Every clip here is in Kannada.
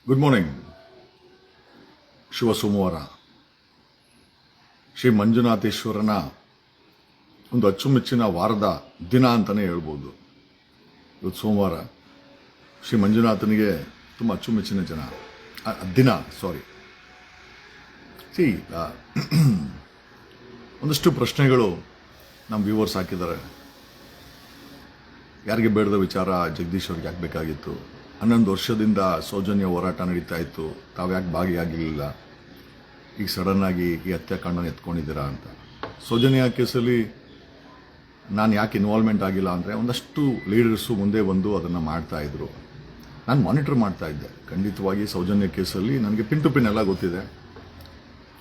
Good morning. ಶುಭ ಸೋಮವಾರ. ಶ್ರೀ ಮಂಜುನಾಥೇಶ್ವರನ ಒಂದು ಅಚ್ಚುಮೆಚ್ಚಿನ ವಾರದ ದಿನ ಅಂತಲೇ ಹೇಳ್ಬೋದು. ಇವತ್ತು ಸೋಮವಾರ. ಶ್ರೀ ಮಂಜುನಾಥನಿಗೆ ತುಂಬ ಅಚ್ಚುಮೆಚ್ಚಿನ ದಿನ. ಒಂದಷ್ಟು ಪ್ರಶ್ನೆಗಳು ನಮ್ಮ ವ್ಯೂವರ್ಸ್ ಹಾಕಿದ್ದಾರೆ. ಯಾರಿಗೆ ಬೇಡದ ವಿಚಾರ ಜಗದೀಶ್ ಅವ್ರಿಗೆ ಯಾಕೆ ಬೇಕಾಗಿತ್ತು? 11 ವರ್ಷದಿಂದ ಸೌಜನ್ಯ ಹೋರಾಟ ನಡೀತಾ ಇತ್ತು, ತಾವು ಯಾಕೆ ಭಾಗಿಯಾಗಿರಲಿಲ್ಲ? ಈಗ ಸಡನ್ ಆಗಿ ಈ ಹತ್ಯಾಕಾಂಡನ ಎತ್ಕೊಂಡಿದ್ದೀರಾ ಅಂತ. ಸೌಜನ್ಯ ಕೇಸಲ್ಲಿ ನಾನು ಯಾಕೆ ಇನ್ವಾಲ್ವ್ಮೆಂಟ್ ಆಗಿಲ್ಲ ಅಂದರೆ, ಒಂದಷ್ಟು ಲೀಡರ್ಸು ಮುಂದೆ ಬಂದು ಅದನ್ನು ಮಾಡ್ತಾಯಿದ್ರು. ನಾನು ಮಾನಿಟರ್ ಮಾಡ್ತಾ ಇದ್ದೆ. ಖಂಡಿತವಾಗಿ ಸೌಜನ್ಯ ಕೇಸಲ್ಲಿ ನನಗೆ ಪಿನ್ ಟು ಪಿನ್ ಎಲ್ಲ ಗೊತ್ತಿದೆ.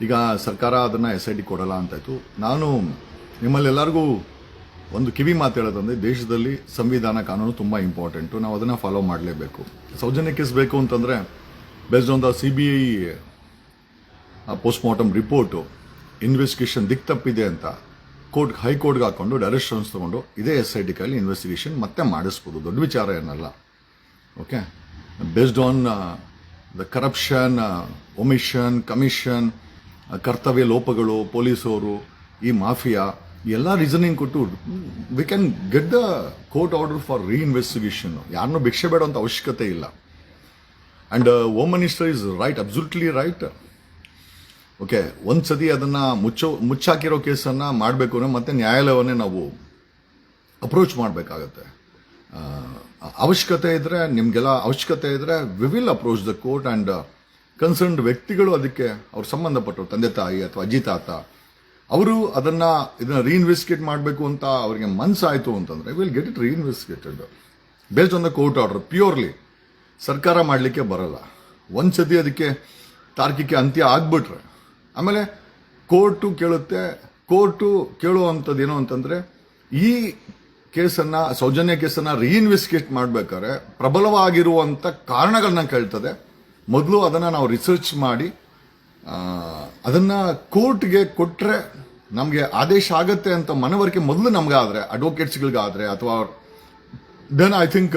ಈಗ ಸರ್ಕಾರ ಅದನ್ನು SIT ಕೊಡಲ್ಲ ಅಂತಾಯಿತು. ನಾನು ನಿಮ್ಮಲ್ಲೆಲ್ಲರಿಗೂ ಒಂದು ಕಿವಿ ಮಾತು ಹೇಳೋದಂದರೆ, ದೇಶದಲ್ಲಿ ಸಂವಿಧಾನ ಕಾನೂನು ತುಂಬ ಇಂಪಾರ್ಟೆಂಟು, ನಾವು ಅದನ್ನು ಫಾಲೋ ಮಾಡಲೇಬೇಕು. ಸೌಜನ್ಯ ಕೇಸ್ ಬೇಕು ಅಂತಂದರೆ based on the CBI post-mortem report investigation ತಪ್ಪಿದೆ ಅಂತ ಹೈಕೋರ್ಟ್ಗೆ ಹಾಕೊಂಡು ಡೈರೆಕ್ಷನ್ಸ್ ತೊಗೊಂಡು ಇದೇ SIT ಕೈಲಿ ಇನ್ವೆಸ್ಟಿಗೇಷನ್ ಮತ್ತೆ ಮಾಡಿಸ್ಬೋದು. ದೊಡ್ಡ ವಿಚಾರ ಏನಲ್ಲ. Okay, based on the corruption, omission, commission, ಕರ್ತವ್ಯ ಲೋಪಗಳು, ಪೊಲೀಸವರು, ಈ ಮಾಫಿಯಾ ಎಲ್ಲ ರೀಸನಿಂಗ್ ಕೊಟ್ಟು V can get the court order for reinvestigation. ಯಾರನ್ನೂ ಭಿಕ್ಷೆ ಬೇಡ ಅಂತ ಅವಶ್ಯಕತೆ ಇಲ್ಲ. And home minister is right, absolutely right. Okay, ಒಂದು ಸತಿ ಅದನ್ನು ಮುಚ್ಚಾಕಿರೋ ಕೇಸನ್ನು ಮಾಡಬೇಕು ಅಂದರೆ ಮತ್ತೆ ನ್ಯಾಯಾಲಯವನ್ನೇ ನಾವು ಅಪ್ರೋಚ್ ಮಾಡಬೇಕಾಗತ್ತೆ. ಅವಶ್ಯಕತೆ ಇದ್ದರೆ, ನಿಮಗೆಲ್ಲ ಅವಶ್ಯಕತೆ ಇದ್ದರೆ we will approach the court and concerned ವ್ಯಕ್ತಿಗಳು, ಅದಕ್ಕೆ ಅವ್ರು ಸಂಬಂಧಪಟ್ಟರು, ತಂದೆ ತಾಯಿ ಅಥವಾ ಅಜ್ಜಿ ತಾತ, ಅವರು ಇದನ್ನ ರೀಇನ್ವೆಸ್ಟಿಗೇಟ್ ಮಾಡಬೇಕು ಅಂತ ಅವರಿಗೆ ಮನಸ್ಸಾಯಿತು ಅಂತಂದರೆ will get it reinvestigated based on the court order. Purely ಸರ್ಕಾರ ಮಾಡಲಿಕ್ಕೆ ಬರಲ್ಲ. ಒಂದು ಸತಿ ಅದಕ್ಕೆ ತಾರ್ಕಿಕ ಅಂತ್ಯ ಆಗ್ಬಿಟ್ರೆ ಆಮೇಲೆ ಕೋರ್ಟು ಕೇಳುತ್ತೆ. ಕೋರ್ಟು ಕೇಳುವಂಥದ್ದು ಏನು ಅಂತಂದರೆ, ಈ ಕೇಸನ್ನು, ಸೌಜನ್ಯ ಕೇಸನ್ನು ರೀಇನ್ವೆಸ್ಟಿಗೇಟ್ ಮಾಡಬೇಕಾದ್ರೆ ಪ್ರಬಲವಾಗಿರುವಂಥ ಕಾರಣಗಳನ್ನ ಕೇಳ್ತದೆ. ಮೊದಲು ಅದನ್ನು ನಾವು ರಿಸರ್ಚ್ ಮಾಡಿ ಅದನ್ನು ಕೋರ್ಟ್ಗೆ ಕೊಟ್ಟರೆ ನಮಗೆ ಆದೇಶ ಆಗತ್ತೆ ಅಂತ ಮನವರಿಕೆ ಮೊದಲು ನಮಗಾದರೆ, ಅಡ್ವೊಕೇಟ್ಸ್ಗಳಿಗಾದರೆ, ಅಥವಾ then I think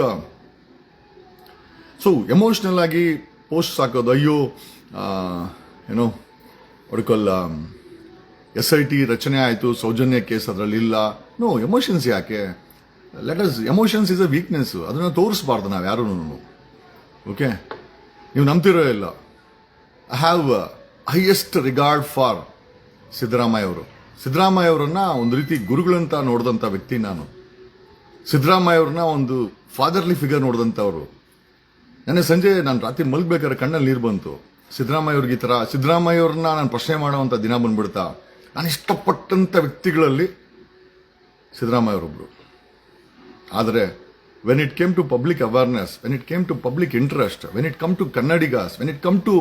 so emotional ಆಗಿ ಪೋಸ್ಟ್ ಹಾಕೋದು, ಅಯ್ಯೋ ಏನೋ ಒಡ್ಕೊಲ್ಲ SIT ರಚನೆ ಆಯಿತು, ಸೌಜನ್ಯ ಕೇಸ್ ಅದರಲ್ಲಿ ಇಲ್ಲ. ನೋ, ಎಮೋಷನ್ಸ್ ಯಾಕೆ? Emotions is a weakness. ಅದನ್ನು ತೋರಿಸ್ಬಾರ್ದು ನಾವು ಯಾರೂ. ಓಕೆ, ನೀವು ನಂಬ್ತಿರೋ ಇಲ್ಲ. I have highest regard for Siddaramaiah ಅವರು. ಸಿದ್ದರಾಮಯ್ಯ ಅವರನ್ನ ಒಂದು ರೀತಿ ಗುರುಗಳಂತ ನೋಡಿದಂಥ ವ್ಯಕ್ತಿ ನಾನು. ಸಿದ್ದರಾಮಯ್ಯ ಅವ್ರನ್ನ ಒಂದು ಫಾದರ್ಲಿ ಫಿಗರ್ ನೋಡಿದಂಥವ್ರು. ನೆನ್ನೆ ಸಂಜೆ ನಾನು ರಾತ್ರಿ ಮಲಗಬೇಕಾದ್ರೆ ಕಣ್ಣಲ್ಲಿ ನೀರು ಬಂತು. ಸಿದ್ದರಾಮಯ್ಯ ಅವ್ರಿಗೆ ಈ ಥರ ಸಿದ್ದರಾಮಯ್ಯ ಅವ್ರನ್ನ ನಾನು ಪ್ರಶ್ನೆ ಮಾಡೋವಂಥ ದಿನ ಬಂದ್ಬಿಡ್ತಾ. ನಾನು ಇಷ್ಟಪಟ್ಟಂಥ ವ್ಯಕ್ತಿಗಳಲ್ಲಿ ಸಿದ್ದರಾಮಯ್ಯ ಅವರೊಬ್ಬರು. ಆದರೆ when it came to public awareness, when it came to public interest, when it come to Kannadigas, when it come to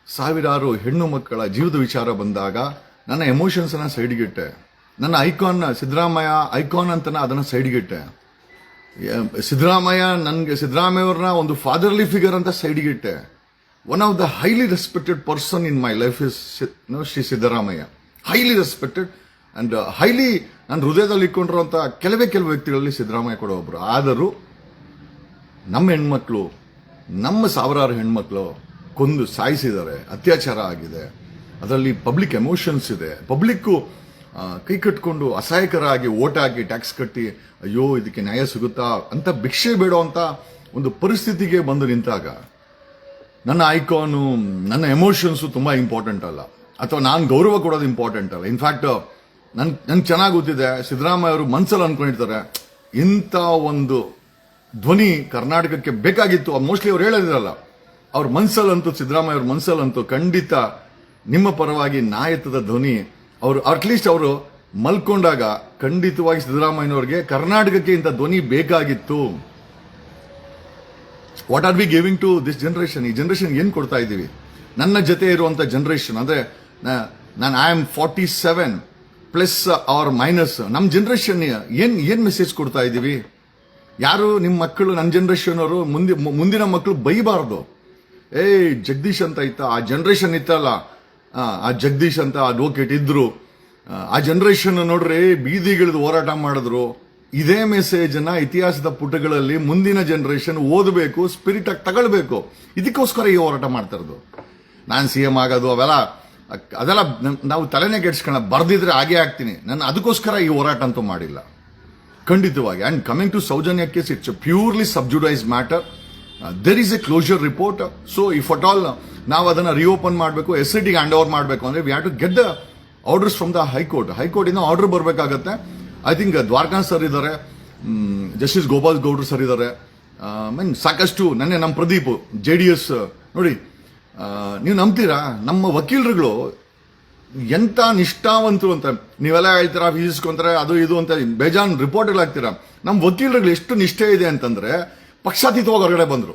ಸಾವಿರಾರು ಹೆಣ್ಣು ಮಕ್ಕಳ ಜೀವದ ವಿಚಾರ ಬಂದಾಗ ನನ್ನ ಎಮೋಷನ್ಸನ್ನು ಸೈಡ್ಗಿಟ್ಟೆ. ನನ್ನ ಐಕಾನ್, ಸಿದ್ದರಾಮಯ್ಯ ಐಕಾನ್ ಅಂತ ಅದನ್ನು ಸೈಡ್ಗಿಟ್ಟೆ. ಸಿದ್ದರಾಮಯ್ಯ ಅವ್ರನ್ನ ಒಂದು ಫಾದರ್ಲಿ ಫಿಗರ್ ಅಂತ ಸೈಡ್ಗಿಟ್ಟೆ. One of the highly respected person in my life is Shri Siddaramaiah. Highly respected and highly ನನ್ನ ಹೃದಯದಲ್ಲಿ ಇಟ್ಕೊಂಡಿರುವಂಥ ಕೆಲವೇ ವ್ಯಕ್ತಿಗಳಲ್ಲಿ ಸಿದ್ದರಾಮಯ್ಯ ಕೂಡ ಒಬ್ಬರು. ಆದರೂ ನಮ್ಮ ಹೆಣ್ಮಕ್ಳು, ನಮ್ಮ ಸಾವಿರಾರು ಹೆಣ್ಮಕ್ಳು ಕೊಂದು ಸಾಯಿಸಿದ್ದಾರೆ, ಅತ್ಯಾಚಾರ ಆಗಿದೆ. ಅದರಲ್ಲಿ ಪಬ್ಲಿಕ್ ಎಮೋಷನ್ಸ್ ಇದೆ. ಪಬ್ಲಿಕ್ಕು ಕೈ ಕಟ್ಕೊಂಡು ಅಸಹಾಯಕರಾಗಿ ಓಟ್ ಹಾಕಿ ಟ್ಯಾಕ್ಸ್ ಕಟ್ಟಿ ಅಯ್ಯೋ ಇದಕ್ಕೆ ನ್ಯಾಯ ಸಿಗುತ್ತಾ ಅಂತ ಭಿಕ್ಷೆ ಬೇಡುವಂಥ ಒಂದು ಪರಿಸ್ಥಿತಿಗೆ ಬಂದು ನಿಂತಾಗ ನನ್ನ ಐಕಾನು, ನನ್ನ ಎಮೋಷನ್ಸು ತುಂಬ ಇಂಪಾರ್ಟೆಂಟ್ ಅಲ್ಲ, ಅಥವಾ ನಾನು ಗೌರವ ಕೊಡೋದು ಇಂಪಾರ್ಟೆಂಟ್ ಅಲ್ಲ. ಇನ್ಫ್ಯಾಕ್ಟ್ ನನ್ಗೆ ಚೆನ್ನಾಗಿ ಗೊತ್ತಿದೆ, ಸಿದ್ದರಾಮಯ್ಯ ಅವರು ಮನಸ್ಸಲ್ಲಿ ಅನ್ಕೊಂಡಿರ್ತಾರೆ ಇಂಥ ಒಂದು ಧ್ವನಿ ಕರ್ನಾಟಕಕ್ಕೆ ಬೇಕಾಗಿತ್ತು. ಮೋಸ್ಟ್ಲಿ ಅವ್ರು ಹೇಳೋದಿರಲ್ಲ, ಅವ್ರ ಮನಸ್ಸಲ್ಲಂತೂ, ಸಿದ್ದರಾಮಯ್ಯ ಅವ್ರ ಮನಸ್ಸಲ್ಲಂತೂ ಖಂಡಿತ ನಿಮ್ಮ ಪರವಾಗಿ ನಾಯಕದ ಧ್ವನಿ. ಅವರು ಅಟ್ಲೀಸ್ಟ್ ಅವರು ಮಲ್ಕೊಂಡಾಗ ಖಂಡಿತವಾಗಿ ಸಿದ್ದರಾಮಯ್ಯನವ್ರಿಗೆ ಕರ್ನಾಟಕಕ್ಕೆ ಇಂಥ ಧ್ವನಿ ಬೇಕಾಗಿತ್ತು. What are we giving to this generation? ಈ ಜನರೇಷನ್ ಏನು ಕೊಡ್ತಾ ಇದ್ದೀವಿ? ನನ್ನ ಜೊತೆ ಇರುವಂಥ ಜನರೇಷನ್ ಅಂದರೆ ನಾನು I am 47 plus or minus. ನಮ್ಮ ಜನರೇಷನ್ ಏನು ಮೆಸೇಜ್ ಕೊಡ್ತಾ ಇದ್ದೀವಿ? ಯಾರು ನಿಮ್ಮ ಮಕ್ಕಳು, ನನ್ನ ಜನರೇಷನ್ ಅವರು ಮುಂದಿನ ಮಕ್ಕಳು ಬೈಬಾರ್ದು. ಜಗದೀಶ್ ಅಂತ ಇತ್ತ, ಆ ಜನರೇಷನ್ ಇತ್ತಲ್ಲ, ಆ ಜಗದೀಶ್ ಅಂತ ಅಡ್ವೊಕೇಟ್ ಇದ್ರು, ಆ ಜನರೇಷನ್ ನೋಡ್ರಿ ಬೀದಿಗಿಳಿದು ಹೋರಾಟ ಮಾಡಿದ್ರು. ಇದೇ ಮೆಸೇಜ್ ಅನ್ನ ಇತಿಹಾಸದ ಪುಟಗಳಲ್ಲಿ ಮುಂದಿನ ಜನರೇಷನ್ ಓದಬೇಕು, ಸ್ಪಿರಿಟ್ ಆಗಿ ತಗೊಳ್ಬೇಕು. ಇದಕ್ಕೋಸ್ಕರ ಈ ಹೋರಾಟ ಮಾಡ್ತಾ ಇರೋದು. ನಾನು CM ಆಗೋದು ಅದೆಲ್ಲ ನಾವು ತಲೆನೇ ಕೆಡ್ಸ್ಕೊಳ್ಳ, ಬರ್ದಿದ್ರೆ ಹಾಗೆ ಆಗ್ತೀನಿ ನಾನು. ಅದಕ್ಕೋಸ್ಕರ ಈ ಹೋರಾಟ ಅಂತೂ ಮಾಡಿಲ್ಲ ಖಂಡಿತವಾಗಿ. And coming to Sowjanya case, it's purely sub judice matter. There is a closure report. So if at all ನಾವು ಅದನ್ನ ರಿಓಪನ್ ಮಾಡಬೇಕು, SIT ಹ್ಯಾಂಡ್ ಓವರ್ ಮಾಡಬೇಕು ಅಂದ್ರೆ we have to get the orders from the high court ಇಂದ ಆರ್ಡರ್ ಬರಬೇಕಾಗತ್ತೆ. ಐ ಥಿಂಕ್ ದ್ವಾರಕಾನಾಥ್ ಸರ್ ಇದ್ದಾರೆ, ಜಸ್ಟಿಸ್ ಗೋಪಾಲ್ ಗೌಡ್ರು ಸರ್ ಇದ್ದಾರೆ, ಮೀನ್ ಸಾಕಷ್ಟು. ನಮ್ಮ ಪ್ರದೀಪ್ JDS ನೋಡಿ, ನೀವು ನಂಬ್ತೀರಾ, ನಮ್ಮ ವಕೀಲರುಗಳು ಎಂತ ನಿಷ್ಠಾವಂತರು ಅಂತ ನೀವೆಲ್ಲ ಹೇಳ್ತೀರಾ, ಫೀಸ್ಕೊಂತಾರೆ ಅದು ಇದು ಅಂತ ಬೇಜಾನ್ ರಿಪೋರ್ಟ್ಗಳಾಗ್ತೀರಾ. ನಮ್ಮ ವಕೀಲರುಗಳು ಎಷ್ಟು ನಿಷ್ಠೆ ಇದೆ ಅಂತಂದ್ರೆ ಪಕ್ಷಾತೀತವಾಗಿ ಹೊರಗಡೆ ಬಂದ್ರು.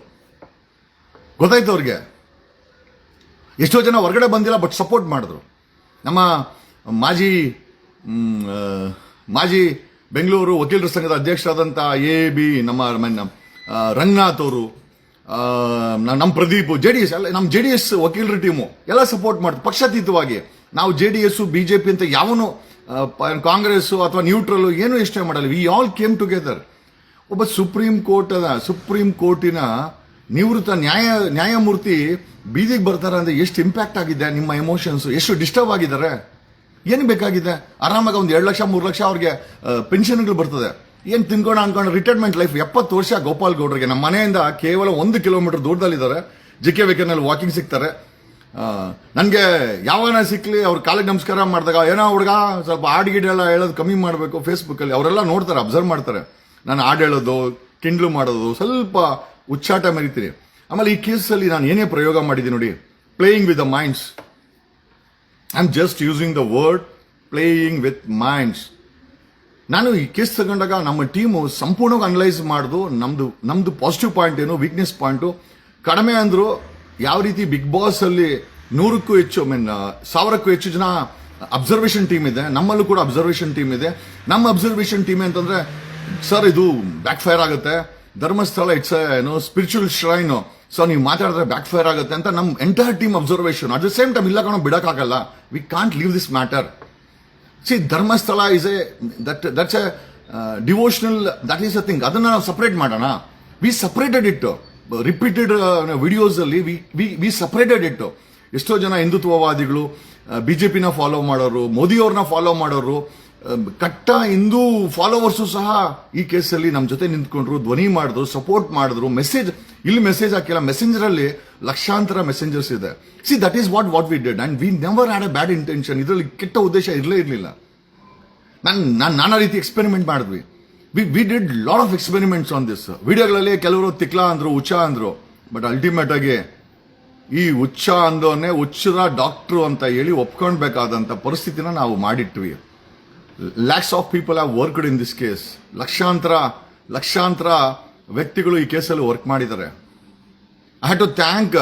ಗೊತ್ತಾಯ್ತು ಅವ್ರಿಗೆ. ಎಷ್ಟೋ ಜನ ಹೊರಗಡೆ ಬಂದಿಲ್ಲ, ಬಟ್ ಸಪೋರ್ಟ್ ಮಾಡಿದ್ರು. ನಮ್ಮ ಮಾಜಿ ಬೆಂಗಳೂರು ವಕೀಲರ ಸಂಘದ ಅಧ್ಯಕ್ಷರಾದಂಥ AB ನಮ್ಮ ರಂಗನಾಥ್ ಅವರು, ನಮ್ಮ ಪ್ರದೀಪ್, JDS ಎಲ್ಲ, ನಮ್ಮ JDS ವಕೀಲರ ಟೀಮು ಎಲ್ಲ ಸಪೋರ್ಟ್ ಮಾಡ್ತಾರೆ ಪಕ್ಷಾತೀತವಾಗಿ. ನಾವು JDS BJP ಅಂತ ಯಾವನು ಕಾಂಗ್ರೆಸ್ ಅಥವಾ ನ್ಯೂಟ್ರಲ್ ಏನು ಇಷ್ಟ ಮಾಡಲ್ಲ. We all came together. ಒಬ್ಬ ಸುಪ್ರೀಂ ಕೋರ್ಟಿನ ನಿವೃತ್ತ ನ್ಯಾಯಮೂರ್ತಿ ಬೀದಿಗೆ ಬರ್ತಾರೆ ಅಂದ್ರೆ ಎಷ್ಟು ಇಂಪ್ಯಾಕ್ಟ್ ಆಗಿದೆ ನಿಮ್ಮ ಎಮೋಷನ್ಸ್, ಎಷ್ಟು ಡಿಸ್ಟರ್ಬ್ ಆಗಿದ್ದಾರೆ. ಏನು ಬೇಕಾಗಿದೆ, ಆರಾಮಾಗಿ ಒಂದು 2 ಲಕ್ಷ 3 ಲಕ್ಷ ಅವ್ರಿಗೆ ಪೆನ್ಷನ್ಗಳು ಬರ್ತದೆ. ಏನ್ ಅನ್ಕೊಂಡು ರಿಟೈರ್ಮೆಂಟ್ ಲೈಫ್ 70 ವರ್ಷ ಗೋಪಾಲ್ ಗೌಡ್ರಿಗೆ. ನಮ್ಮ ಮನೆಯಿಂದ ಕೇವಲ 1 ಕಿಲೋಮೀಟರ್ ದೂರದಲ್ಲಿದ್ದಾರೆ. JK ವೇಕನ್ನಲ್ಲಿ ವಾಕಿಂಗ್ ಸಿಗ್ತಾರೆ. ನನಗೆ ಯಾವಾಗ ಸಿಕ್ಲಿ ಅವ್ರ ಕಾಲಿಗೆ ನಮಸ್ಕಾರ ಮಾಡಿದಾಗ ಏನೋ ಹುಡುಗ ಸ್ವಲ್ಪ ಹಾಡುಗಿಡೆಲ್ಲ ಹೇಳೋದು ಕಮ್ಮಿ ಮಾಡಬೇಕು ಫೇಸ್ಬುಕ್ಕಲ್ಲಿ, ಅವರೆಲ್ಲ ನೋಡ್ತಾರೆ, ಅಬ್ಸರ್ವ್ ಮಾಡ್ತಾರೆ. ನಾನು ಹಾಡು ಹೇಳೋದು, ಕಿಂಡ್ಲು ಮಾಡೋದು, ಸ್ವಲ್ಪ ಉಚ್ಚಾಟ ಮೆರಿತೀನಿ. ಆಮೇಲೆ ಈ ಕೇಸಲ್ಲಿ ನಾನು ಏನೇ ಪ್ರಯೋಗ ಮಾಡಿದ್ದೀನಿ ನೋಡಿ, playing with the minds. I am just using the word playing with minds. ನಾನು ಈ ಕೇಸ್ ತಗೊಂಡಾಗ ನಮ್ಮ ಟೀಮು ಸಂಪೂರ್ಣವಾಗಿ ಅನಲೈಸ್ ಮಾಡುದು, ನಮ್ದು ಪಾಸಿಟಿವ್ ಪಾಯಿಂಟ್ ಏನು, ವೀಕ್ನೆಸ್ ಪಾಯಿಂಟು. ಕಡಿಮೆ ಅಂದ್ರು ಯಾವ ರೀತಿ ಬಿಗ್ ಬಾಸ್ ಅಲ್ಲಿ 100ಕ್ಕೂ ಹೆಚ್ಚು 1000ಕ್ಕೂ ಹೆಚ್ಚು ಜನ ಅಬ್ಸರ್ವೇಷನ್ ಟೀಮ್ ಇದೆ. ನಮ್ಮಲ್ಲೂ ಕೂಡ ಅಬ್ಸರ್ವೇಷನ್ ಟೀಮ್ ಇದೆ. ನಮ್ಮ ಅಬ್ಸರ್ವೇಷನ್ ಟೀಮ್ ಅಂತಂದ್ರೆ ಸರ್ ಇದು ಬ್ಯಾಕ್ ಫೈರ್ ಆಗುತ್ತೆ, Dharmasthala it's spiritual shrine, so ನೀವು ಮಾತಾಡಿದ್ರೆ ಬ್ಯಾಕ್ ಫೈರ್ ಆಗುತ್ತೆ ಅಂತ ನಮ್ಮ entire team observation. At the same time ಇಲ್ಲ ಬಿಡಕ್ಕಾಗಲ್ಲ, we can't leave this matter. See, Dharmasthala is that's a devotional, that is a thing. ಅದನ್ನ ನಾವು ಸಪರೇಟ್ ಮಾಡೋಣ. We separated it. Repeated videos ಅಲ್ಲಿ ವಿ ಸಪರೇಟೆಡ್ ಇಟ್. ಎಷ್ಟೋ ಜನ ಹಿಂದುತ್ವವಾದಿಗಳು BJPನ ಫಾಲೋ ಮಾಡೋರು, ಮೋದಿಯವ್ರನ್ನ ಫಾಲೋ ಮಾಡೋರು, ಕಟ್ಟ ಹಿಂದೂ ಫಾಲೋವರ್ಸು ಸಹ ಈ ಕೇಸಲ್ಲಿ ನಮ್ಮ ಜೊತೆ ನಿಂತ್ಕೊಂಡ್ರು, ಧ್ವನಿ ಮಾಡಿದ್ರು, ಸಪೋರ್ಟ್ ಮಾಡಿದ್ರು. ಇಲ್ಲಿ ಮೆಸೇಜ್ ಹಾಕಿಲ್ಲ, ಮೆಸೆಂಜರ್ ಅಲ್ಲಿ ಲಕ್ಷಾಂತರ ಮೆಸೆಂಜರ್ಸ್ ಇದೆ. See that is what we did and we never had a bad intention. ಇದರಲ್ಲಿ ಕೆಟ್ಟ ಉದ್ದೇಶ ಇರಲಿಲ್ಲ. ನಾನಾ ರೀತಿ ಎಕ್ಸ್ಪೆರಿಮೆಂಟ್ ಮಾಡಿದ್ವಿ. We did lot of experiments on this. ವಿಡಿಯೋಗಳಲ್ಲಿ ಕೆಲವರು ತಿಕ್ಲಾ ಅಂದ್ರು, ಹುಚ್ಚ ಅಂದ್ರು, ಬಟ್ ಅಲ್ಟಿಮೇಟ್ ಆಗಿ ಈ ಹುಚ್ಚ ಅಂದೋನೆ ಹುಚ್ಚರ ಡಾಕ್ಟ್ರು ಅಂತ ಹೇಳಿ ಒಪ್ಕೊಳ್ಬೇಕಾದಂತ ಪರಿಸ್ಥಿತಿನ ನಾವು ಮಾಡಿಟ್ವಿ. Lakhs of people have worked in this case. ಲಕ್ಷಾಂತರ ವ್ಯಕ್ತಿಗಳು ಈ ಕೇಸಲ್ಲಿ ವರ್ಕ್ ಮಾಡಿದ್ದಾರೆ. I had to thank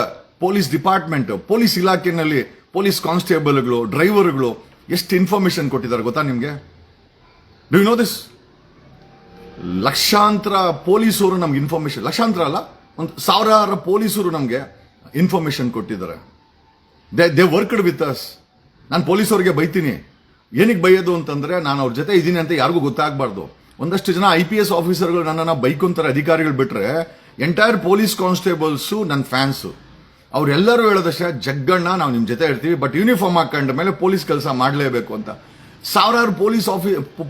police department, police ಇಲಾಖೆಯಲ್ಲಿ ಪೊಲೀಸ್ ಕಾನ್ಸ್ಟೇಬಲ್ಗಳು, ಡ್ರೈವರ್ಗಳು ಎಷ್ಟು ಇನ್ಫಾರ್ಮೇಶನ್ ಕೊಟ್ಟಿದ್ದಾರೆ ಗೊತ್ತಾ ನಿಮ್ಗೆ? Do you know this? ಲಕ್ಷಾಂತರ ಪೊಲೀಸರು ನಮ್ಗೆ ಇನ್ಫಾರ್ಮೇಶನ್, ಲಕ್ಷಾಂತರ ಅಲ್ಲ, ಒಂದು ಸಾವಿರಾರು ಪೊಲೀಸರು ನಮ್ಗೆ ಇನ್ಫಾರ್ಮೇಶನ್ ಕೊಟ್ಟಿದ್ದಾರೆ. They worked with us. ನಾನು ಪೊಲೀಸರಿಗೆ ಬೈತೀನಿ. ಏನಕ್ಕೆ ಬೈಯೋದು ಅಂತಂದ್ರೆ ನಾನು ಅವ್ರ ಜೊತೆ ಇದ್ದೀನಿ ಅಂತ ಯಾರಿಗೂ ಗೊತ್ತಾಗಬಾರ್ದು. ಒಂದಷ್ಟು ಜನ IPS ಆಫೀಸರ್ಗಳು ನನ್ನನ್ನು ಬೈಕೊಂತಾರೆ, ಅಧಿಕಾರಿಗಳು ಬಿಟ್ರೆ. ಎಂಟೈರ್ ಪೊಲೀಸ್ ಕಾನ್ಸ್ಟೇಬಲ್ಸು ನನ್ನ ಫ್ಯಾನ್ಸು. ಅವರೆಲ್ಲರೂ ಹೇಳೋದಷ್ಟೇ, ಜಗ್ಗಣ್ಣ ನಾವು ನಿಮ್ ಜೊತೆ ಇರ್ತೀವಿ, ಬಟ್ ಯೂನಿಫಾರ್ಮ್ ಹಾಕೊಂಡ ಮೇಲೆ ಪೊಲೀಸ್ ಕೆಲಸ ಮಾಡಲೇಬೇಕು ಅಂತ. ಸಾವಿರಾರು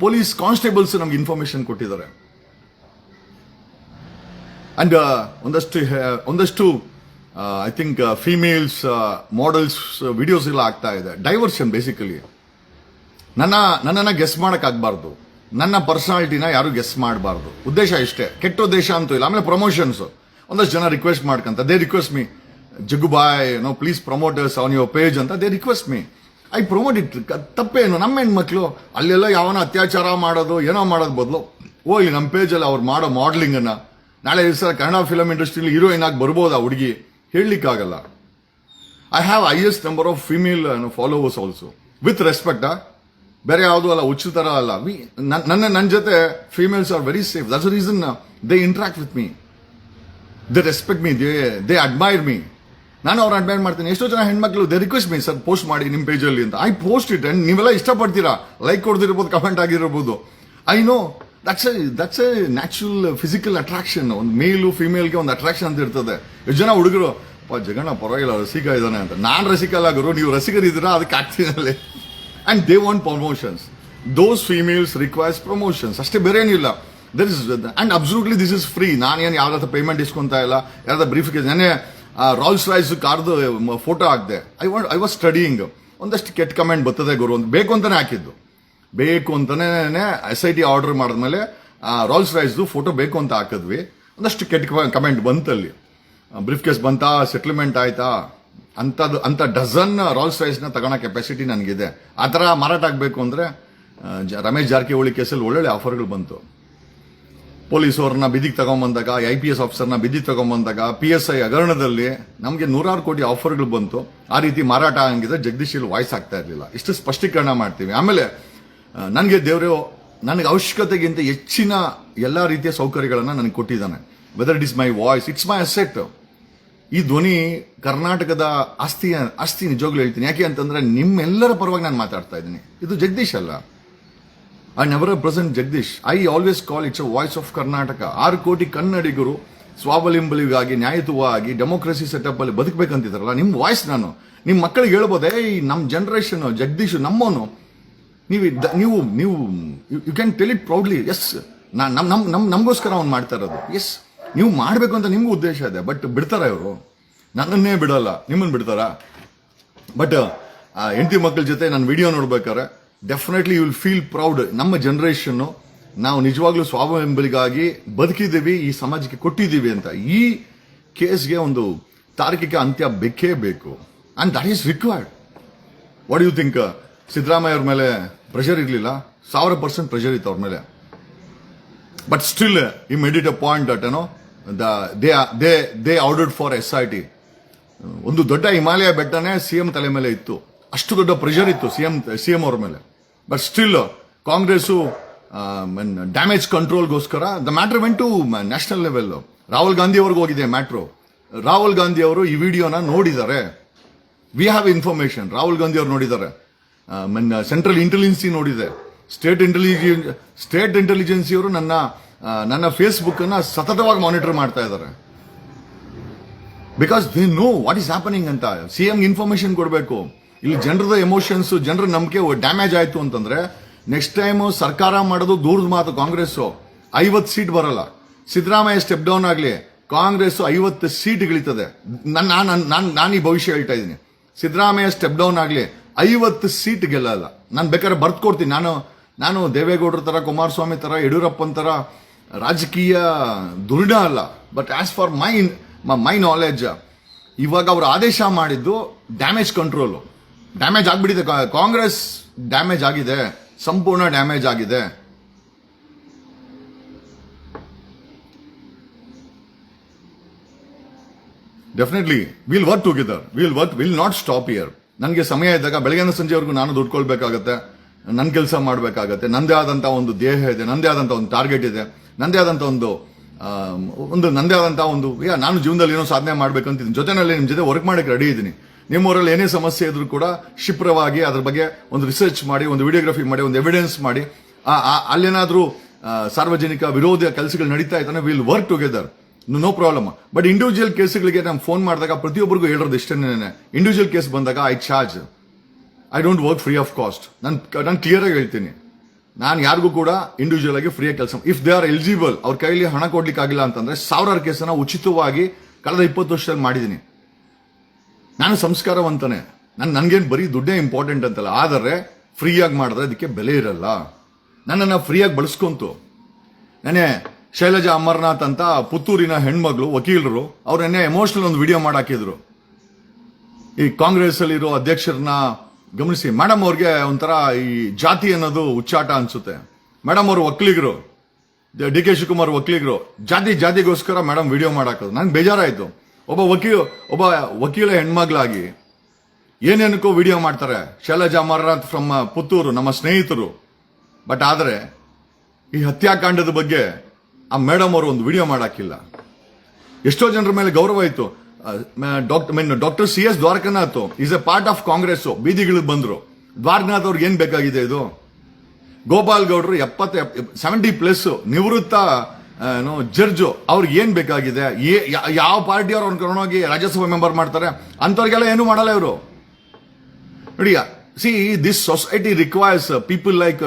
ಪೊಲೀಸ್ ಕಾನ್ಸ್ಟೇಬಲ್ಸ್ ನಮ್ಗೆ ಇನ್ಫಾರ್ಮೇಶನ್ ಕೊಟ್ಟಿದ್ದಾರೆ. ಅಂಡ್ ಒಂದಷ್ಟು I think females models videos ಎಲ್ಲ ಆಗ್ತಾ ಇದೆ. Diversion basically. ನನ್ನನ್ನ ಗೆಸ್ ಮಾಡಕ್ ಆಗ್ಬಾರ್ದು, ನನ್ನ ಪರ್ಸನಾಲಿಟಿನ ಯಾರು ಗೆಸ್ ಮಾಡಬಾರ್ದು. ಉದ್ದೇಶ ಇಷ್ಟೇ, ಕೆಟ್ಟ ಉದ್ದೇಶ ಅಂತೂ ಇಲ್ಲ. ಆಮೇಲೆ ಪ್ರಮೋಷನ್ಸ್ ಒಂದಷ್ಟು ಜನ ರಿಕ್ವೆಸ್ಟ್ ಮಾಡ್ಕಂತ, they request me, Jaggubhai please promote us on your page ಅಂತ they request me. I promote it. ತಪ್ಪೇನು? ನಮ್ಮ ಹೆಣ್ಮಕ್ಳು ಅಲ್ಲೆಲ್ಲ ಯಾವನ ಅತ್ಯಾಚಾರ ಮಾಡೋದು ಏನೋ ಮಾಡೋದು ಬದಲು ಹೋಗ್ಲಿ ನಮ್ಮ ಪೇಜಲ್ಲಿ ಅವ್ರು ಮಾಡೋ ಮಾಡಲಿಂಗ್ ಅನ್ನ ನಾಳೆ ದಿವಸ ಕನ್ನಡ ಫಿಲಂ ಇಂಡಸ್ಟ್ರಿಲಿ ಹೀರೋಯಿನ್ ಆಗಿ ಬರ್ಬೋದು ಆ ಹುಡುಗಿ, ಹೇಳಲಿಕ್ಕಾಗಲ್ಲ. I have highest number of female followers also, with respect. ಬೇರೆ ಯಾವುದು ಅಲ್ಲ, ಹುಚ್ಚು ತರ ಅಲ್ಲ. ನನ್ನ ಜೊತೆ females are very safe. That's the reason they interact with me, they respect me, they admire me. ನಾನು ಅವ್ರು ಅಡ್ಮೈರ್ ಮಾಡ್ತೀನಿ. ಎಷ್ಟೋ ಜನ ಹೆಣ್ಮಕ್ಳು they request me, sir post ಮಾಡಿ ನಿಮ್ಮ ಪೇಜಲ್ಲಿ ಅಂತ. ಐ ಪೋಸ್ಟ್ ಇಟ್ ಅಂಡ್ ನೀವೆಲ್ಲ ಇಷ್ಟಪಡ್ತೀರಾ, ಲೈಕ್ ಕೊಡ್ದಿರ್ಬೋದು, ಕಮೆಂಟ್ ಆಗಿರ್ಬೋದು. I know that's A natural physical attraction. ಒಂದು ಮೇಲು ಫಿಮೇಲ್ಗೆ ಒಂದು ಅಟ್ರಾಕ್ಷನ್ ಅಂತ ಇರ್ತದೆ. ಎಷ್ಟು ಜನ ಹುಡುಗರು ಜಗಣ್ಣ ಪರವಾಗಿಲ್ಲ ರಸಿಕ ಇದ್ದಾನೆ ಅಂತ. ನಾನ್ ರಸಿಕ ಅಲ್ಲ ಗುರು, ನೀವು ರಸಿಕರಿದ್ದೀರಾ ಅದಕ್ಕೆ ಆಗ್ತೀನಲ್ಲಿ. And they want promotions. Those females requires promotions ಅಷ್ಟೇ, ಬೇರೆ ಏನಿಲ್ಲ. There is and absolutely this is free. ನಾನೇನು ಯಾವ್ದಾರ ಪೇಮೆಂಟ್ ಇಸ್ಕೊಂತ ಇಲ್ಲ. ಯಾವ್ದಾರ ಬ್ರೀಫ್ ನೆನೆ ರಾಲ್ಸ್ ರಾಯ್ಸ್ ಕಾರ್ದು ಫೋಟೋ ಹಾಕಿದೆ. I was studying. ಒಂದಷ್ಟು ಕೆಟ್ಟ ಕಮೆಂಟ್ ಬರ್ತದೆ ಗುರು ಅಂತ ಬೇಕು ಅಂತಾನೆ ಹಾಕಿದ್ದು. ಬೇಕು ಅಂತಾನೆ SIT ಆರ್ಡರ್ ಮಾಡಿದ್ಮೇಲೆ ರಾಲ್ಸ್ ರಾಯ್ಸ್ದು ಫೋಟೋ ಬೇಕು ಅಂತ ಹಾಕಿದ್ವಿ. ಒಂದಷ್ಟು ಕೆಟ್ಟ ಕಮೆಂಟ್ ಬಂತಲ್ಲಿ. ಬ್ರೀಫ್ ಕೇಸ್ ಬಂತಾ, ಸೆಟ್ಲ್ಮೆಂಟ್ ಆಯ್ತಾ ಅಂತ ಡಜನ್ ರಾಲ್ಸ್ ರಾಯ್ಸ್ ನ ತಗೊಳ್ಳೋ ಕೆಪಾಸಿಟಿ ನನಗಿದೆ. ಆ ತರ ಮಾರಾಟ ಆಗಬೇಕು ಅಂದ್ರೆ ರಮೇಶ್ ಜಾರಕಿಹೊಳಿ ಕೇಸಲ್ಲಿ ಒಳ್ಳೊಳ್ಳೆ ಆಫರ್ಗಳು ಬಂತು. ಪೊಲೀಸ್ ಅವ್ರನ್ನ ಬಿದಿಗೆ ತಗೊಂಬಂದಾಗ, IPS ಆಫೀಸರ್ನ ಬಿದಿಗೆ ತಗೊಂಬಂದಾಗ, PSI ಹಗರಣದಲ್ಲಿ ನಮಗೆ 100 ಕೋಟಿ ಆಫರ್ಗಳು ಬಂತು. ಆ ರೀತಿ ಮಾರಾಟ ಹಂಗಿದ್ರೆ ಜಗದೀಶ್ ಇಲ್ಲಿ ವಾಯ್ಸ್ ಆಗ್ತಾ ಇರಲಿಲ್ಲ. ಇಷ್ಟು ಸ್ಪಷ್ಟೀಕರಣ ಮಾಡ್ತೀವಿ. ಆಮೇಲೆ ನನಗೆ ದೇವರು ನನಗೆ ಅವಶ್ಯಕತೆಗಿಂತ ಹೆಚ್ಚಿನ ಎಲ್ಲಾ ರೀತಿಯ ಸೌಕರ್ಯಗಳನ್ನ ನನಗೆ ಕೊಟ್ಟಿದ್ದಾನೆ. Whether it is my voice, it's my asset. ಈ ಧ್ವನಿ ಕರ್ನಾಟಕದ ಆಸ್ತಿ ನಿಜವಾಗ್ಲೂ ಹೇಳ್ತೀನಿ. ಯಾಕೆ ಅಂತಂದ್ರೆ ನಿಮ್ಮೆಲ್ಲರ ಪರವಾಗಿ ನಾನು ಮಾತಾಡ್ತಾ ಇದ್ದೀನಿ. ಇದು ಜಗದೀಶ್ ಅಲ್ಲ. I never present Jagadish. I always call it's a voice of Karnataka. 6 ಕೋಟಿ ಕನ್ನಡಿಗರು ಸ್ವಾವಲಂಬನೆಗಾಗಿ, ನ್ಯಾಯಯುತವಾಗಿ, ಡೆಮೋಕ್ರಸಿ ಸೆಟಪ್ ಅಲ್ಲಿ ಬದುಕಬೇಕಂತಿದಾರಲ್ಲ, ನಿಮ್ ವಾಯ್ಸ್ ನಾನು ನಿಮ್ ಮಕ್ಕಳಿಗೆ ಹೇಳ್ಬೋದೇ, ಈ ನಮ್ ಜನರೇಷನ್ ಜಗದೀಶ್ ನಮ್ಮವನು. ನೀವು you can tell it proudly. Yes, ನಮಗೋಸ್ಕರ ಅವ್ನು ಮಾಡ್ತಾ ಇರೋದು. ಎಸ್, ನೀವು ಮಾಡಬೇಕು ಅಂತ ನಿಮ್ಗೂ ಉದ್ದೇಶ ಇದೆ. ಬಟ್ ಬಿಡ್ತಾರ ಇವರು? ನನ್ನನ್ನೇ ಬಿಡಲ್ಲ, ನಿಮ್ಮನ್ನು ಬಿಡ್ತಾರ? ಬಟ್ ಹೆಂಡತಿ ಮಕ್ಕಳ ಜೊತೆ ನನ್ನ ವಿಡಿಯೋ ನೋಡ್ಬೇಕಾರೆ definitely you will feel proud. ನಮ್ಮ ಜನರೇಷನ್ ನಾವು ನಿಜವಾಗ್ಲೂ ಸ್ವಾವಲಂಬನೆಗಾಗಿ ಬದುಕಿದ್ದೀವಿ, ಈ ಸಮಾಜಕ್ಕೆ ಕೊಟ್ಟಿದ್ದೀವಿ ಅಂತ. ಈ ಕೇಸ್ಗೆ ಒಂದು ತಾರ್ಕಿಕ ಅಂತ್ಯ ಬೇಕೇ ಬೇಕು. And that is required. What you think? Siddaramaiah ಅವ್ರ ಮೇಲೆ ಪ್ರೆಷರ್ ಇರಲಿಲ್ಲ? 1000% ಪ್ರೆಷರ್ ಇತ್ತು ಅವ್ರ ಮೇಲೆ. But still he made it a point that they ordered for SIT. ಒಂದು ದೊಡ್ಡ ಹಿಮಾಲಯ ಬೆಟ್ಟನೇ CM ತಲೆ ಮೇಲೆ ಇತ್ತು. ಅಷ್ಟು ದೊಡ್ಡ ಪ್ರೆಷರ್ ಇತ್ತು ಸಿಎಂ ಅವ್ರ ಮೇಲೆ. ಬಟ್ ಸ್ಟಿಲ್ ಕಾಂಗ್ರೆಸ್ ಡ್ಯಾಮೇಜ್ ಕಂಟ್ರೋಲ್ಗೋಸ್ಕರ the matter went to national level. Rahul Gandhi ಅವ್ರಿಗೆ ಹೋಗಿದೆ ಮ್ಯಾಟ್ರು. ರಾಹುಲ್ ಗಾಂಧಿ ಅವರು ಈ ವಿಡಿಯೋನ ನೋಡಿದ್ದಾರೆ. We have information. Rahul Gandhi ಅವರು ನೋಡಿದ್ದಾರೆ, ಸೆಂಟ್ರಲ್ ಇಂಟೆಲಿಜೆನ್ಸಿ ನೋಡಿದೆ, ಸ್ಟೇಟ್ ಇಂಟೆಲಿಜೆನ್ಸಿ ಅವರು ನನ್ನ ಫೇಸ್ಬುಕ್ ಅನ್ನ ಸತತವಾಗಿ ಮಾನಿಟರ್ ಮಾಡ್ತಾ ಇದ್ದಾರೆ. Because they know what is happening ಅಂತ. CM ಇನ್ಫಾರ್ಮೇಶನ್ ಕೊಡಬೇಕು. ಇಲ್ಲಿ ಜನರದ ಎಮೋಷನ್ಸ್, ಜನರ ನಂಬಿಕೆ ಡ್ಯಾಮೇಜ್ ಆಯ್ತು ಅಂತಂದ್ರೆ ನೆಕ್ಸ್ಟ್ ಟೈಮ್ ಸರ್ಕಾರ ಮಾಡೋದು ದೂರದ ಮಾತು. ಕಾಂಗ್ರೆಸ್ 50 ಸೀಟ್ ಬರಲ್ಲ. ಸಿದ್ದರಾಮಯ್ಯ ಸ್ಟೆಪ್ ಡೌನ್ ಆಗ್ಲಿ, ಕಾಂಗ್ರೆಸ್ 50 ಸೀಟ್ ಗಳಿತದೆ. ನಾನು ಈ ಭವಿಷ್ಯ ಹೇಳ್ತಾ ಇದ್ದೀನಿ. ಸಿದ್ದರಾಮಯ್ಯ ಸ್ಟೆಪ್ ಡೌನ್ ಆಗ್ಲಿ 50 ಸೀಟ್ ಗೆಲ್ಲಲ್ಲ. ನಾನು ಬೇಕಾದ್ರೆ ಬರ್ತ್ ಕೊಡ್ತೀನಿ. ನಾನು ದೇವೇಗೌಡರ ತರ, ಕುಮಾರಸ್ವಾಮಿ ತರ, ಯಡಿಯೂರಪ್ಪನ ತರ ರಾಜಕೀಯ ದುರ್ಡ ಅಲ್ಲ. But as for my knowledge, ಇವಾಗ ಅವರು ಆದೇಶ ಮಾಡಿದ್ದು ಡ್ಯಾಮೇಜ್ ಕಂಟ್ರೋಲ್. ಡ್ಯಾಮೇಜ್ ಆಗ್ಬಿಟ್ಟಿದೆ. ಕಾಂಗ್ರೆಸ್ ಡ್ಯಾಮೇಜ್ ಆಗಿದೆ, ಸಂಪೂರ್ಣ ಡ್ಯಾಮೇಜ್ ಆಗಿದೆ. Definitely will work together. Will not stop here. ನನಗೆ ಸಮಯ ಇದ್ದಾಗ ಬೆಳಗಿನ ಸಂಜೆವರೆಗೂ ನಾನು ದುಡ್ಡು ಕೊಡ್ಬೇಕಾಗತ್ತೆ, ನನ್ನ ಕೆಲಸ ಮಾಡಬೇಕಾಗತ್ತೆ. ನಂದೇ ಆದಂತ ಒಂದು ದೇಹ ಇದೆ, ನಂದೇ ಆದಂತ ಒಂದು ಟಾರ್ಗೆಟ್ ಇದೆ, ನಂದೇ ಆದಂತ ನಾನು ಜೀವನದಲ್ಲಿ ಏನೋ ಸಾಧನೆ ಮಾಡ್ಬೇಕಂತಿದ್ದೀನಿ. ಜೊತೆನಲ್ಲಿ ನಿಮ್ ಜೊತೆ ವರ್ಕ್ ಮಾಡಕ್ಕೆ ರೆಡಿ ಇದ್ದೀನಿ. ನಿಮ್ಮೂರಲ್ಲಿ ಏನೇ ಸಮಸ್ಯೆ ಇದ್ರೂ ಕೂಡ ಕ್ಷಿಪ್ರವಾಗಿ ಅದ್ರ ಬಗ್ಗೆ ಒಂದು ರಿಸರ್ಚ್ ಮಾಡಿ, ಒಂದು ವಿಡಿಯೋಗ್ರಫಿ ಮಾಡಿ, ಒಂದು ಎವಿಡೆನ್ಸ್ ಮಾಡಿ, ಅಲ್ಲೇನಾದ್ರೂ ಸಾರ್ವಜನಿಕ ವಿರೋಧ ಕೆಲಸಗಳು ನಡೀತಾ ಇದ್ದಾನೆ, will work together, no problem. But individual ಕೇಸ್ಗಳಿಗೆ ನಾನು ಫೋನ್ ಮಾಡಿದಾಗ ಪ್ರತಿಯೊಬ್ಬರಿಗೂ ಹೇಳೋದು ಇಷ್ಟೇನೆ, ಇಂಡಿವಿಜುವಲ್ ಕೇಸ್ ಬಂದಾಗ I charge. I don't work free of cost. ನಾನು ಕ್ಲಿಯರ್ ಆಗಿ ಹೇಳ್ತೀನಿ, ನಾನು ಯಾರಿಗೂ ಕೂಡ ಇಂಡಿವಿಜುವಲ್ ಆಗಿ ಫ್ರೀ ಆಗಿ ಕೆಲಸ, ಇಫ್ ದೇ ಆರ್ ಎಲಿಜಿಬಲ್, ಅವ್ರ ಕೈಲಿ ಹಣ ಕೊಡ್ಲಿಕ್ಕೆ ಆಗಿಲ್ಲ ಅಂತಂದ್ರೆ 1000 ಕೇಸನ್ನ ಉಚಿತವಾಗಿ ಕಳೆದ 20 ವರ್ಷದಲ್ಲಿ ಮಾಡಿದ್ದೀನಿ. ನಾನು ಸಂಸ್ಕಾರವಂತನೇ. ನನ್ಗೇನು ಬರೀ ದುಡ್ಡೇ ಇಂಪಾರ್ಟೆಂಟ್ ಅಂತಲ್ಲ, ಆದರೆ ಫ್ರೀಯಾಗಿ ಮಾಡಿದ್ರೆ ಅದಕ್ಕೆ ಬೆಲೆ ಇರಲ್ಲ. ನನ್ನನ್ನು ಫ್ರೀಯಾಗಿ ಬಳಸ್ಕೊಂತು. ನಾನೇ ಶೈಲಜಾ ಅಮರ್ನಾಥ್ ಅಂತ ಪುತ್ತೂರಿನ ಹೆಣ್ಮಗಳು ವಕೀಲರು, ಅವ್ರನ್ನೇ ಎಮೋಷನಲ್ ಒಂದು ವಿಡಿಯೋ ಮಾಡಾಕಿದ್ರು. ಈ ಕಾಂಗ್ರೆಸ್ ಅಲ್ಲಿರೋ ಅಧ್ಯಕ್ಷರನ್ನ ಗಮನಿಸಿ. ಮೇಡಮ್ ಅವ್ರಿಗೆ ಒಂಥರ ಈ ಜಾತಿ ಅನ್ನೋದು ಹುಚ್ಚಾಟ ಅನ್ಸುತ್ತೆ. ಮೇಡಮ್ ಅವರು ಒಕ್ಕಲಿಗರು, DK ಶಿವಕುಮಾರ್ ಒಕ್ಕಲಿಗರು, ಜಾತಿಗೋಸ್ಕರ ಮೇಡಮ್ ವಿಡಿಯೋ ಮಾಡಾಕೋದು. ನನ್ಗೆ ಬೇಜಾರಾಯ್ತು. ಒಬ್ಬ ವಕೀಲ ಹೆಣ್ಮಗ್ಳಾಗಿ ಏನೇನಕ್ಕೋ ವಿಡಿಯೋ ಮಾಡ್ತಾರೆ. ಶೈಲಜಾ ಅಮರ್ನಾಥ್ ಫ್ರಮ್ ಪುತ್ತೂರು, ನಮ್ಮ ಸ್ನೇಹಿತರು. ಬಟ್ ಆದ್ರೆ ಈ ಹತ್ಯಾಕಾಂಡದ ಬಗ್ಗೆ ಆ ಮೇಡಮ್ ಅವರು ಒಂದು ವಿಡಿಯೋ ಮಾಡಾಕಿಲ್ಲ. ಎಷ್ಟೋ ಜನರ ಮೇಲೆ ಗೌರವ ಇತ್ತು. Doctor CS Dwarakanath is a part of Congress, ಬೀದಿಗಳಿಗೆ ಬಂದ್ರು. ದ್ವಾರಕನಾಥ್ ಅವ್ರಿಗೆ ಏನ್ ಬೇಕಾಗಿದೆ ಇದು? ಗೋಪಾಲ್ ಗೌಡರು 70+ ನಿವೃತ್ತ ಜಡ್ಜು, ಅವ್ರಿಗೆ ಏನ್ ಬೇಕಾಗಿದೆ, ಯಾವ ಪಾರ್ಟಿಯವ್ರು ಅವ್ರನ್ನ ಕರ್ಕೊಂಡೋಗಿ ರಾಜ್ಯಸಭಾ ಮೆಂಬರ್ ಮಾಡ್ತಾರೆ, ಅಂತವ್ರಿಗೆಲ್ಲ ಏನು ಮಾಡಲ್ಲ ಇವರು. ನೋಡಿ, see this society requires people like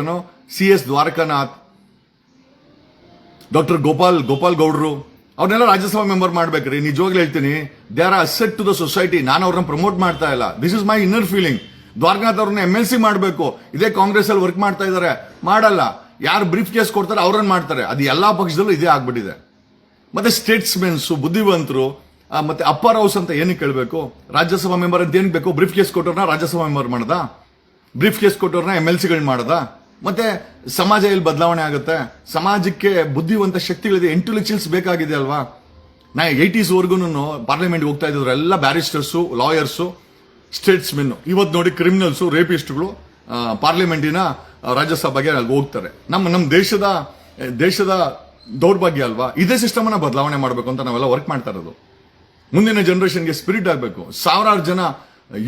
CS Dwarakanath, doctor Gopal ಗೌಡ್ರು, ಅವ್ರನ್ನೆಲ್ಲ ರಾಜ್ಯಸಭಾ ಮೆಂಬರ್ ಮಾಡ್ಬೇಕ್ರಿ. ನಿಜವಾಗ್ಲೂ ಹೇಳ್ತೀನಿ, they are asset to the society. ನಾನು ಅವ್ರನ್ನ ಪ್ರಮೋಟ್ ಮಾಡ್ತಾ ಇಲ್ಲ, this is my inner feeling. Dwarakanath ಅವ್ರನ್ನ MLC ಮಾಡಬೇಕು. ಇದೇ ಕಾಂಗ್ರೆಸ್ ಅಲ್ಲಿ ವರ್ಕ್ ಮಾಡ್ತಾ ಇದಾರೆ, ಮಾಡಲ್ಲ. ಯಾರು ಬ್ರೀಫ್ ಕೇಸ್ ಕೊಡ್ತಾರೆ ಅವ್ರನ್ನ ಮಾಡ್ತಾರೆ. ಅದು ಎಲ್ಲಾ ಪಕ್ಷದಲ್ಲೂ ಇದೇ ಆಗ್ಬಿಟ್ಟಿದೆ. ಮತ್ತೆ ಸ್ಟೇಟ್ಸ್ಮೆನ್ಸ್, ಬುದ್ಧಿವಂತರು, ಮತ್ತೆ ಅಪ್ಪರ್ ಹೌಸ್ ಅಂತ ಏನಕ್ಕೆ ಕೇಳಬೇಕು? ರಾಜ್ಯಸಭಾ ಮೆಂಬರ್ ಅಂತ ಏನಕ್ಕೆ ಬೇಕು? ಬ್ರೀಫ್ ಕೇಸ್ ಕೊಟ್ಟವ್ರನ್ನ ರಾಜ್ಯಸಭಾ ಮೆಂಬರ್ ಮಾಡದ, ಬ್ರೀಫ್ ಕೇಸ್ ಕೊಟ್ಟವ್ರನ್ನ MLCಗಳು ಮಾಡದ. ಮತ್ತೆ ಸಮಾಜ ಎಲ್ಲಿ ಬದಲಾವಣೆ ಆಗುತ್ತೆ? ಸಮಾಜಕ್ಕೆ ಬುದ್ಧಿವಂತ ಶಕ್ತಿಗಳಿದೆ, ಇಂಟೆಲಿಜೆನ್ಸ್ ಬೇಕಾಗಿದೆ ಅಲ್ವಾ? 80s ವರ್ಗು ಪಾರ್ಲಿಮೆಂಟ್ ಹೋಗ್ತಾ ಇದ್ರು ಎಲ್ಲ ಬ್ಯಾರಿಸ್ಟರ್ಸು, ಲಾಯರ್ಸು, ಸ್ಟೇಟ್ಸ್ಮೆನ್. ಇವತ್ತು ನೋಡಿ ಕ್ರಿಮಿನಲ್ಸು, ರೇಪಿಸ್ಟ್ಗಳು ಪಾರ್ಲಿಮೆಂಟಿನ ರಾಜ್ಯಸಭೆಗೆ ಅಲ್ಲಿ ಹೋಗ್ತಾರೆ. ನಮ್ಮ ದೇಶದ ದೌರ್ಭಾಗ್ಯ ಅಲ್ವಾ? ಇದೇ ಸಿಸ್ಟಮ್ ಅನ್ನ ಬದಲಾವಣೆ ಮಾಡಬೇಕು ಅಂತ ನಾವೆಲ್ಲ ವರ್ಕ್ ಮಾಡ್ತಾ ಇರೋದು. ಮುಂದಿನ ಜನರೇಷನ್ಗೆ ಸ್ಪಿರಿಟ್ ಆಗಬೇಕು. ಸಾವಿರಾರು ಜನ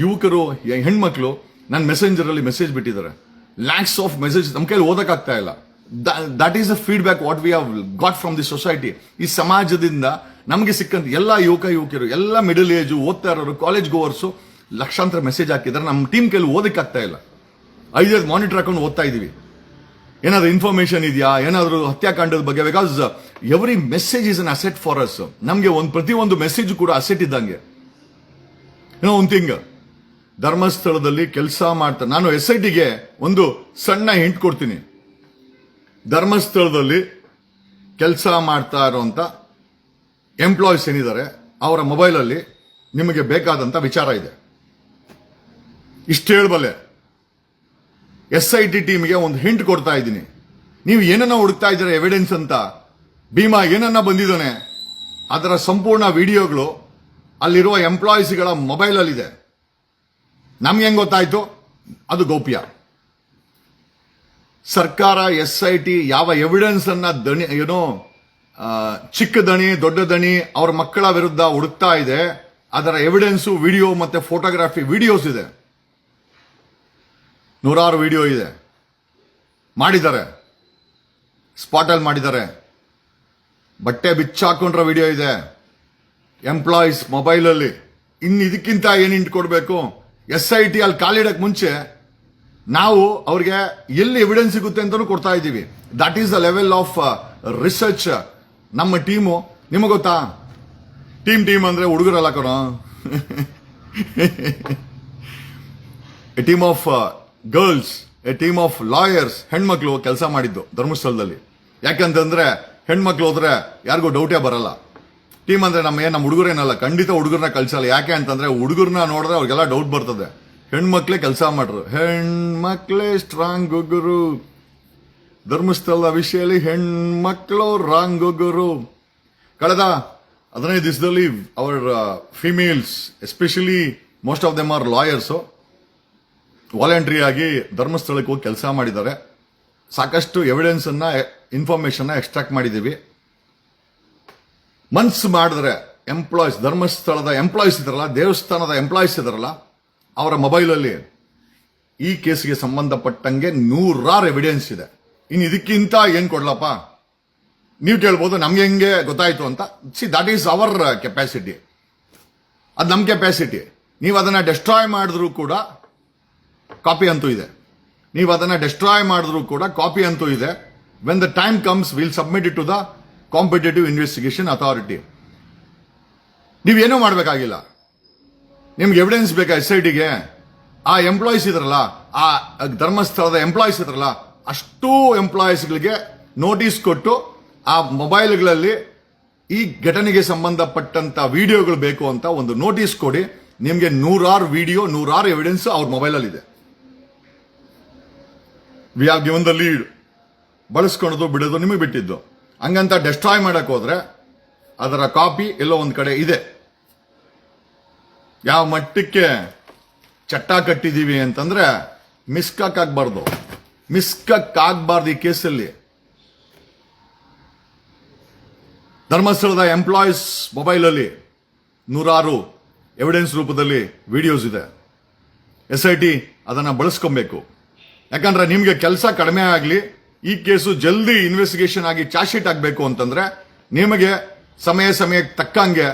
ಯುವಕರು, ಹೆಣ್ಮಕ್ಳು ನನ್ನ ಮೆಸೆಂಜರ್ ಅಲ್ಲಿ ಮೆಸೇಜ್ ಬಿಟ್ಟಿದ್ದಾರೆ. ಲ್ಯಾಕ್ಸ್ ಆಫ್ ಮೆಸೇಜ್ ನಮ್ಮ ಕೈಲಿ ಓದಕ್ಕಾಗ್ತಾ ಇಲ್ಲ. That is the feedback what we have got from the society. ಈ ಸಮಾಜದಿಂದ ನಮಗೆ ಸಿಕ್ಕಂತ ಎಲ್ಲ ಯುವಕರು, ಎಲ್ಲ ಮಿಡಲ್ ಏಜ್ ಓದ್ತಾ ಇರೋರು, ಕಾಲೇಜ್ ಗೋವರ್ಸು ಲಕ್ಷಾಂತರ ಮೆಸೇಜ್ ಹಾಕಿದ್ದಾರೆ. ನಮ್ಮ ಟೀಮ್ ಕೈಲಿ ಓದಕ್ಕಾಗ್ತಾ ಇಲ್ಲ. 5 ಮಾನಿಟರ್ ಹಾಕೊಂಡು ಓದ್ತಾ ಇದೀವಿ. ಏನಾದ್ರು ಇನ್ಫಾರ್ಮೇಶನ್ ಇದೆಯಾ, ಏನಾದ್ರು ಹತ್ಯಾಕಾಂಡದ ಬಗ್ಗೆ? Because every message is an asset for us. ನಮಗೆ ಪ್ರತಿಯೊಂದು ಮೆಸೇಜ್ ಕೂಡ ಅಸೆಟ್ ಇದ್ದಂಗೆ. ಒಂದು ಥಿಂಗ್, ಧರ್ಮಸ್ಥಳದಲ್ಲಿ ಕೆಲಸ ಮಾಡ್ತಾ ನಾನು SITಗೆ ಒಂದು ಸಣ್ಣ ಹಿಂಟ್ ಕೊಡ್ತೀನಿ. ಧರ್ಮಸ್ಥಳದಲ್ಲಿ ಕೆಲಸ ಮಾಡ್ತಾ ಇರುವಂತ ಎಂಪ್ಲಾಯೀಸ್ ಏನಿದ್ದಾರೆ, ಅವರ ಮೊಬೈಲ್ ಅಲ್ಲಿ ನಿಮಗೆ ಬೇಕಾದಂತ ವಿಚಾರ ಇದೆ. ಇಷ್ಟು ಹೇಳಬಲ್ಲೆ. SIT ಟೀಮ್ಗೆ ಒಂದು ಹಿಂಟ್ ಕೊಡ್ತಾ ಇದ್ದೀನಿ. ನೀವು ಏನನ್ನ ಹುಡುಕ್ತಾ ಇದ್ದೀರಾ ಎವಿಡೆನ್ಸ್ ಅಂತ, ಭೀಮಾ ಏನನ್ನ ಬಂದಿದ್ದಾನೆ, ಅದರ ಸಂಪೂರ್ಣ ವಿಡಿಯೋಗಳು ಅಲ್ಲಿರುವ ಎಂಪ್ಲಾಯೀಸ್ಗಳ ಮೊಬೈಲ್ ಅಲ್ಲಿ ಇದೆ. ನಮ್ಗೆ ಹೆಂಗ್ ಗೊತ್ತಾಯ್ತು? ಅದು ಗೌಪ್ಯ. ಸರ್ಕಾರ SIT ಯಾವ ಎವಿಡೆನ್ಸ್ ಅನ್ನ ಚಿಕ್ಕ ದಣಿ, ದೊಡ್ಡ ದಣಿ ಅವರ ಮಕ್ಕಳ ವಿರುದ್ಧ ಹುಡುಕ್ತಾ ಇದೆ, ಅದರ ಎವಿಡೆನ್ಸು, ವಿಡಿಯೋ ಮತ್ತೆ ಫೋಟೋಗ್ರಾಫಿ ವಿಡಿಯೋಸ್ ಇದೆ. 100 ವಿಡಿಯೋ ಇದೆ. ಮಾಡಿದ್ದಾರೆ, ಸ್ಪಾಟ್ ಅಲ್ಲಿ ಮಾಡಿದ್ದಾರೆ. ಬಟ್ಟೆ ಬಿಚ್ಚಾಕೊಂಡ್ರ ವಿಡಿಯೋ ಇದೆ ಎಂಪ್ಲಾಯೀಸ್ ಮೊಬೈಲ್ ಅಲ್ಲಿ. ಇನ್ನು ಇದಕ್ಕಿಂತ ಏನ್ ಹಿಂಟ್ ಕೊಡ್ಬೇಕು? SIT ಅಲ್ಲಿ ಕಾಲಿಡಕ್ ಮುಂಚೆ ನಾವು ಅವ್ರಿಗೆ ಎಲ್ಲಿ ಎವಿಡೆನ್ಸ್ ಸಿಗುತ್ತೆ ಅಂತಾನು ಕೊಡ್ತಾ ಇದ್ದೀವಿ. That is the level of research ನಮ್ಮ ಟೀಮು. ನಿಮಗೆ ಗೊತ್ತಾ, ಟೀಮ್ ಅಂದ್ರೆ ಹುಡುಗರಲ್ಲ ಕಣೋ. A team of girls, A team of lawyers, ಹೆಣ್ಮಕ್ಳು ಕೆಲಸ ಮಾಡಿದ್ದು ಧರ್ಮಸ್ಥಳದಲ್ಲಿ. ಯಾಕಂತಂದ್ರೆ ಹೆಣ್ಮಕ್ಳು ಹೋದ್ರೆ ಯಾರಿಗೂ ಡೌಟೇ ಬರಲ್ಲ. ಟೀಮ್ ಅಂದ್ರೆ ನಮ್ಮ ಹುಡುಗರೇನಲ್ಲ, ಖಂಡಿತ ಹುಡುಗರನ್ನ ಕಳ್ಸಲ್ಲ. ಯಾಕೆ ಅಂತಂದ್ರೆ ಹುಡುಗರನ್ನ ನೋಡಿದ್ರೆ ಅವ್ರಿಗೆಲ್ಲ ಡೌಟ್ ಬರ್ತದೆ. ಹೆಣ್ಮಕ್ಳೇ ಕೆಲಸ ಮಾಡ್ರು, ಹೆಣ್ಮಕ್ಳೇ ಸ್ಟ್ರಾಂಗ್ ಗುರು. ಧರ್ಮಸ್ಥಳದ ವಿಷಯದಲ್ಲಿ ಹೆಣ್ಮಕ್ಳು ರಾಂಗ್ ಗುರು. ಕಳೆದ 15 ದಿವಸದಲ್ಲಿ our females, especially most of them are lawyers, voluntary ಆಗಿ ಧರ್ಮಸ್ಥಳಕ್ಕೆ ಹೋಗಿ ಕೆಲಸ ಮಾಡಿದ್ದಾರೆ. ಸಾಕಷ್ಟು ಎವಿಡೆನ್ಸ್ ಅನ್ನ, ಇನ್ಫಾರ್ಮೇಶನ್ ಎಕ್ಸ್ಟ್ರಾಕ್ಟ್ ಮಾಡಿದ್ದೀವಿ. ಮನ್ಸು ಮಾಡಿದ್ರೆ ಎಂಪ್ಲಾಯೀಸ್, ಧರ್ಮಸ್ಥಳದ ಎಂಪ್ಲಾಯೀಸ್ ಇದಾರಲ್ಲ, ದೇವಸ್ಥಾನದ ಎಂಪ್ಲಾಯೀಸ್ ಇದಾರಲ್ಲ, ಅವರ ಮೊಬೈಲ್ ಅಲ್ಲಿ ಈ ಕೇಸ್ಗೆ ಸಂಬಂಧಪಟ್ಟಂಗೆ 100 ಎವಿಡೆನ್ಸ್ ಇದೆ. ಇನ್ನು ಇದಕ್ಕಿಂತ ಏನ್ ಕೊಡ್ಲಪ್ಪ? ನೀವು ಕೇಳ್ಬೋದು ನಮ್ಗೆ ಹೆಂಗೆ ಗೊತ್ತಾಯ್ತು ಅಂತ. ದಟ್ ಈಸ್ ಅವರ್ ಕೆಪಾಸಿಟಿ, ಅದು ನಮ್ ಕೆಪಾಸಿಟಿ. ನೀವು ಅದನ್ನ ಡೆಸ್ಟ್ರಾಯ್ ಮಾಡಿದ್ರು ಕೂಡ ಕಾಪಿ ಅಂತೂ ಇದೆ. ನೀವು ಅದನ್ನ ಡೆಸ್ಟ್ರಾಯ್ ಮಾಡಿದ್ರು ಕೂಡ ಕಾಪಿ ಅಂತೂ ಇದೆ. When the time comes will submit it to the competitive investigation authority. ನೀವೇನೂ ಮಾಡಬೇಕಾಗಿಲ್ಲ. ನಿಮ್ಗೆ ಎವಿಡೆನ್ಸ್ ಬೇಕಾ SITಗೆ? ಆ ಎಂಪ್ಲಾಯೀಸ್ ಇದ್ರಲ್ಲ, ಆ ಧರ್ಮಸ್ಥಳದ ಎಂಪ್ಲಾಯೀಸ್ ಇದ್ರಲ್ಲ, ಅಷ್ಟೂ ಎಂಪ್ಲಾಯೀಸ್ಗಳಿಗೆ ನೋಟಿಸ್ ಕೊಟ್ಟು ಆ ಮೊಬೈಲ್ಗಳಲ್ಲಿ ಈ ಘಟನೆಗೆ ಸಂಬಂಧಪಟ್ಟಂತ ವಿಡಿಯೋಗಳು ಬೇಕು ಅಂತ ಒಂದು ನೋಟಿಸ್ ಕೊಡಿ. ನಿಮ್ಗೆ 100 ವಿಡಿಯೋ, 100 ಎವಿಡೆನ್ಸ್ ಅವ್ರ ಮೊಬೈಲ್ ಅಲ್ಲಿ ಇದೆ. We have given the lead. ಬಳಸ್ಕೊಳ್ಳೋದು ಬಿಡೋದು ನಿಮಗೆ ಬಿಟ್ಟಿದ್ದು. ಹಂಗಂತ ಡೆಸ್ಟ್ರಾಯ್ ಮಾಡಕ್ ಹೋದ್ರೆ ಅದರ ಕಾಪಿ ಎಲ್ಲೋ ಒಂದ್ ಕಡೆ ಇದೆ. ಯಾವ ಮಟ್ಟಕ್ಕೆ ಚಟ್ಟ ಕಟ್ಟಿದೀವಿ ಅಂತಂದ್ರೆ ಮಿಸ್ಕಕ್ ಆಗ್ಬಾರ್ದು ಈ ಕೇಸಲ್ಲಿ. ಧರ್ಮಸ್ಥಳದ ಎಂಪ್ಲಾಯೀಸ್ ಮೊಬೈಲ್ ಅಲ್ಲಿ 100 ಎವಿಡೆನ್ಸ್ ರೂಪದಲ್ಲಿ ವಿಡಿಯೋಸ್ ಇದೆ. SIT ಅದನ್ನ ಬಳಸ್ಕೊಬೇಕು. ಯಾಕಂದ್ರೆ ನಿಮ್ಗೆ ಕೆಲಸ ಕಡಿಮೆ ಆಗ್ಲಿ, ಈ ಕೇಸು ಜಲ್ದಿ ಇನ್ವೆಸ್ಟಿಗೇಷನ್ ಆಗಿ ಚಾರ್ಜ್ ಶೀಟ್ ಆಗ್ಬೇಕು ಅಂತಂದ್ರೆ ನಿಮಗೆ ಸಮಯಕ್ಕೆ ತಕ್ಕಂಗೆ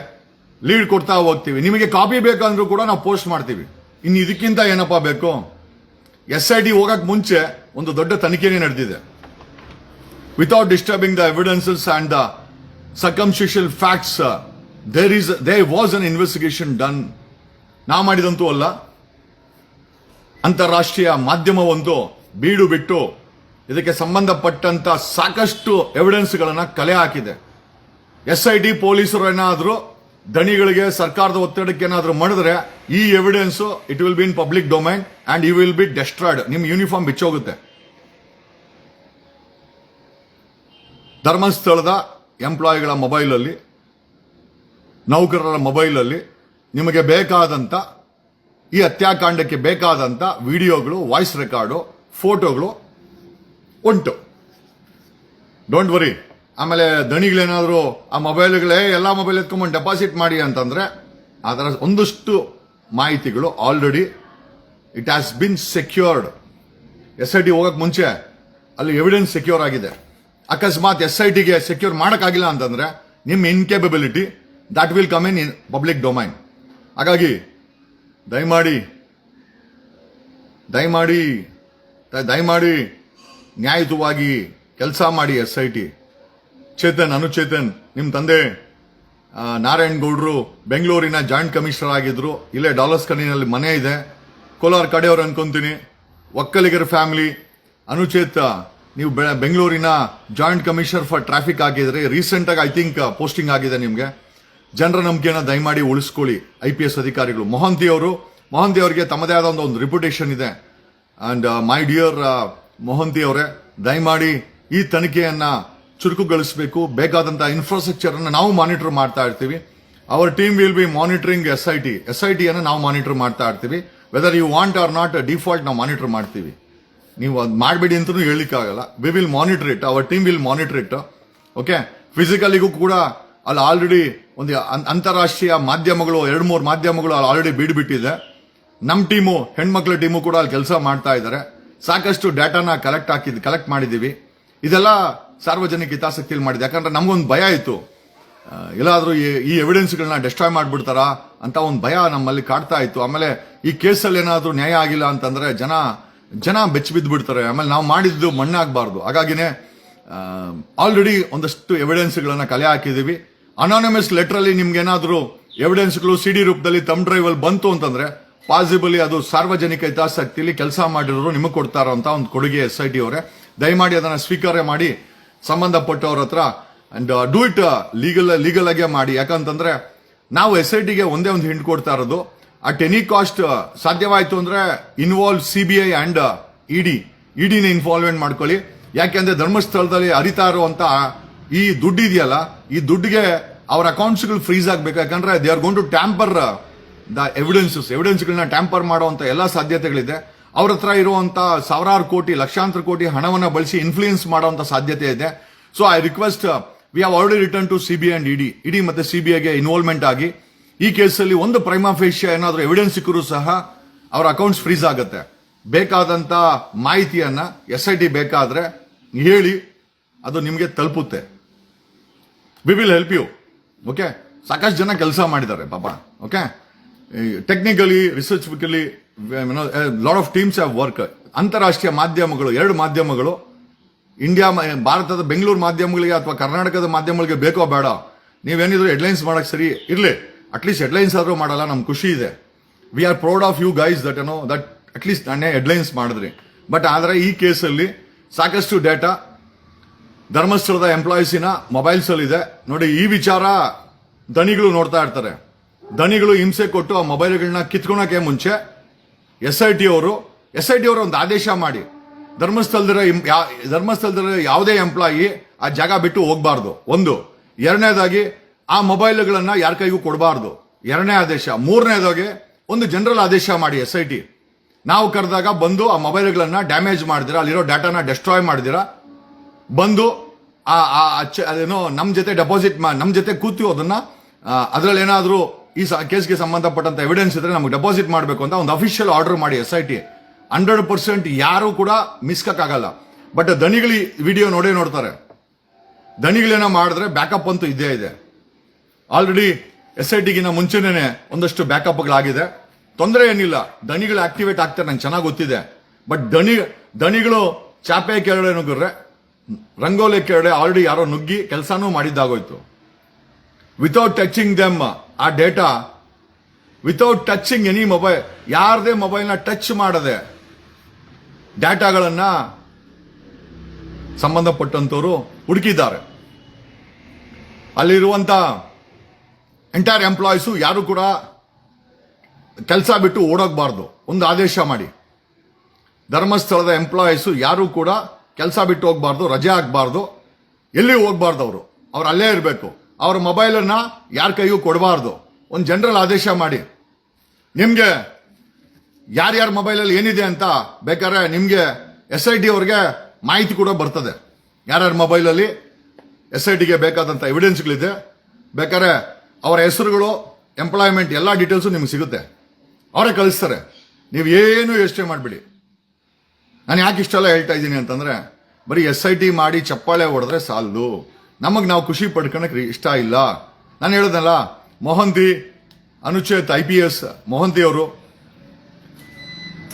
ಲೀಡ್ ಕೊಡ್ತಾ ಹೋಗ್ತೀವಿ. ನಿಮಗೆ ಕಾಪಿ ಬೇಕಂದ್ರೂ ಕೂಡ ನಾವು ಪೋಸ್ಟ್ ಮಾಡ್ತೀವಿ. ಇನ್ನು ಇದಕ್ಕಿಂತ ಏನಪ್ಪಾ ಬೇಕು? SIT ಹೋಗಕ್ ಮುಂಚೆ ಒಂದು ದೊಡ್ಡ ತನಿಖೆನೇ ನಡೆದಿದೆ. Without disturbing the evidences and the circumstantial facts, there was an investigation done. ನಾವು ಮಾಡಿದಂತೂ ಅಲ್ಲ, ಅಂತಾರಾಷ್ಟ್ರೀಯ ಮಾಧ್ಯಮವೊಂದು ಬೀಡು ಬಿಟ್ಟು ಇದಕ್ಕೆ ಸಂಬಂಧಪಟ್ಟಂತ ಸಾಕಷ್ಟು ಎವಿಡೆನ್ಸ್ಗಳನ್ನ ಕಲೆ ಹಾಕಿದೆ. SIT ಪೊಲೀಸರು ಏನಾದರೂ ದಣಿಗಳಿಗೆ ಸರ್ಕಾರದ ಒತ್ತಡಕ್ಕೆ ಏನಾದರೂ ಮಾಡಿದ್ರೆ ಈ evidence it will be in public domain and you will be destroyed. ನಿಮ್ ಯೂನಿಫಾರ್ಮ್ ಬಿಚ್ಚೋಗುತ್ತೆ. ಧರ್ಮಸ್ಥಳದ ಎಂಪ್ಲಾಯಿಗಳ ಮೊಬೈಲಲ್ಲಿ, ನೌಕರರ ಮೊಬೈಲಲ್ಲಿ ನಿಮಗೆ ಬೇಕಾದಂತ ಈ ಹತ್ಯಾಕಾಂಡಕ್ಕೆ ಬೇಕಾದಂತ ವಿಡಿಯೋಗಳು, ವಾಯ್ಸ್ ರೆಕಾರ್ಡು, ಫೋಟೋಗಳು ಉಂಟು. Don't worry. ಆಮೇಲೆ ದಣಿಗಳೇನಾದ್ರು ಆ ಮೊಬೈಲ್ಗಳೇ ಎಲ್ಲ ಮೊಬೈಲ್ ಎತ್ಕೊಂಡ್ಬಂದು ಡೆಪಾಸಿಟ್ ಮಾಡಿ ಅಂತಂದ್ರೆ ಅದರ ಒಂದಷ್ಟು ಮಾಹಿತಿಗಳು already it has been secured. SIT ಹೋಗಕ್ ಮುಂಚೆ ಅಲ್ಲಿ ಎವಿಡೆನ್ಸ್ ಸೆಕ್ಯೂರ್ ಆಗಿದೆ. ಅಕಸ್ಮಾತ್ SITಗೆ ಸೆಕ್ಯೂರ್ ಮಾಡಕ್ಕಾಗಿಲ್ಲ ಅಂತಂದ್ರೆ ನಿಮ್ incapability that will come in public domain. ಹಾಗಾಗಿ ದಯಮಾಡಿ ನ್ಯಾಯಯುತವಾಗಿ ಕೆಲಸ ಮಾಡಿ. SIT ಅನುಚೇತನ್, ನಿಮ್ ತಂದೆ ನಾರಾಯಣ್ ಗೌಡ್ರು ಬೆಂಗಳೂರಿನ ಜಾಯಿಂಟ್ ಕಮಿಷನರ್ ಆಗಿದ್ರು. ಇಲ್ಲೇ ಡಾಲರ್ಸ್ ಕಣಿನಲ್ಲಿ ಮನೆ ಇದೆ. ಕೋಲಾರ ಕಡೆಯವ್ರು ಅನ್ಕೊಂತೀನಿ. ಒಕ್ಕಲಿಗರ ಫ್ಯಾಮಿಲಿ. ಅನುಚೇತ್, ನೀವು ಬೆಂಗಳೂರಿನ ಜಾಯಿಂಟ್ ಕಮಿಷನರ್ ಫಾರ್ ಟ್ರಾಫಿಕ್ ಆಗಿದ್ರೆ ರೀಸೆಂಟ್ ಆಗಿ ಐ ಥಿಂಕ್ ಪೋಸ್ಟಿಂಗ್ ಆಗಿದೆ ನಿಮ್ಗೆ. ಜನರ ನಂಬಿಕೆನ ದಯಮಾಡಿ ಉಳಿಸ್ಕೊಳ್ಳಿ. IPS ಅಧಿಕಾರಿಗಳು ಮೊಹಂತಿ ಅವರಿಗೆ ತಮ್ಮದೇ ಆದ ಒಂದು ರೆಪ್ಯುಟೇಷನ್ ಇದೆ. ಅಂಡ್ ಮೈ ಡಿಯರ್ ಮೊಹಂತಿ ಅವರೇ, ದಯಮಾಡಿ ಈ ತನಿಖೆಯನ್ನ ಚುರುಕುಗೊಳಿಸಬೇಕು. ಬೇಕಾದಂತಹ ಇನ್ಫ್ರಾಸ್ಟ್ರಕ್ಚರ್ ಅನ್ನು ನಾವು ಮಾನಿಟರ್ ಮಾಡ್ತಾ ಇರ್ತೀವಿ. Our team will be monitoring SIT ಅನ್ನು ನಾವು ಮಾನಿಟರ್ ಮಾಡ್ತಾ ಇರ್ತೀವಿ. Whether you want or not default ನಾವು ಮಾನಿಟರ್ ಮಾಡ್ತೀವಿ. ನೀವು ಅದು ಮಾಡಬೇಡಿ ಅಂತಲೂ ಹೇಳಲಿಕ್ಕಾಗಲ್ಲ. We will monitor it, our team will monitor it. Okay. ಫಿಸಿಕಲಿಗೂ ಕೂಡ ಅಲ್ಲಿ ಆಲ್ರೆಡಿ ಒಂದು ಅಂತಾರಾಷ್ಟ್ರೀಯ ಮಾಧ್ಯಮಗಳು 2-3 ಮಾಧ್ಯಮಗಳು ಅಲ್ಲಿ ಆಲ್ರೆಡಿ ಬಿಟ್ಟಿದೆ. ನಮ್ಮ ಟೀಮು, ಹೆಣ್ಮಕ್ಳ ಟೀಮು ಕೂಡ ಅಲ್ಲಿ ಕೆಲಸ ಮಾಡ್ತಾ ಇದ್ದಾರೆ. ಸಾಕಷ್ಟು ಡಾಟಾನ ಕಲೆಕ್ಟ್ ಮಾಡಿದೀವಿ. ಇದೆಲ್ಲ ಸಾರ್ವಜನಿಕ ಹಿತಾಸಕ್ತಿಯಲ್ಲಿ ಮಾಡಿದೆ. ಯಾಕಂದ್ರೆ ನಮಗೊಂದು ಭಯ ಇತ್ತು, ಎಲ್ಲಾದ್ರೂ ಈ ಎವಿಡೆನ್ಸ್ಗಳನ್ನ ಡೆಸ್ಟ್ರಾಯ್ ಮಾಡ್ಬಿಡ್ತಾರಾ ಅಂತ ಒಂದು ಭಯ ನಮ್ಮಲ್ಲಿ ಕಾಡ್ತಾ ಇತ್ತು. ಆಮೇಲೆ ಈ ಕೇಸಲ್ಲಿ ಏನಾದ್ರೂ ನ್ಯಾಯ ಆಗಿಲ್ಲ ಅಂತಂದ್ರೆ ಜನ ಬೆಚ್ಚ ಬಿದ್ದು ಬಿಡ್ತಾರೆ. ಆಮೇಲೆ ನಾವು ಮಾಡಿದ್ದು ಮಣ್ಣಾಗಬಾರ್ದು. ಹಾಗಾಗಿನೇ ಆಲ್ರೆಡಿ ಒಂದಷ್ಟು ಎವಿಡೆನ್ಸ್ಗಳನ್ನ ಕಲೆ ಹಾಕಿದೀವಿ. ಅನಾನಮಸ್ ಲೆಟರ್ ಅಲ್ಲಿ ನಿಮ್ಗೆ ಏನಾದ್ರೂ ಎವಿಡೆನ್ಸ್ಗಳು CD ರೂಪದಲ್ಲಿ ತಮ್ ಡ್ರೈವ್ ಅಲ್ಲಿ ಬಂತು ಅಂತಂದ್ರೆ ಪಾಸಿಬಲಿ ಅದು ಸಾರ್ವಜನಿಕ ಹಿತಾಸಕ್ತಿಯಲ್ಲಿ ಕೆಲಸ ಮಾಡಿರೋರು ನಿಮಗೆ ಕೊಡ್ತಾರೋ ಅಂತ ಒಂದು ಕೊಡುಗೆ SIT ಅವರೇ. ದಯಮಾಡಿ ಅದನ್ನ ಸ್ವೀಕಾರ ಮಾಡಿ ಸಂಬಂಧಪಟ್ಟವ್ರ ಹತ್ರ ಅಂಡ್ ಡೂ ಇಟ್ ಲೀಗಲ್ ಆಗಿ ಮಾಡಿ. ಯಾಕಂತಂದ್ರೆ ನಾವು SITಗೆ ಒಂದೇ ಒಂದು ಹಿಂಟ್ ಕೊಡ್ತಾ ಇರೋದು, ಅಟ್ ಎನಿ ಕಾಸ್ಟ್ ಸಾಧ್ಯವಾಯ್ತು ಅಂದ್ರೆ ಇನ್ವಾಲ್ವ್ CBI ಅಂಡ್ ಇಡಿನ ಇನ್ವಾಲ್ವ್ಮೆಂಟ್ ಮಾಡ್ಕೊಳ್ಳಿ. ಯಾಕೆಂದ್ರೆ ಧರ್ಮಸ್ಥಳದಲ್ಲಿ ಹರಿತಾ ಇರುವಂತ ಈ ದುಡ್ಡು ಇದೆಯಲ್ಲ, ಈ ದುಡ್ಡಿಗೆ ಅವರ ಅಕೌಂಟ್ಸ್ಗಳು ಫ್ರೀಸ್ ಆಗ್ಬೇಕು. ಯಾಕಂದ್ರೆ they are gone to tamper the ಎವಿಡೆನ್ಸ್ಗಳನ್ನ ಟ್ಯಾಂಪರ್ ಮಾಡುವಂತ ಎಲ್ಲಾ ಸಾಧ್ಯತೆಗಳಿದೆ. ಅವ್ರ ಹತ್ರ ಇರುವಂತ ಸಾವಿರಾರು ಕೋಟಿ, ಲಕ್ಷಾಂತರ ಕೋಟಿ ಹಣವನ್ನ ಬಳಸಿ ಇನ್ಫ್ಲೂಯೆನ್ಸ್ ಮಾಡುವಂತ ಸಾಧ್ಯತೆ ಇದೆ. So I request, we have already return to CBI and ED ಮತ್ತೆ CBIಗೆ ಇನ್ವಾಲ್ವ್ಮೆಂಟ್ ಆಗಿ ಈ ಕೇಸಲ್ಲಿ ಒಂದು ಪ್ರೈಮಾ ಫೇಶಿಯಾ ಏನಾದ್ರೂ ಎವಿಡೆನ್ಸ್ ಸಿಕ್ಕರೂ ಸಹ ಅವರ ಅಕೌಂಟ್ಸ್ ಫ್ರೀಸ್ ಆಗುತ್ತೆ. ಬೇಕಾದಂತ ಮಾಹಿತಿಯನ್ನ SIT ಬೇಕಾದ್ರೆ ಹೇಳಿ, ಅದು ನಿಮಗೆ ತಲುಪುತ್ತೆ. We will help you. Okay. ಸಾಕಷ್ಟು ಜನ ಕೆಲಸ ಮಾಡಿದ್ದಾರೆ ಪಾಪ. ಓಕೆ. ಟೆಕ್ನಿಕಲಿ, ರಿಸರ್ಚ್ಫಿಕಲಿ lot of teams have work. ಅಂತಾರಾಷ್ಟ್ರೀಯ ಮಾಧ್ಯಮಗಳು, 2 ಮಾಧ್ಯಮಗಳು, ಭಾರತದ ಬೆಂಗಳೂರು ಮಾಧ್ಯಮಗಳಿಗೆ ಅಥವಾ ಕರ್ನಾಟಕದ ಮಾಧ್ಯಮಗಳಿಗೆ ಬೇಕೋ ಬೇಡ, ನೀವೇನಿದ್ರು ಹೆಡ್ಲೈನ್ಸ್ ಮಾಡಕ್ ಸರಿ ಇರ್ಲಿ, ಅಟ್ಲೀಸ್ಟ್ ಹೆಡ್ಲೈನ್ಸ್ ಆದ್ರೂ ಮಾಡಲ್ಲ, ನಮ್ಗೆ ಖುಷಿ ಇದೆ. We are proud of you guys that that at least ನಾನೇ ಹೆಡ್ಲೈನ್ಸ್ ಮಾಡಿದ್ರಿ. ಬಟ್ ಆದ್ರೆ ಈ ಕೇಸಲ್ಲಿ ಸಾಕಷ್ಟು ಡೇಟಾ ಧರ್ಮಸ್ಥಳದ ಎಂಪ್ಲಾಯೀಸಿನ ಮೊಬೈಲ್ಸ್ ಅಲ್ಲಿ ಇದೆ. ನೋಡಿ, ಈ ವಿಚಾರ ದಣಿಗಳು ನೋಡ್ತಾ ಇರ್ತಾರೆ. ದಣಿಗಳು ಹಿಂಸೆ ಕೊಟ್ಟು ಆ ಮೊಬೈಲ್ಗಳನ್ನ ಕಿತ್ಕೊಳಕ್ಕೆ ಮುಂಚೆ SIT ಅವರು ಒಂದು ಆದೇಶ ಮಾಡಿ, ಧರ್ಮಸ್ಥಳದ ಯಾವುದೇ ಎಂಪ್ಲಾಯಿ ಆ ಜಾಗ ಬಿಟ್ಟು ಹೋಗಬಾರ್ದು. ಒಂದು. ಎರಡನೇದಾಗಿ ಆ ಮೊಬೈಲ್ಗಳನ್ನ ಯಾರ ಕೈಗೂ ಕೊಡಬಾರ್ದು. 2ನೇ ಆದೇಶ. 3ನೇದಾಗಿ ಒಂದು ಜನರಲ್ ಆದೇಶ ಮಾಡಿ SIT, ನಾವು ಕರೆದಾಗ ಬಂದು ಆ ಮೊಬೈಲ್ಗಳನ್ನ ಡ್ಯಾಮೇಜ್ ಮಾಡಿದಿರಾ, ಅಲ್ಲಿರೋ ಡಾಟಾನ ಡೆಸ್ಟ್ರಾಯ್ ಮಾಡಿದಿರಾ, ಬಂದು ಅದೇನೋ ನಮ್ ಜೊತೆ ಡೆಪಾಸಿಟ್ ನಮ್ ಜೊತೆ ಕೂತು ಅದನ್ನ ಅದ್ರಲ್ಲಿ ಏನಾದ್ರೂ ಈ ಕೇಸ್ಗೆ ಸಂಬಂಧಪಟ್ಟಂತ ಎವಿಡೆನ್ಸ್ ಇದ್ರೆ ನಮ್ಗೆ ಡೆಪಾಸಿಟ್ ಮಾಡಬೇಕು ಅಂತ ಒಂದು ಅಫಿಷಿಯಲ್ ಆರ್ಡರ್ ಮಾಡಿ SIT. 100% ಯಾರು ಕೂಡ ಮಿಸ್ಕಕ್ಕಾಗಲ್ಲ. ಬಟ್ ದಣಿಗಳು ವಿಡಿಯೋ ನೋಡ್ತಾರೆ. ದಣಿಗಳೇನೋ ಮಾಡಿದ್ರೆ ಬ್ಯಾಕಪ್ ಅಂತೂ ಇದ್ದೇ ಇದೆ. ಆಲ್ರೆಡಿ SITಗಿನ ಮುಂಚೆನೇ ಒಂದಷ್ಟು ಬ್ಯಾಕಪ್ಗಳಾಗಿದೆ. ತೊಂದರೆ ಏನಿಲ್ಲ, ದಣಿಗಳು ಆಕ್ಟಿವೇಟ್ ಆಗ್ತಾರೆ, ನಂಗೆ ಚೆನ್ನಾಗಿ ಗೊತ್ತಿದೆ. ಬಟ್ ದಣಿಗಳು ಚಾಪೆ ಕೆಳಗಡೆ ನುಗ್ಗಿದ್ರೆ, ರಂಗೋಲಿ ಕೆಳಗಡೆ ಆಲ್ರೆಡಿ ಯಾರೋ ನುಗ್ಗಿ ಕೆಲಸನೂ ಮಾಡಿದ್ದಾಗೋಯ್ತು. ವಿತೌಟ್ ಟಚಿಂಗ್ ದೆಮ್, ಆ data without touching any mobile, ಯಾರದೇ ಮೊಬೈಲ್ನ ಟಚ್ ಮಾಡದೆ ಡೇಟಾಗಳನ್ನ ಸಂಬಂಧಪಟ್ಟಂತವರು ಹುಡುಕಿದ್ದಾರೆ. ಅಲ್ಲಿರುವಂತ ಎಂಟೈರ್ ಎಂಪ್ಲಾಯೀಸು ಯಾರು ಕೂಡ ಕೆಲಸ ಬಿಟ್ಟು ಓಡೋಗ್ಬಾರ್ದು, ಒಂದು ಆದೇಶ ಮಾಡಿ. ಧರ್ಮಸ್ಥಳದ ಎಂಪ್ಲಾಯೀಸು ಯಾರು ಕೂಡ ಕೆಲಸ ಬಿಟ್ಟು ಹೋಗ್ಬಾರ್ದು, ರಜೆ ಆಗ್ಬಾರ್ದು, ಎಲ್ಲಿ ಹೋಗ್ಬಾರ್ದು. ಅವ್ರು ಅಲ್ಲೇ ಇರಬೇಕು. ಅವ್ರ ಮೊಬೈಲನ್ನ ಯಾರ ಕೈಗೂ ಕೊಡಬಾರ್ದು. ಒಂದು ಜನರಲ್ ಆದೇಶ ಮಾಡಿ. ನಿಮ್ಗೆ ಯಾರ್ಯಾರ ಮೊಬೈಲಲ್ಲಿ ಏನಿದೆ ಅಂತ ಬೇಕಾದ್ರೆ ನಿಮ್ಗೆ SIT ಅವ್ರಿಗೆ ಮಾಹಿತಿ ಕೂಡ ಬರ್ತದೆ. ಯಾರ್ಯಾರ ಮೊಬೈಲಲ್ಲಿ SITಗೆ ಬೇಕಾದಂತ ಎವಿಡೆನ್ಸ್ಗಳಿದೆ, ಬೇಕಾದ್ರೆ ಅವರ ಹೆಸರುಗಳು, ಎಂಪ್ಲಾಯ್ಮೆಂಟ್ ಎಲ್ಲ ಡೀಟೇಲ್ಸು ನಿಮ್ಗೆ ಸಿಗುತ್ತೆ. ಅವರೇ ಕಳಿಸ್ತಾರೆ. ನೀವು ಏನು ಯೋಚನೆ ಮಾಡಬೇಡಿ. ನಾನು ಯಾಕೆ ಇಷ್ಟೆಲ್ಲ ಹೇಳ್ತಾ ಇದ್ದೀನಿ ಅಂತಂದ್ರೆ, ಬರೀ SIT ಮಾಡಿ ಚಪ್ಪಾಳೆ ಹೊಡೆದ್ರೆ ಸಾಲದು. ನಾವು ಖುಷಿ ಪಡ್ಕೊಳಕ್ಕೆ ಇಷ್ಟ ಇಲ್ಲ. ನಾನು ಹೇಳೋದಲ್ಲ, ಮೊಹಂತಿ ಅನುಚೇತ್ IPS ಮೊಹಂತಿ ಅವರು,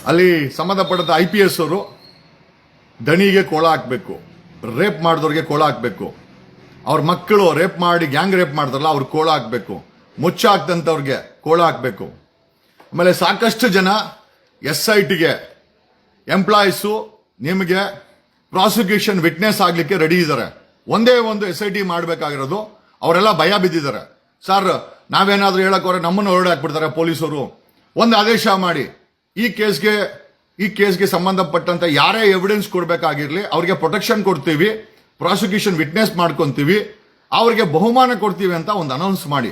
ಅಲ್ಲಿ ಸಂಬಂಧಪಟ್ಟಂತ IPS ಅವರು ದಣಿಗೆ ಕೋಳ ಹಾಕ್ಬೇಕು, ರೇಪ್ ಮಾಡಿದವ್ರಿಗೆ ಕೋಳ ಹಾಕ್ಬೇಕು, ಅವ್ರ ಮಕ್ಕಳು ರೇಪ್ ಮಾಡಿ ಗ್ಯಾಂಗ್ ರೇಪ್ ಮಾಡ್ತಾರಲ್ಲ ಅವ್ರಿಗೆ ಕೋಳ ಹಾಕ್ಬೇಕು, ಮುಚ್ಚ ಹಾಕ್ದಂಥವ್ರಿಗೆ ಕೋಳ ಹಾಕ್ಬೇಕು. ಆಮೇಲೆ ಸಾಕಷ್ಟು ಜನ SITಗೆ ಎಂಪ್ಲಾಯೀಸು ನಿಮಗೆ ಪ್ರಾಸಿಕ್ಯೂಷನ್ ವಿಟ್ನೆಸ್ ಆಗ್ಲಿಕ್ಕೆ ರೆಡಿ ಇದ್ದಾರೆ. ಒಂದೇ ಒಂದು SIT ಮಾಡಬೇಕಾಗಿರೋದು, ಅವರೆಲ್ಲ ಭಯ ಬಿದ್ದಿದ್ದಾರೆ. ಸರ್, ನಾವೇನಾದ್ರೂ ಹೇಳಕ್ ಹೋದ್ರೆ ನಮ್ಮನ್ನು ಹೊರಡೆ ಹಾಕ್ಬಿಡ್ತಾರೆ ಪೊಲೀಸರು. ಒಂದು ಆದೇಶ ಮಾಡಿ, ಈ ಕೇಸ್ಗೆ ಸಂಬಂಧಪಟ್ಟಂತ ಯಾರೇ ಎವಿಡೆನ್ಸ್ ಕೊಡ್ಬೇಕಾಗಿರ್ಲಿ ಅವ್ರಿಗೆ ಪ್ರೊಟೆಕ್ಷನ್ ಕೊಡ್ತೀವಿ, ಪ್ರಾಸಿಕ್ಯೂಷನ್ ವಿಟ್ನೆಸ್ ಮಾಡ್ಕೊಂತೀವಿ, ಅವ್ರಿಗೆ ಬಹುಮಾನ ಕೊಡ್ತೀವಿ ಅಂತ ಒಂದು ಅನೌನ್ಸ್ ಮಾಡಿ.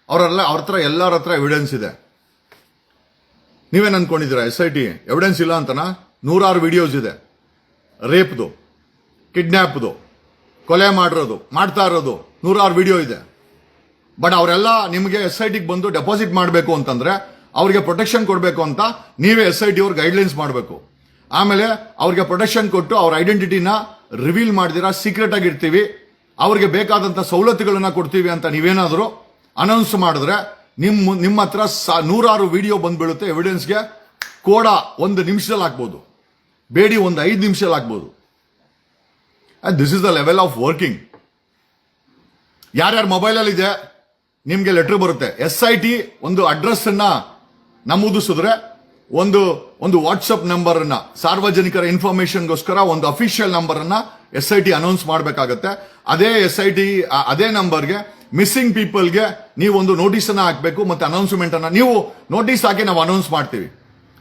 ಅವ್ರ ಹತ್ರ ಎಲ್ಲರ ಹತ್ರ ಎವಿಡೆನ್ಸ್ ಇದೆ. ನೀವೇನ್ ಅನ್ಕೊಂಡಿದ್ದೀರಾ SIT ಎವಿಡೆನ್ಸ್ ಇಲ್ಲ ಅಂತನಾ? 100 ವಿಡಿಯೋಸ್ ಇದೆ. ರೇಪ್ದು, ಕಿಡ್ನಾಪ್ದು, ಕೊಲೆ ಮಾಡಿರೋದು, ಮಾಡ್ತಾ ಇರೋದು 100 ವಿಡಿಯೋ ಇದೆ. ಬಟ್ ಅವರೆಲ್ಲ ನಿಮಗೆ SITಗೆ ಬಂದು ಡೆಪಾಸಿಟ್ ಮಾಡಬೇಕು ಅಂತಂದ್ರೆ, ಅವ್ರಿಗೆ ಪ್ರೊಟೆಕ್ಷನ್ ಕೊಡಬೇಕು ಅಂತ ನೀವೇ SIT ಅವ್ರ ಗೈಡ್ಲೈನ್ಸ್ ಮಾಡಬೇಕು. ಆಮೇಲೆ ಅವ್ರಿಗೆ ಪ್ರೊಟೆಕ್ಷನ್ ಕೊಟ್ಟು ಅವ್ರ ಐಡೆಂಟಿಟಿನ ರಿವೀಲ್ ಮಾಡಿದಿರಾ ಸೀಕ್ರೆಟ್ ಆಗಿರ್ತೀವಿ, ಅವ್ರಿಗೆ ಬೇಕಾದಂತ ಸವಲತ್ತುಗಳನ್ನ ಕೊಡ್ತೀವಿ ಅಂತ ನೀವೇನಾದರೂ ಅನೌನ್ಸ್ ಮಾಡಿದ್ರೆ ನಿಮ್ಮ ಹತ್ರ 100 ವಿಡಿಯೋ ಬಂದ್ಬೀಳುತ್ತೆ. ಎವಿಡೆನ್ಸ್ಗೆ ಕೋಡ 1 ನಿಮಿಷದಲ್ಲಿ ಹಾಕ್ಬೋದು, ಬೇಡಿ 5 ನಿಮಿಷದಲ್ಲಿ ಹಾಕ್ಬೋದು. This is the level of working. ಯಾರ್ಯಾರ ಮೊಬೈಲಲ್ಲಿ ಇದೆ ನಿಮ್ಗೆ ಲೆಟರ್ ಬರುತ್ತೆ. SIT ಒಂದು ಅಡ್ರೆಸ್ ಅನ್ನ ನಮೂದಿಸಿದ್ರೆ ಒಂದು ವಾಟ್ಸ್ಆಪ್ ನಂಬರ್ ಅನ್ನ, ಸಾರ್ವಜನಿಕರ ಇನ್ಫಾರ್ಮೇಶನ್ಗೋಸ್ಕರ ಒಂದು ಅಫಿಷಿಯಲ್ ನಂಬರ್ ಅನ್ನ SIT ಅನೌನ್ಸ್ ಮಾಡಬೇಕಾಗತ್ತೆ. ಅದೇ SIT ಅದೇ ನಂಬರ್ಗೆ ಮಿಸ್ಸಿಂಗ್ ಪೀಪಲ್ಗೆ ನೀವು ಒಂದು ನೋಟಿಸ್ ಅನ್ನ ಹಾಕಬೇಕು, ಮತ್ತೆ ಅನೌನ್ಸ್ಮೆಂಟ್ ಅನ್ನ ನೀವು ನೋಟಿಸ್ ಹಾಕಿ ನಾವು ಅನೌನ್ಸ್ ಮಾಡ್ತೀವಿ.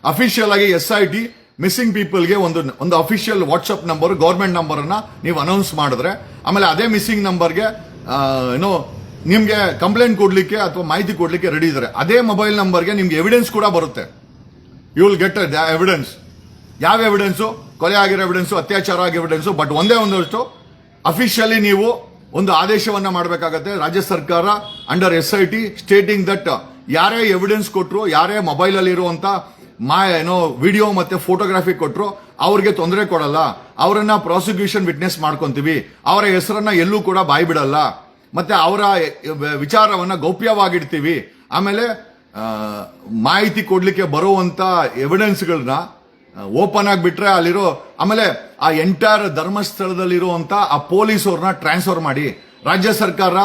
ಅಫಿಷಿಯಲ್ ಆಗಿ SIT ಮಿಸ್ಸಿಂಗ್ ಪೀಪಲ್ಗೆ ಒಂದು official WhatsApp number, government number ಅನ್ನ ನೀವು ಅನೌನ್ಸ್ ಮಾಡಿದ್ರೆ, ಆಮೇಲೆ ಅದೇ ಮಿಸ್ಸಿಂಗ್ ನಂಬರ್ಗೆ ಏನೋ ನಿಮ್ಗೆ ಕಂಪ್ಲೇಂಟ್ ಕೊಡ್ಲಿಕ್ಕೆ ಅಥವಾ ಮಾಹಿತಿ ಕೊಡ್ಲಿಕ್ಕೆ ರೆಡಿ ಇದ್ದಾರೆ. ಅದೇ ಮೊಬೈಲ್ ನಂಬರ್ಗೆ ನಿಮ್ಗೆ ಎವಿಡೆನ್ಸ್ ಕೂಡ ಬರುತ್ತೆ. You will get evidence. ಯಾವ ಎವಿಡೆನ್ಸು? ಕೊಲೆ ಆಗಿರೋ ಎವಿಡೆನ್ಸು, ಅತ್ಯಾಚಾರ ಆಗಿರೋ ಎವಿಡೆನ್ಸು. ಬಟ್ ಒಂದಷ್ಟು ಅಫಿಷಿಯಲಿ ನೀವು ಒಂದು ಆದೇಶವನ್ನ ಮಾಡಬೇಕಾಗತ್ತೆ ರಾಜ್ಯ ಸರ್ಕಾರ ಅಂಡರ್ SIT ಸ್ಟೇಟಿಂಗ್ ದಟ್ ಯಾರೇ ಎವಿಡೆನ್ಸ್ ಕೊಟ್ಟರು, ಯಾರೇ ಮೊಬೈಲ್ ಅಲ್ಲಿ ಇರುವಂತ ವಿಡಿಯೋ ಮತ್ತೆ ಫೋಟೋಗ್ರಾಫಿ ಕೊಟ್ಟರು ಅವ್ರಿಗೆ ತೊಂದರೆ ಕೊಡಲ್ಲ, ಅವರನ್ನ ಪ್ರಾಸಿಕ್ಯೂಷನ್ ವಿಟ್ನೆಸ್ ಮಾಡ್ಕೊಂತೀವಿ, ಅವರ ಹೆಸರನ್ನ ಎಲ್ಲೂ ಕೂಡ ಬಾಯಿ ಬಿಡಲ್ಲ, ಮತ್ತೆ ಅವರ ವಿಚಾರವನ್ನ ಗೌಪ್ಯವಾಗಿಡ್ತೀವಿ. ಆಮೇಲೆ ಮಾಹಿತಿ ಕೊಡ್ಲಿಕ್ಕೆ ಬರುವಂತ ಎವಿಡೆನ್ಸ್ಗಳನ್ನ ಓಪನ್ ಆಗಿ ಬಿಟ್ರೆ ಅಲ್ಲಿರೋ, ಆಮೇಲೆ ಆ ಎಂಟೈರ್ ಧರ್ಮಸ್ಥಳದಲ್ಲಿರುವಂತ ಆ ಪೊಲೀಸ್ ಅವ್ರನ್ನ ಟ್ರಾನ್ಸ್ಫರ್ ಮಾಡಿ. ರಾಜ್ಯ ಸರ್ಕಾರ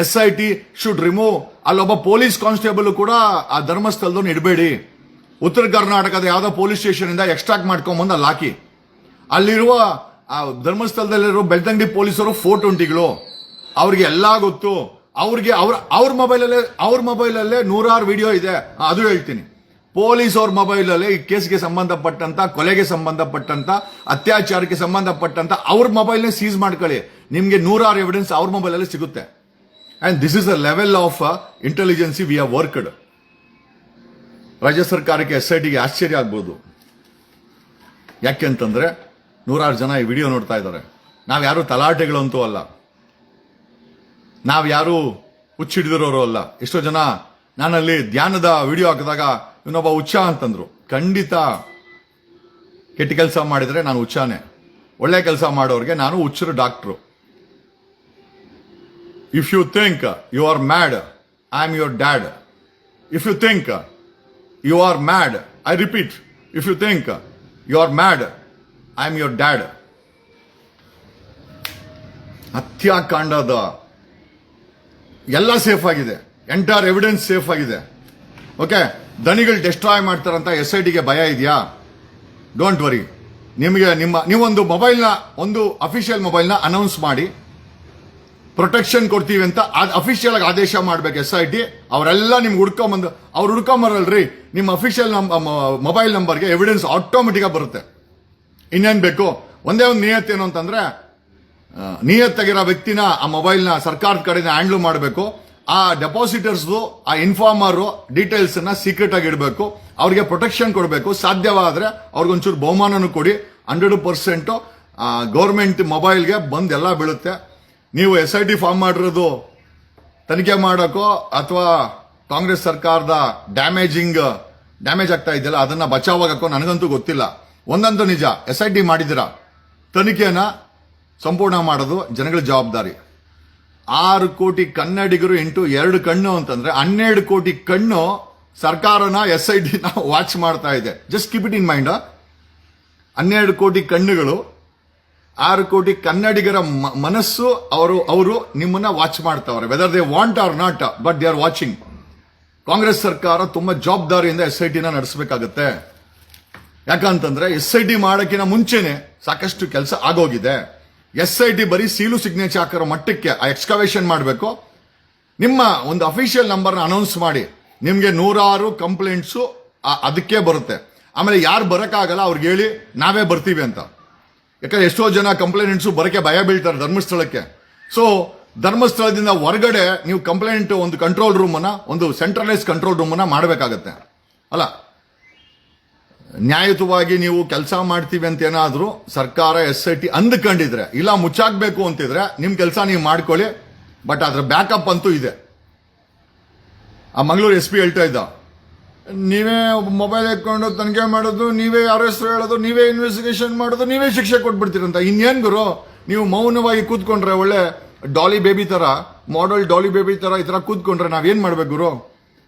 SIT ಶುಡ್ ರಿಮೂವ್, ಅಲ್ಲೊಬ್ಬ ಪೊಲೀಸ್ ಕಾನ್ಸ್ಟೇಬಲ್ ಕೂಡ ಆ ಧರ್ಮಸ್ಥಳದವ್ರನ್ನ ಇಡಬೇಡಿ. ಉತ್ತರ ಕರ್ನಾಟಕದ ಯಾವ್ದೋ ಪೊಲೀಸ್ ಸ್ಟೇಷನ್ ಇಂದ ಎಕ್ಸ್ಟ್ರಾಕ್ಟ್ ಮಾಡ್ಕೊಂಡ್ಬಂದು ಅಲ್ಲಿ ಹಾಕಿ. ಅಲ್ಲಿರುವ ಆ ಧರ್ಮಸ್ಥಳದಲ್ಲಿರುವ ಬೆಳ್ತಂಗಡಿ ಪೊಲೀಸರು 420ಗಳು, ಅವ್ರಿಗೆ ಎಲ್ಲಾ ಗೊತ್ತು. ಅವ್ರ ಮೊಬೈಲಲ್ಲೇ 100 ವಿಡಿಯೋ ಇದೆ. ಅದು ಹೇಳ್ತೀನಿ, ಪೊಲೀಸ್ ಅವ್ರ ಮೊಬೈಲಲ್ಲಿ ಈ ಕೇಸ್ಗೆ ಸಂಬಂಧಪಟ್ಟಂತ, ಕೊಲೆಗೆ ಸಂಬಂಧಪಟ್ಟಂತ, ಅತ್ಯಾಚಾರಕ್ಕೆ ಸಂಬಂಧಪಟ್ಟಂತ ಅವ್ರ ಮೊಬೈಲ್ನೇ ಸೀಸ್ ಮಾಡ್ಕೊಳ್ಳಿ. ನಿಮ್ಗೆ 100 ಎವಿಡೆನ್ಸ್ ಅವ್ರ ಮೊಬೈಲಲ್ಲಿ ಸಿಗುತ್ತೆ. And this is the level of intelligence we have worked. ರಾಜ್ಯ ಸರ್ಕಾರಕ್ಕೆ SITಗೆ ಆಶ್ಚರ್ಯ ಆಗ್ಬೋದು. ಯಾಕೆಂತಂದ್ರೆ 100 ಜನ ಈ ವಿಡಿಯೋ ನೋಡ್ತಾ ಇದ್ದಾರೆ. ನಾವ್ಯಾರು ತಲಾಟೆಗಳಂತೂ ಅಲ್ಲ, ನಾವ್ಯಾರು ಹುಚ್ಚಿಡಿದಿರೋರು ಅಲ್ಲ. ಎಷ್ಟೋ ಜನ ನಾನಲ್ಲಿ ಧ್ಯಾನದ ವಿಡಿಯೋ ಹಾಕಿದಾಗ ಇನ್ನೊಬ್ಬ ಹುಚ್ಚ ಅಂತಂದ್ರು. ಖಂಡಿತ ಕೆಟ್ಟ ಕೆಲಸ ಮಾಡಿದ್ರೆ ನಾನು ಹುಚ್ಚಾನೆ, ಒಳ್ಳೆ ಕೆಲಸ ಮಾಡೋರಿಗೆ ನಾನು ಹುಚ್ಚರು doctor. If you think you are mad, I am your dad. If you think you are mad, I repeat, if you think you are mad, I am your dad. ಹತ್ಯಾಕಾಂಡದ ಎಲ್ಲ ಸೇಫ್ ಆಗಿದೆ, ಎಂಟೈರ್ ಎವಿಡೆನ್ಸ್ ಸೇಫ್ ಆಗಿದೆ. ಓಕೆ, ದನಿಗಳು ಡೆಸ್ಟ್ರಾಯ್ ಮಾಡ್ತಾರಂತ SITಗೆ ಭಯ ಇದೆಯಾ? Don't worry. ನಿಮಗೆ ನೀವೊಂದು ಮೊಬೈಲ್ನ, ಒಂದು ಅಫಿಷಿಯಲ್ ಮೊಬೈಲ್ನ ಅನೌನ್ಸ್ ಮಾಡಿ ಪ್ರೊಟೆಕ್ಷನ್ ಕೊಡ್ತೀವಿ ಅಂತ ಅಫಿಷಿಯಲ್ ಆಗಿ ಆದೇಶ ಮಾಡ್ಬೇಕು SIT. ಅವರೆಲ್ಲ ನಿಮ್ಗೆ ಹುಡ್ಕೊಂಬಂದು, ಅವ್ರು ಹುಡ್ಕೊಂಬರಲ್ರಿ, ನಿಮ್ಮ ಅಫಿಷಿಯಲ್ ಮೊಬೈಲ್ ನಂಬರ್ಗೆ ಎವಿಡೆನ್ಸ್ ಆಟೋಮೆಟಿಕ್ ಆಗಿ ಬರುತ್ತೆ. ಇನ್ನೇನ್ ಬೇಕು? ಒಂದೇ ಒಂದು ನಿಯತ್ತೇನು ಅಂತಂದ್ರೆ, ನಿಯತ್ತಾಗಿರೋ ವ್ಯಕ್ತಿನ ಆ ಮೊಬೈಲ್ನ ಸರ್ಕಾರದ ಕಡೆಯಿಂದ ಹ್ಯಾಂಡ್ಲ್ ಮಾಡಬೇಕು. ಆ ಡೆಪಾಸಿಟರ್ಸ್, ಆ ಇನ್ಫಾರ್ಮರ್ ಡೀಟೇಲ್ಸ್ ನ ಸೀಕ್ರೆಟ್ ಆಗಿ ಇಡಬೇಕು. ಅವ್ರಿಗೆ ಪ್ರೊಟೆಕ್ಷನ್ ಕೊಡಬೇಕು. ಸಾಧ್ಯವಾದ್ರೆ ಅವ್ರಿಗೊಂಚೂರು ಬಹುಮಾನನೂ ಕೊಡಿ. 100% ಗೌರ್ಮೆಂಟ್ ಮೊಬೈಲ್ಗೆ ಬಂದ್ ಎಲ್ಲ ಬೀಳುತ್ತೆ. ನೀವು SIT ಫಾರ್ಮ್ ಮಾಡಿರೋದು ತನಿಖೆ ಮಾಡೋಕೋ ಅಥವಾ ಕಾಂಗ್ರೆಸ್ ಸರ್ಕಾರದ ಡ್ಯಾಮೇಜ್ ಆಗ್ತಾ ಇದೆಯಲ್ಲ ಅದನ್ನ ಬಚಾವಾಗಕ್ಕೋ ನನಗಂತೂ ಗೊತ್ತಿಲ್ಲ. ಒಂದಂತೂ ನಿಜ, SIT ಮಾಡಿದಿರ, ತನಿಖೆನ ಸಂಪೂರ್ಣ ಮಾಡೋದು ಜನಗಳ ಜವಾಬ್ದಾರಿ. 6 ಕೋಟಿ ಕನ್ನಡಿಗರು ಇಂಟು 2 ಕಣ್ಣು ಅಂತಂದ್ರೆ 12 ಕೋಟಿ ಕಣ್ಣು ಸರ್ಕಾರನ SITನ ವಾಚ್ ಮಾಡ್ತಾ ಇದೆ. Just keep it in mind. 12 ಕೋಟಿ ಕಣ್ಣುಗಳು, 6 ಕೋಟಿ ಕನ್ನಡಿಗರ ಮನಸ್ಸು, ಅವರು ನಿಮ್ಮನ್ನ ವಾಚ್ ಮಾಡ್ತಾವ್ರೆ. Whether they want or not, but they are watching. Congress ಸರ್ಕಾರ ತುಂಬಾ ಜವಾಬ್ದಾರಿಯಿಂದ SITನ ನಡೆಸಬೇಕಾಗತ್ತೆ. ಯಾಕಂತಂದ್ರೆ SIT ಮಾಡಕ್ಕಿನ ಮುಂಚೆನೆ ಸಾಕಷ್ಟು ಕೆಲಸ ಆಗೋಗಿದೆ. SIT ಬರೀ ಸೀಲು ಸಿಗ್ನೇಚರ್ ಹಾಕಿರೋ ಮಟ್ಟಕ್ಕೆ ಆ ಎಕ್ಸ್ಕವೇಷನ್ ಮಾಡಬೇಕು. ನಿಮ್ಮ ಒಂದು ಅಫಿಷಿಯಲ್ ನಂಬರ್ನ ಅನೌನ್ಸ್ ಮಾಡಿ. ನಿಮ್ಗೆ 100 ಕಂಪ್ಲೇಂಟ್ಸು ಅದಕ್ಕೆ ಬರುತ್ತೆ. ಆಮೇಲೆ ಯಾರು ಬರಕ್ಕಾಗಲ್ಲ ಅವ್ರಿಗೆ ಹೇಳಿ ನಾವೇ ಬರ್ತೀವಿ ಅಂತ. ಯಾಕಂದ್ರೆ ಎಷ್ಟೋ ಜನ ಕಂಪ್ಲೇಂಟ್ಸು ಬರಕ್ಕೆ ಭಯ ಬೀಳ್ತಾರೆ ಧರ್ಮಸ್ಥಳಕ್ಕೆ. ಸೊ ಧರ್ಮಸ್ಥಳದಿಂದ ಹೊರಗಡೆ ನೀವು ಕಂಪ್ಲೇಂಟ್ ಒಂದು ಕಂಟ್ರೋಲ್ ರೂಮ್ ಅನ್ನ, ಒಂದು ಸೆಂಟ್ರಲೈಸ್ ಕಂಟ್ರೋಲ್ ರೂಮ್ ಅನ್ನ ಮಾಡಬೇಕಾಗತ್ತೆ. ಅಲ್ಲ, ನ್ಯಾಯಯುತವಾಗಿ ನೀವು ಕೆಲಸ ಮಾಡ್ತೀವಿ ಅಂತ ಏನಾದ್ರೂ ಸರ್ಕಾರ SIT ಅಂದ್ಕೊಂಡಿದ್ರೆ, ಇಲ್ಲ ಮುಚ್ಚಾಕ್ಬೇಕು ಅಂತಿದ್ರೆ ನಿಮ್ ಕೆಲಸ ನೀವು ಮಾಡ್ಕೊಳ್ಳಿ. ಬಟ್ ಅದ್ರ ಬ್ಯಾಕಪ್ ಅಂತೂ ಇದೆ. ಆ ಮಂಗಳೂರು SP ಹೇಳ್ತಾ ಇದ್ದ, ನೀವೇ ಮೊಬೈಲ್ ಹಾಕೊಂಡು ತನಿಖೆ ಮಾಡೋದು, ನೀವೇ ಯಾರ ಹೆಸರು ಹೇಳೋದು, ನೀವೇ ಇನ್ವೆಸ್ಟಿಗೇಷನ್ ಮಾಡೋದು, ನೀವೇ ಶಿಕ್ಷೆ ಕೊಟ್ಬಿಡ್ತೀರಂತ. ಇನ್ನೇನ್ ಗುರು, ನೀವು ಮೌನವಾಗಿ ಕೂತ್ಕೊಂಡ್ರೆ, ಒಳ್ಳೆ ಡಾಲಿ ಬೇಬಿ ತರ, ಮಾಡೆಲ್ ಡಾಲಿ ಬೇಬಿ ತರ ಈ ತರ ಕೂತ್ಕೊಂಡ್ರೆ ನಾವೇನ್ ಮಾಡ್ಬೇಕು ಗುರು?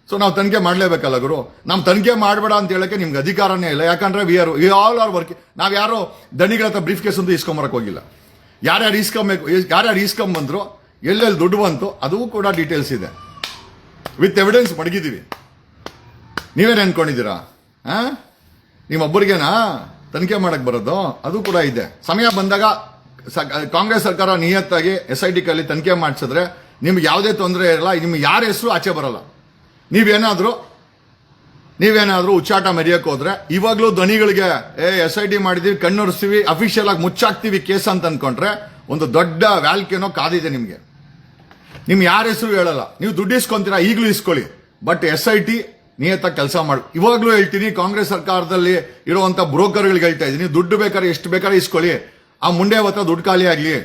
ಸೊ ನಾವು ತನಿಖೆ ಮಾಡ್ಲೇಬೇಕಲ್ಲ ಗುರು. ನಾವು ತನಿಖೆ ಮಾಡಬೇಡ ಅಂತ ಹೇಳಕ್ಕೆ ನಿಮ್ಗೆ ಅಧಿಕಾರನೇ ಇಲ್ಲ. ಯಾಕಂದ್ರೆ ವಿ ಆಲ್ ಆರ್ ವರ್ಕಿಂಗ್. ನಾವ್ ಯಾರೋ ದಣಿಗಳ ಹತ್ರ ಬ್ರೀಫ್ ಕೇಸ್ ಅಂತ ಇಸ್ಕೊಂಬರಕ್ ಹೋಗಿಲ್ಲ. ಯಾರ್ಯಾರು ಇಸ್ಕೊಂಬಂದ್ರು, ಎಲ್ಲೆಲ್ಲಿ ದುಡ್ಡು ಬಂತು, ಅದು ಕೂಡ ಡೀಟೇಲ್ಸ್ ಇದೆ. ವಿತ್ ಎವಿಡೆನ್ಸ್ ಮಡಗಿದೀವಿ. ನೀವೇನ್ ಅನ್ಕೊಂಡಿದ್ದೀರಾ? ನಿಮ್ಮೊಬ್ಬರಿಗೇನಾ ತನಿಖೆ ಮಾಡಕ್ ಬರೋದು? ಅದು ಕೂಡ ಇದೆ. ಸಮಯ ಬಂದಾಗ ಕಾಂಗ್ರೆಸ್ ಸರ್ಕಾರ ನಿಯತ್ತಾಗಿ SIT ಕೈಲಿ ತನಿಖೆ ಮಾಡಿಸಿದ್ರೆ ನಿಮ್ಗೆ ಯಾವುದೇ ತೊಂದರೆ ಇರಲ್ಲ. ನಿಮ್ಗೆ ಯಾರ ಹೆಸರು ಆಚೆ ಬರಲ್ಲ. ನೀವೇನಾದ್ರೂ ಉಚ್ಚಾಟ ಮೆರೆಯಕ್ ಹೋದ್ರೆ ಇವಾಗ್ಲೂ ಧ್ವನಿಗಳಿಗೆ SIT ಮಾಡಿದೀವಿ, ಕಣ್ಣೊರೆಸ್ತೀವಿ, ಅಫಿಷಿಯಲ್ ಆಗಿ ಮುಚ್ಚಾಕ್ತಿವಿ ಕೇಸ್ ಅಂತ ಅನ್ಕೊಂಡ್ರೆ ಒಂದು ದೊಡ್ಡ ವ್ಯಾಲ್ಕೇನೋ ಕಾದಿದೆ ನಿಮ್ಗೆ. ನಿಮ್ ಯಾರ ಹೆಸರು ಹೇಳಲ್ಲ. ನೀವು ದುಡ್ಡು ಇಸ್ಕೊಂತೀರಾ, ಈಗಲೂ ಇಸ್ಕೊಳ್ಳಿ. ಬಟ್ SIT ನಿಯತ್ತಾಗಿ ಕೆಲಸ ಮಾಡಿ. ಇವಾಗ್ಲೂ ಹೇಳ್ತೀನಿ, ಕಾಂಗ್ರೆಸ್ ಸರ್ಕಾರದಲ್ಲಿ ಇರುವಂತ ಬ್ರೋಕರ್ಗಳಿಗೆ ಹೇಳ್ತಾ ಇದ್ದೀನಿ, ದುಡ್ಡು ಬೇಕಾದ್ರೆ ಎಷ್ಟು ಬೇಕಾದ್ರೆ ಇಸ್ಕೊಳ್ಳಿ. ಆ ಮುಂಡೆ ಹೊತ್ತ ದುಡ್ಡು ಖಾಲಿ ಆಗ್ಲಿ.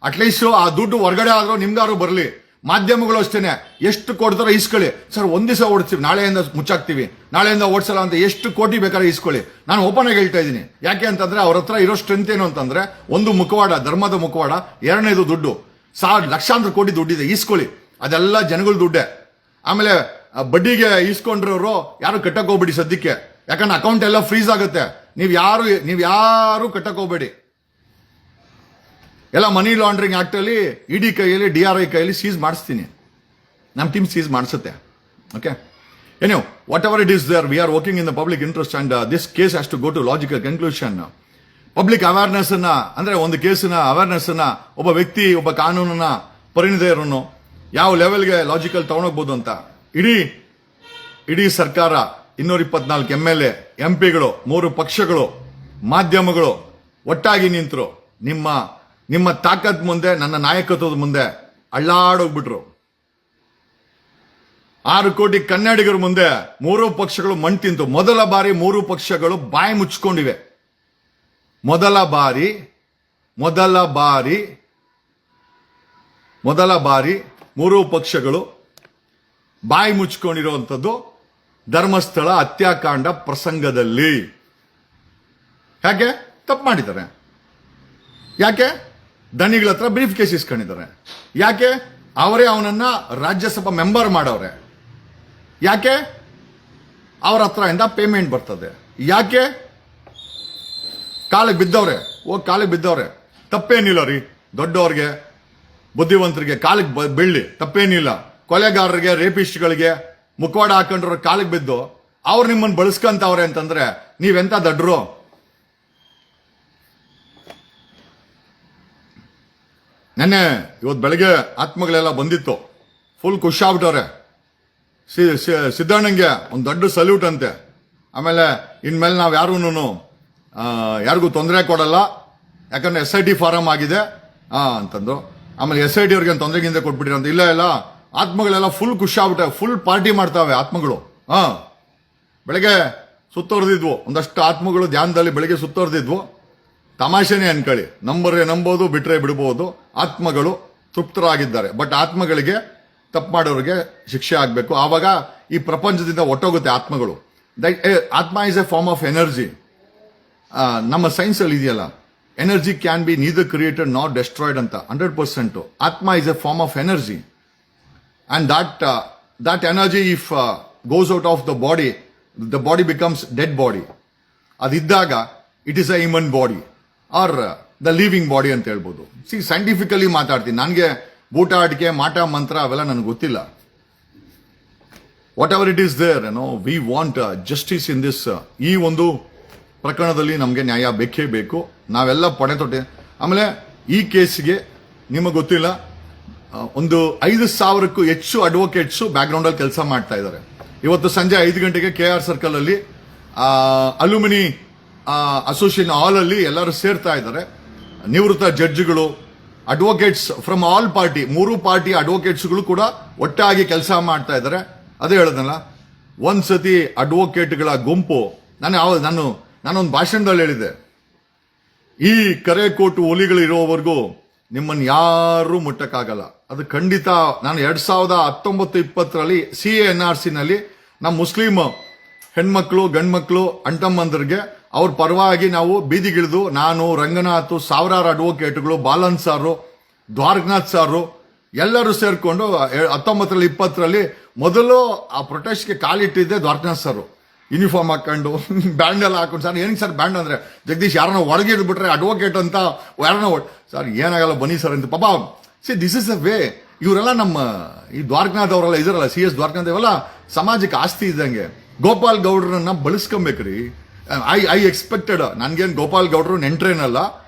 ಅಟ್ಲೀಸ್ಟ್ ಆ ದುಡ್ಡು ಹೊರಗಡೆ ಆದ್ರೂ ನಿಮ್ಗಾರು ಬರಲಿ. ಮಾಧ್ಯಮಗಳು ಅಷ್ಟೇನೆ, ಎಷ್ಟು ಕೊಡ್ತಾರೋ ಇಸ್ಕೊಳ್ಳಿ. ಸರ್ ಒಂದ್ ದಿವಸ ಓಡಿಸ್ತೀವಿ, ನಾಳೆಯಿಂದ ಮುಚ್ಚಾಕ್ತಿವಿ, ನಾಳೆಯಿಂದ ಓಡಿಸಲ್ಲ ಅಂತ ಎಷ್ಟು ಕೋಟಿ ಬೇಕಾದ್ರೆ ಇಸ್ಕೊಳ್ಳಿ. ನಾನು ಓಪನ್ ಆಗಿ ಹೇಳ್ತಾ ಇದ್ದೀನಿ. ಯಾಕೆ ಅಂತಂದ್ರೆ ಅವ್ರ ಹತ್ರ ಇರೋ ಸ್ಟ್ರೆಂತ್ ಏನು ಅಂತಂದ್ರೆ, ಒಂದು ಮುಖವಾಡ, ಧರ್ಮದ ಮುಖವಾಡ, ಎರಡನೇದು ದುಡ್ಡು, ಲಕ್ಷಾಂತರ ಕೋಟಿ ದುಡ್ಡಿದೆ, ಇಸ್ಕೊಳ್ಳಿ. ಅದೆಲ್ಲ ಜನಗಳ ದುಡ್ಡೆ. ಆಮೇಲೆ ಬಡ್ಡಿಗೆ ಇಸ್ಕೊಂಡ್ರವ್ರು ಯಾರು ಕಟ್ಟಕ್ ಹೋಗ್ಬೇಡಿ ಸದ್ಯಕ್ಕೆ. ಯಾಕಂದ್ರೆ ಅಕೌಂಟ್ ಎಲ್ಲ ಫ್ರೀಸ್ ಆಗುತ್ತೆ. ನೀವ್ ಯಾರು ಕಟ್ಟಕ್ ಹೋಗ್ಬೇಡಿ. ಎಲ್ಲ ಮನಿ ಲಾಂಡ್ರಿಂಗ್ ಆಕ್ಟ್ ಅಲ್ಲಿ ED ಕೈಯಲ್ಲಿ, DRI ಕೈಯಲ್ಲಿ ಸೀಸ್ ಮಾಡಿಸ್ತೀನಿ. ನಮ್ಮ ಟೀಮ್ ಸೀಸ್ ಮಾಡಿಸುತ್ತೆ. ಓಕೆ, ಏನೋ whatever it is there, we are working in the public interest and this case has to go to logical conclusion. Public awareness ಅನ್ನ, ಅಂದ್ರೆ ಒಂದು ಕೇಸಿನ ಅವೇರ್ನೆಸ್ ಅನ್ನ ಒಬ್ಬ ವ್ಯಕ್ತಿ, ಒಬ್ಬ ಕಾನೂನನ್ನ ಪರಿಣಿತರನ್ನು ಯಾವ ಲೆವೆಲ್ಗೆ ಲಾಜಿಕಲ್ ತಗೊಂಡೋಗ್ಬೋದು ಅಂತ ಇಡೀ ಸರ್ಕಾರ, 224 MLA, MP ಗಳು, 3 ಪಕ್ಷಗಳು, ಮಾಧ್ಯಮಗಳು ಒಟ್ಟಾಗಿ ನಿಂತರು. ನಿಮ್ಮ ತಾಕತ್ ಮುಂದೆ, ನನ್ನ ನಾಯಕತ್ವದ ಮುಂದೆ ಅಳ್ಳಾಡೋಗ್ಬಿಟ್ರು. 6 ಕೋಟಿ ಕನ್ನಡಿಗರ ಮುಂದೆ 3 ಪಕ್ಷಗಳು ಮಣ್ ತಿಂತು. ಮೊದಲ ಬಾರಿ 3 ಪಕ್ಷಗಳು ಬಾಯಿ ಮುಚ್ಕೊಂಡಿವೆ. ಮೊದಲ ಬಾರಿ 3 ಪಕ್ಷಗಳು ಬಾಯಿ ಮುಚ್ಕೊಂಡಿರುವಂಥದ್ದು ಧರ್ಮಸ್ಥಳ ಹತ್ಯಾಕಾಂಡ ಪ್ರಸಂಗದಲ್ಲಿ. ಯಾಕೆ? ತಪ್ಪು ಮಾಡಿದ್ದಾರೆ. ಯಾಕೆ? ದಣಿಗಳ ಹತ್ರ ಬ್ರೀಫ್ ಕೇಸ್ ಇಸ್ಕೊಂಡಿದ್ದಾರೆ. ಯಾಕೆ? ಅವರೇ ಅವನನ್ನ ರಾಜ್ಯಸಭಾ ಮೆಂಬರ್ ಮಾಡವ್ರೆ. ಯಾಕೆ? ಅವ್ರ ಹತ್ರ ಇಂದ ಪೇಮೆಂಟ್ ಬರ್ತದೆ. ಯಾಕೆ? ಕಾಲಿಗೆ ಬಿದ್ದವ್ರೆ, ಕಾಲಿಗೆ ಬಿದ್ದವ್ರೆ. ತಪ್ಪೇನಿಲ್ಲ ರೀ, ದೊಡ್ಡವ್ರಿಗೆ ಬುದ್ಧಿವಂತರಿಗೆ ಕಾಲಿಗೆ ಬೀಳಿ ತಪ್ಪೇನಿಲ್ಲ. ಕೊಲೆಗಾರರಿಗೆ, ರೇಪಿಸ್ಟ್ಗಳಿಗೆ, ಮುಖವಾಡ ಹಾಕೊಂಡ್ರ ಕಾಲಿಗೆ ಬಿದ್ದು ಅವ್ರು ನಿಮ್ಮನ್ನು ಬಳಸ್ಕೊಂತವ್ರೆ ಅಂತಂದ್ರೆ ನೀವೆಂತ ದಡ್ರು? ನೆನ್ನೆ ಇವತ್ತು ಬೆಳಗ್ಗೆ ಆತ್ಮಗಳೆಲ್ಲ ಬಂದಿತ್ತು, ಫುಲ್ ಖುಷಿಯಾಗ್ಬಿಟ್ಟವ್ರೆ. ಸಿದ್ದಣ್ಣಂಗೆ ಒಂದು ದೊಡ್ಡ ಸಲ್ಯೂಟ್ ಅಂತೆ. ಆಮೇಲೆ ಇನ್ಮೇಲೆ ನಾವು ಯಾರಿಗೂ ತೊಂದರೆ ಕೊಡಲ್ಲ, ಯಾಕಂದ್ರೆ SIT ಫಾರಂ ಆಗಿದೆ ಅಂತಂದು. ಆಮೇಲೆ SIT ಅವ್ರಿಗೆ ತೊಂದರೆಗಿಂತ ಕೊಟ್ಬಿಟ್ಟಿರೋ ಅಂತ. ಇಲ್ಲ ಆತ್ಮಗಳೆಲ್ಲ ಫುಲ್ ಖುಷಿಯಾಗ್ಬಿಟ್ಟೆ, ಫುಲ್ ಪಾರ್ಟಿ ಮಾಡ್ತಾವೆ ಆತ್ಮಗಳು. ಬೆಳಗ್ಗೆ ಸುತ್ತೋರ್ದಿದ್ವು ಒಂದಷ್ಟು ಆತ್ಮಗಳು, ಧ್ಯಾನದಲ್ಲಿ ಬೆಳಗ್ಗೆ ಸುತ್ತೋರ್ದಿದ್ವು. ತಮಾಷೆನೇ ಅನ್ಕೊಳ್ಳಿ, ನಂಬೋದು ಬಿಟ್ರೆ ಬಿಡಬಹುದು. ಆತ್ಮಗಳು ತೃಪ್ತರಾಗಿದ್ದಾರೆ. ಬಟ್ ಆತ್ಮಗಳಿಗೆ, ತಪ್ಪು ಮಾಡೋರಿಗೆ ಶಿಕ್ಷೆ ಆಗಬೇಕು. ಆವಾಗ ಈ ಪ್ರಪಂಚದಿಂದ ಒಟ್ಟೋಗುತ್ತೆ ಆತ್ಮಗಳು. ಆತ್ಮ is a form of energy. ನಮ್ಮ ಸೈನ್ಸ್ ಅಲ್ಲಿ ಇದೆಯಲ್ಲ, energy can be neither created not destroyed ಅಂತ 100%. ಆತ್ಮ is a form of energy, and that energy if goes out of the body becomes dead body. ಅದಿದ್ದಾಗ it is a human body are the living body ಅಂತ ಹೇಳ್ಬೋದು. ಸೈಂಟಿಫಿಕಲಿ ಮಾತಾಡ್ತೀನಿ. ನನಗೆ ಊಟ ಅಡಿಕೆ ಮಾಟ ಮಂತ್ರ ಅವೆಲ್ಲ ನನಗೆ ಗೊತ್ತಿಲ್ಲ. Whatever it is there, we want justice in this. ಈ ಒಂದು ಪ್ರಕರಣದಲ್ಲಿ ನಮಗೆ ನ್ಯಾಯ ಬೇಕೇ ಬೇಕು. ನಾವೆಲ್ಲ ಪಡೆತೊಟ್ಟೆ. ಆಮೇಲೆ ಈ ಕೇಸ್ಗೆ ನಿಮಗೆ ಗೊತ್ತಿಲ್ಲ, ಒಂದು 5,000ಕ್ಕೂ ಹೆಚ್ಚು ಅಡ್ವೊಕೇಟ್ಸ್ ಬ್ಯಾಕ್ ಗ್ರೌಂಡ್ ಅಲ್ಲಿ ಕೆಲಸ ಮಾಡ್ತಾ ಇದ್ದಾರೆ. ಇವತ್ತು ಸಂಜೆ 5 ಗಂಟೆಗೆ KR ಸರ್ಕಲ್ ಅಲ್ಲಿ ಅಲ್ಯೂಮಿನಿ ಅಸೋಸಿಯೇಷನ್ ಹಾಲ್ ಅಲ್ಲಿ ಎಲ್ಲರೂ ಸೇರ್ತಾ ಇದ್ದಾರೆ. ನಿವೃತ್ತ ಜಡ್ಜ್ಗಳು, advocates from all party, 3 party ಅಡ್ವೊಕೇಟ್ಸ್ಗಳು ಕೂಡ ಒಟ್ಟಾಗಿ ಕೆಲಸ ಮಾಡ್ತಾ ಇದ್ದಾರೆ. ಅದೇ ಹೇಳದಲ್ಲ, ಒಂದ್ಸತಿ ಅಡ್ವೊಕೇಟ್ಗಳ ಗುಂಪು, ನಾನೊಂದು ಭಾಷಣದಲ್ಲಿ ಹೇಳಿದೆ, ಈ ಕರೆ ಕೋಟು ಹುಲಿಗಳು ಇರೋವರೆಗೂ ನಿಮ್ಮನ್ನು ಯಾರು ಮುಟ್ಟಕ್ಕಾಗಲ್ಲ. ಅದು ಖಂಡಿತ. ನಾನು 2019-20ರಲ್ಲಿ CA-NRC ನಲ್ಲಿ ನಮ್ಮ ಮುಸ್ಲಿಂ ಹೆಣ್ಮಕ್ಳು ಗಂಡ್ಮಕ್ಳು ಅಣ್ತಮ್ಮಂದರಿಗೆ ಅವ್ರ ಪರವಾಗಿ ನಾವು ಬೀದಿಗಿಳಿದು, ನಾನು, ರಂಗನಾಥ್, ಸಾವಿರಾರು ಅಡ್ವೊಕೇಟ್ಗಳು, ಬಾಲನ್ ಸಾರು, ದ್ವಾರಕನಾಥ್ ಸಾರು ಎಲ್ಲರೂ ಸೇರ್ಕೊಂಡು 1920ರಲ್ಲಿ ಮೊದಲು ಆ ಪ್ರೊಟೆಸ್ಟ್ಗೆ ಕಾಲಿಟ್ಟಿದ್ದೆ ದ್ವಾರಕನಾಥ್ ಸಾರು. ಯೂನಿಫಾರ್ಮ್ ಹಾಕೊಂಡು ಬ್ಯಾಂಡ್ ಎಲ್ಲ ಹಾಕೊಂಡು, ಸರ್ ಏನಕ್ಕೆ ಸರ್ ಬ್ಯಾಂಡ್ ಅಂದ್ರೆ, ಜಗದೀಶ್ ಯಾರನ್ನ ಒಳಗಿಡ್ಬಿಟ್ರೆ ಅಡ್ವೊಕೇಟ್ ಅಂತ ಯಾರನ್ನ, ಸರ್ ಏನಾಗಲ್ಲ ಬನ್ನಿ ಸರ್ ಅಂತ. ಪಾಪ ದಿಸ್ ಇಸ್ ಅ ವೇ. ಇವರೆಲ್ಲ ನಮ್ಮ ಈ ದ್ವಾರಕನಾಥ್ ಅವರೆಲ್ಲ ಇದಾರಲ್ಲ, CS ದ್ವಾರಕನಾಥ್, ಇವೆಲ್ಲ ಸಮಾಜಕ್ಕೆ ಆಸ್ತಿ ಇದ್ದಂಗೆ. ಗೋಪಾಲ್ ಗೌಡ್ರನ್ನ ಬಳಸ್ಕೊಬೇಕ್ರಿ. ಐ ಎಕ್ಸ್ಪೆಕ್ಟೆಡ್, ನನ್ಗೇನು ಗೋಪಾಲ್ ಗೌಡ್ರು ನೆಂಟ್ರೇನಲ್ಲ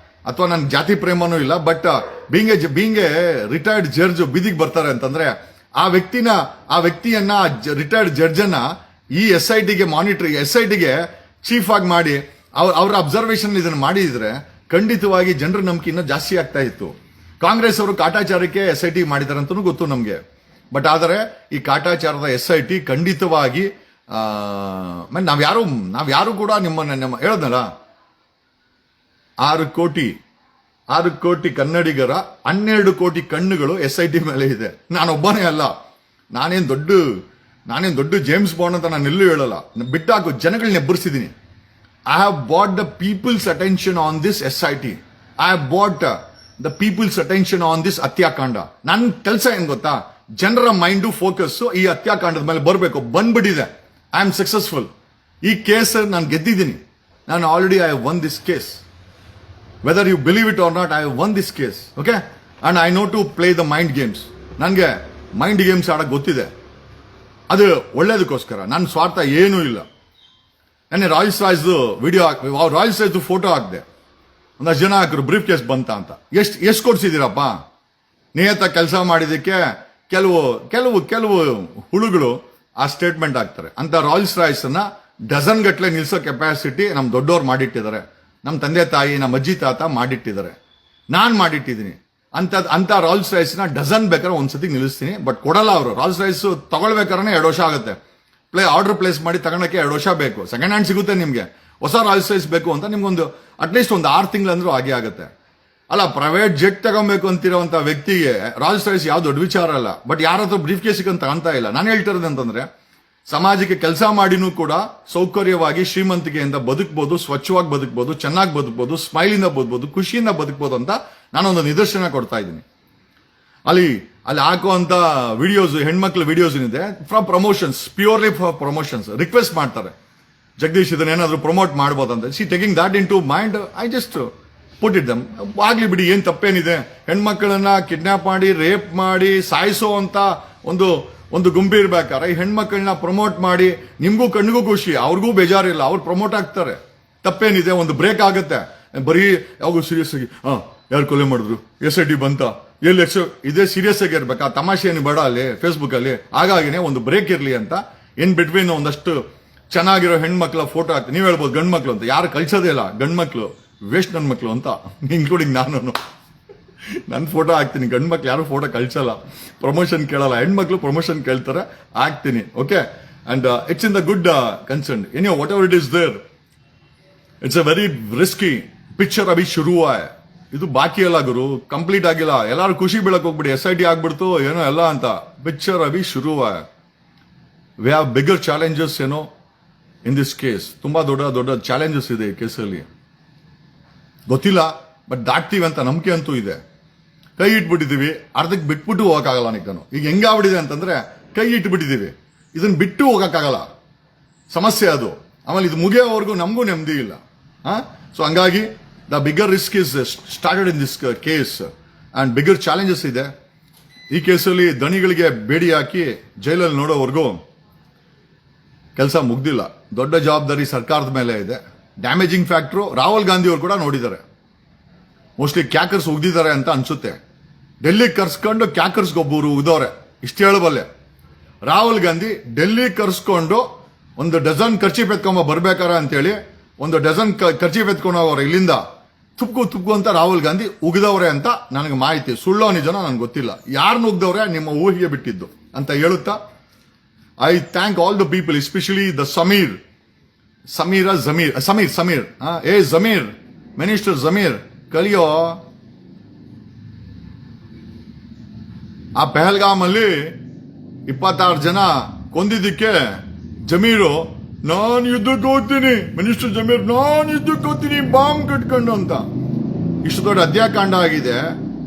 ಅಥವಾ ನನ್ ಜಾತಿ ಪ್ರೇಮನೂ ಇಲ್ಲ. But being A retired judge ಬೀದಿಗೆ ಬರ್ತಾರೆ ಅಂತಂದ್ರೆ ಆ ವ್ಯಕ್ತಿಯನ್ನ ರಿಟೈರ್ಡ್ ಜಡ್ಜ್ ಅನ್ನ ಈ SITಗೆ ಮಾನಿಟರ್, SITಗೆ ಚೀಫ್ ಆಗಿ ಮಾಡಿ ಅವ್ರ ಅಬ್ಸರ್ವೇಷನ್ ಇದನ್ನ ಮಾಡಿದ್ರೆ ಖಂಡಿತವಾಗಿ ಜನರ ನಂಬಿಕೆ ಇನ್ನೂ ಜಾಸ್ತಿ ಆಗ್ತಾ ಇತ್ತು. ಕಾಂಗ್ರೆಸ್ ಅವರು ಕಾಟಾಚಾರಕ್ಕೆ SIT ಮಾಡಿದಾರೆ ಅಂತಲೂ ಗೊತ್ತು ನಮಗೆ. ಬಟ್ ಆದರೆ ಈ ಕಾಟಾಚಾರದ SIT ಖಂಡಿತವಾಗಿ ನಾವ್ಯಾರು ಕೂಡ ನಿಮ್ಮ ಹೇಳದ್ನಲ್ಲ, 6 ಕೋಟಿ ಕನ್ನಡಿಗರ 12 ಕೋಟಿ ಕಣ್ಣುಗಳು SIT ಮೇಲೆ ಇದೆ. ನಾನೊಬ್ಬನೇ ಅಲ್ಲ, ನಾನೇನ್ ದೊಡ್ಡ ಜೇಮ್ಸ್ ಬಾಂಡ್ ಅಂತ ನಾನು ಎಲ್ಲೂ ಹೇಳಲ್ಲ. ಬಿಟ್ಟಾಕು, ಜನಗಳನ್ನ ಎಬ್ಬರಿಸಿದ್ದೀನಿ. I have brought the people's attention on this SIT. I have brought the people's attention on this ಹತ್ಯಾಕಾಂಡ. ನನ್ನ ಕೆಲಸ ಏನ್ ಗೊತ್ತಾ, ಜನರ ಮೈಂಡು ಫೋಕಸ್ ಈ ಹತ್ಯಾಕಾಂಡದ ಮೇಲೆ ಬರಬೇಕು. ಬಂದ್ಬಿಟ್ಟಿದೆ. I am successful. ಈ ಕೇಸ್ ನಾನು ಗೆದ್ದಿದ್ದೀನಿ. ನಾನು already I have won this case. Whether you believe it or not, I have won this case. Okay, and I know to play the mind games. ನನಗೆ ಮೈಂಡ್ ಗೇಮ್ಸ್ ಆಡಕ್ ಗೊತ್ತಿದೆ. ಅದು ಒಳ್ಳೇದಕ್ಕೋಸ್ಕರ, ನನ್ನ ಸ್ವಾರ್ಥ ಏನೂ ಇಲ್ಲ. ನೆನ್ನೆ Rolls Royce video Rolls Royce photo ಹಾಕಿದೆ. ಒಂದಷ್ಟು ಜನ ಹಾಕಿದ್ರು ಬ್ರೀಫ್ ಕೇಸ್ ಬಂತ ಅಂತ. ಎಷ್ಟು ಕೊಡ್ಸಿದ್ದೀರಪ್ಪ? ನಿಯತ ಕೆಲಸ ಮಾಡಿದಕ್ಕೆ ಕೆಲವು ಹುಳುಗಳು ಆ ಸ್ಟೇಟ್ಮೆಂಟ್ ಹಾಕ್ತಾರೆ. ಅಂತ ರಾಯಲ್ಸ್ ರಾಯ್ಸ್ ಅನ್ನ ಡಜನ್ ಗಟ್ಲೆ ನಿಲ್ಸೋ ಕೆಪಾಸಿಟಿ ನಮ್ ದೊಡ್ಡವ್ರು ಮಾಡಿಟ್ಟಿದ್ದಾರೆ. ನಮ್ಮ ತಂದೆ ತಾಯಿ, ನಮ್ಮ ಅಜ್ಜಿ ತಾತ ಮಾಡಿಟ್ಟಿದ್ದಾರೆ. ನಾನ್ ಮಾಡಿಟ್ಟಿದ್ದೀನಿ. ಅಂತ ರಾಯಲ್ಸ್ ರೈಸ್ ನ ಡಜನ್ ಬೇಕಾದ್ರೆ ಒಂದ್ಸತಿ ನಿಲ್ಲಿಸ್ತೀನಿ. ಬಟ್ ಕೊಡಲ್ಲ ಅವರು. ರಾಯಲ್ಸ್ ರೈಸ್ ತಗೊಳ್ಬೇಕಾದ್ರೆ 2 ವರ್ಷ ಆಗುತ್ತೆ. ಆರ್ಡರ್ ಪ್ಲೇಸ್ ಮಾಡಿ ತಗೊಳಕ್ಕೆ 2 ವರ್ಷ ಬೇಕು. ಸೆಕೆಂಡ್ ಹ್ಯಾಂಡ್ ಸಿಗುತ್ತೆ ನಿಮ್ಗೆ. ಹೊಸ ರಾಯಲ್ಸ್ ರೈಸ್ ಬೇಕು ಅಂತ ನಿಮ್ಗೊಂದು ಅಟ್ಲೀಸ್ಟ್ 6 ತಿಂಗಳಂದ್ರೂ ಆಗೇ ಆಗುತ್ತೆ. ಅಲ್ಲ, ಪ್ರೈವೇಟ್ ಜೆಟ್ ತಗೊಬೇಕು ಅಂತಿರೋಂಥ ವ್ಯಕ್ತಿಗೆ ರಾಯಲ್ಸ್ ರೈಸ್ ಯಾವ್ದು ದೊಡ್ಡ ವಿಚಾರ ಅಲ್ಲ. ಬಟ್ ಯಾರ ಹತ್ರ ಬ್ರೀಫ್ ಕೇಸ್ ಅಂತ ತಗೊಂತಾ ಇಲ್ಲ. ನಾನು ಹೇಳ್ತಿರೋದು ಅಂತಂದ್ರೆ, ಸಮಾಜಕ್ಕೆ ಕೆಲಸ ಮಾಡಿನೂ ಕೂಡ ಸೌಕರ್ಯವಾಗಿ ಶ್ರೀಮಂತಿಕೆಯಿಂದ ಬದುಕಬಹುದು, ಸ್ವಚ್ಛವಾಗಿ ಬದುಕಬಹುದು, ಚೆನ್ನಾಗಿ ಬದುಕಬಹುದು, ಸ್ಮೈಲಿಂದ ಬದುಕಬಹುದು, ಖುಷಿಯಿಂದ ಬದುಕಬಹುದು ಅಂತ ನಾನೊಂದು ನಿದರ್ಶನ ಕೊಡ್ತಾ ಇದ್ದೀನಿ. ಅಲ್ಲಿ ಹಾಕುವಂತ ವಿಡಿಯೋಸ್, ಹೆಣ್ಮಕ್ಳ ವಿಡಿಯೋಸ್ ಏನಿದೆ from promotions, purely for promotions. Request ಮಾಡ್ತಾರೆ, ಜಗದೀಶ್ ಇದನ್ನೇನಾದ್ರೂ ಪ್ರಮೋಟ್ ಮಾಡ್ಬೋದಂತ. See taking that into mind, I just put it them. ಆಗ್ಲಿ ಬಿಡಿ, ಏನ್ ತಪ್ಪೇನಿದೆ. ಹೆಣ್ಮಕ್ಳನ್ನ ಕಿಡ್ನಾಪ್ ಮಾಡಿ, ರೇಪ್ ಮಾಡಿ, ಸಾಯಿಸೋ ಅಂತ ಒಂದು ಗುಂಪು ಇರ್ಬೇಕಾರೆ ಈ ಹೆಣ್ಮಕ್ಳನ್ನ ಪ್ರಮೋಟ್ ಮಾಡಿ ನಿಮ್ಗೂ ಕಣ್ಣಿಗೂ ಖುಷಿ, ಅವ್ರಿಗೂ ಬೇಜಾರಿಲ್ಲ, ಅವ್ರು ಪ್ರಮೋಟ್ ಆಗ್ತಾರೆ. ತಪ್ಪೇನಿದೆ? ಒಂದು ಬ್ರೇಕ್ ಆಗುತ್ತೆ. ಬರೀ ಯಾವಾಗೂ ಸೀರಿಯಸ್ ಆಗಿ ಯಾರು ಕೊಲೆ ಮಾಡಿದ್ರು, SIT ಬಂತ, ಎಲ್ಲಿ ಇದೇ ಸೀರಿಯಸ್ ಆಗಿ ಇರ್ಬೇಕಾ? ತಮಾಷೆ ಏನು ಬೇಡ ಅಲ್ಲಿ ಫೇಸ್ಬುಕ್ ಅಲ್ಲಿ. ಹಾಗಾಗಿನೇ ಒಂದು ಬ್ರೇಕ್ ಇರ್ಲಿ ಅಂತ ಇನ್ ಬಿಟ್ವೀನ್ ಒಂದಷ್ಟು ಚೆನ್ನಾಗಿರೋ ಹೆಣ್ಮಕ್ಳ ಫೋಟೋ ಹಾಕ್ತೀನಿ. ನೀವ್ ಹೇಳ್ಬೋದು ಗಂಡ್ ಮಕ್ಳು ಅಂತ, ಯಾರು ಕಳ್ಸೋದೇ ಇಲ್ಲ, ಗಂಡ್ ಮಕ್ಳು ವೇಸ್ಟ್ ನನ್ ಮಕ್ಳು ಅಂತ, ಇನ್ಕ್ಲೂಡಿಂಗ್ ನಾನು. ನನ್ನ ಫೋಟೋ ಹಾಕ್ತೀನಿ, ಗಂಡ್ ಮಕ್ಳು ಯಾರು ಫೋಟೋ ಕಳ್ಸಲ್ಲ, ಪ್ರಮೋಷನ್ ಕೇಳಲ್ಲ. ಹೆಣ್ಮಕ್ಳು ಪ್ರಮೋಷನ್ ಕೇಳ್ತಾರೆ, ಹಾಕ್ತೀನಿ. Okay, and it's in the good concern. Anyhow whatever it is there, it's a very risky picture. ಅಭಿ ಶುರು ಇದು ಬಾಕಿ ಅಲ್ಲ ಗುರು, ಕಂಪ್ಲೀಟ್ ಆಗಿಲ್ಲ. ಎಲ್ಲಾರು ಖುಷಿ ಬೀಳಕ್ ಹೋಗ್ಬಿಡಿ, SIT ಆಗ್ಬಿಡ್ತು ಏನೋ ಎಲ್ಲ ಅಂತ. ಪಿಕ್ಚರ್ ಅಭಿ ಶುರು. ವಿ ಹ್ಯಾವ್ ಬಿಗರ್ ಚಾಲೆಂಜಸ್ ಏನೋ ಇನ್ ದಿಸ್ ಕೇಸ್. ತುಂಬಾ ದೊಡ್ಡ ಚಾಲೆಂಜಸ್ ಇದೆ ಈ ಕೇಸಲ್ಲಿ. ಗೊತ್ತಿಲ್ಲ, ಬಟ್ ದಾಟ್ತೀವಿ ಅಂತ ನಂಬಿಕೆ ಅಂತೂ ಇದೆ. ಕೈ ಇಟ್ಬಿಟ್ಟಿದೀವಿ, ಅರ್ಧಕ್ಕೆ ಬಿಟ್ಬಿಟ್ಟು ಹೋಗಕ್ಕಾಗಲ್ಲ. ನಾನು ಈಗ ಹೆಂಗಾಗ್ಬಿಟ್ಟಿದೆ ಅಂತಂದ್ರೆ, ಕೈ ಇಟ್ಬಿಟ್ಟಿದೀವಿ, ಇದನ್ನ ಬಿಟ್ಟು ಹೋಗಕ್ಕಾಗಲ್ಲ. ಸಮಸ್ಯೆ ಅದು. ಆಮೇಲೆ ಇದು ಮುಗಿಯೋವರೆಗೂ ನಮಗೂ ನೆಮ್ಮದಿ ಇಲ್ಲ. ಸೊ ಹಂಗಾಗಿ the bigger risk is started in this case and bigger challenges ಇದೆ. ಈ ಕೇಸಲ್ಲಿ ದಣಿಗಳಿಗೆ ಬೇಡಿ ಹಾಕಿ ಜೈಲಲ್ಲಿ ನೋಡೋವರೆಗೂ ಕೆಲಸ ಮುಗ್ದಿಲ್ಲ. ದೊಡ್ಡ ಜವಾಬ್ದಾರಿ ಸರ್ಕಾರದ ಮೇಲೆ ಇದೆ. ಡ್ಯಾಮೇಜಿಂಗ್ ಫ್ಯಾಕ್ಟ್ರು ರಾಹುಲ್ ಗಾಂಧಿ ಅವರು ಕೂಡ ನೋಡಿದ್ದಾರೆ. ಮೋಸ್ಟ್ಲಿ ಕ್ಯಾಕರ್ಸ್ ಉಗ್ದಿದ್ದಾರೆ ಅಂತ ಅನ್ಸುತ್ತೆ. ಡೆಲ್ಲಿಗೆ ಕರ್ಸ್ಕೊಂಡು ಕ್ಯಾಕರ್ಸ್ಗೊಬ್ಬರು ಉಗ್ದವ್ರೆ, ಇಷ್ಟು ಹೇಳಬಲ್ಲೆ. ರಾಹುಲ್ ಗಾಂಧಿ ಡೆಲ್ಲಿ ಕರ್ಸ್ಕೊಂಡು ಒಂದು ಡಜನ್ ಖರ್ಚೀಫ್ ಎತ್ಕೊಂಬ ಬರ್ಬೇಕಾರ ಅಂತೇಳಿ ಒಂದು ಡಜನ್ ಖರ್ಚೀಫ್ ಎತ್ಕೊಂಡು ಹೋಗೋರು ಇಲ್ಲಿಂದ ತುಪ್ಕು ಅಂತ ರಾಹುಲ್ ಗಾಂಧಿ ಉಗಿದವ್ರೆ ಅಂತ ನನಗೆ ಮಾಹಿತಿ. ಸುಳ್ಳೋ ನಿಜನೋ ನನಗೆ ಗೊತ್ತಿಲ್ಲ. ಯಾರನ್ನ ಉಗ್ದವ್ರೆ ನಿಮ್ಮ ಊಹಿಗೆ ಬಿಟ್ಟಿದ್ದು ಅಂತ ಹೇಳುತ್ತಾ, I thank all the people, especially the Sameer, minister Zameer, ಕಲಿಯೋ. ಆ ಪಹಲ್ಗಾಮ್ ಅಲ್ಲಿ 26 ಜನ ಕೊಂದಿದ್ದಕ್ಕೆ ಜಮೀರು, ನಾನು ಯುದ್ಧಕ್ಕೆ ಹೋಗ್ತೀನಿ, ಮಿನಿಸ್ಟರ್ ಜಮೀರ್, ನಾನು ಯುದ್ಧಕ್ಕೆ ಹೋಗ್ತೀನಿ ಬಾಂಬ್ ಕಟ್ಕೊಂಡು ಅಂತ. ಇಷ್ಟು ದೊಡ್ಡ ಹತ್ಯಾಕಾಂಡ ಆಗಿದೆ.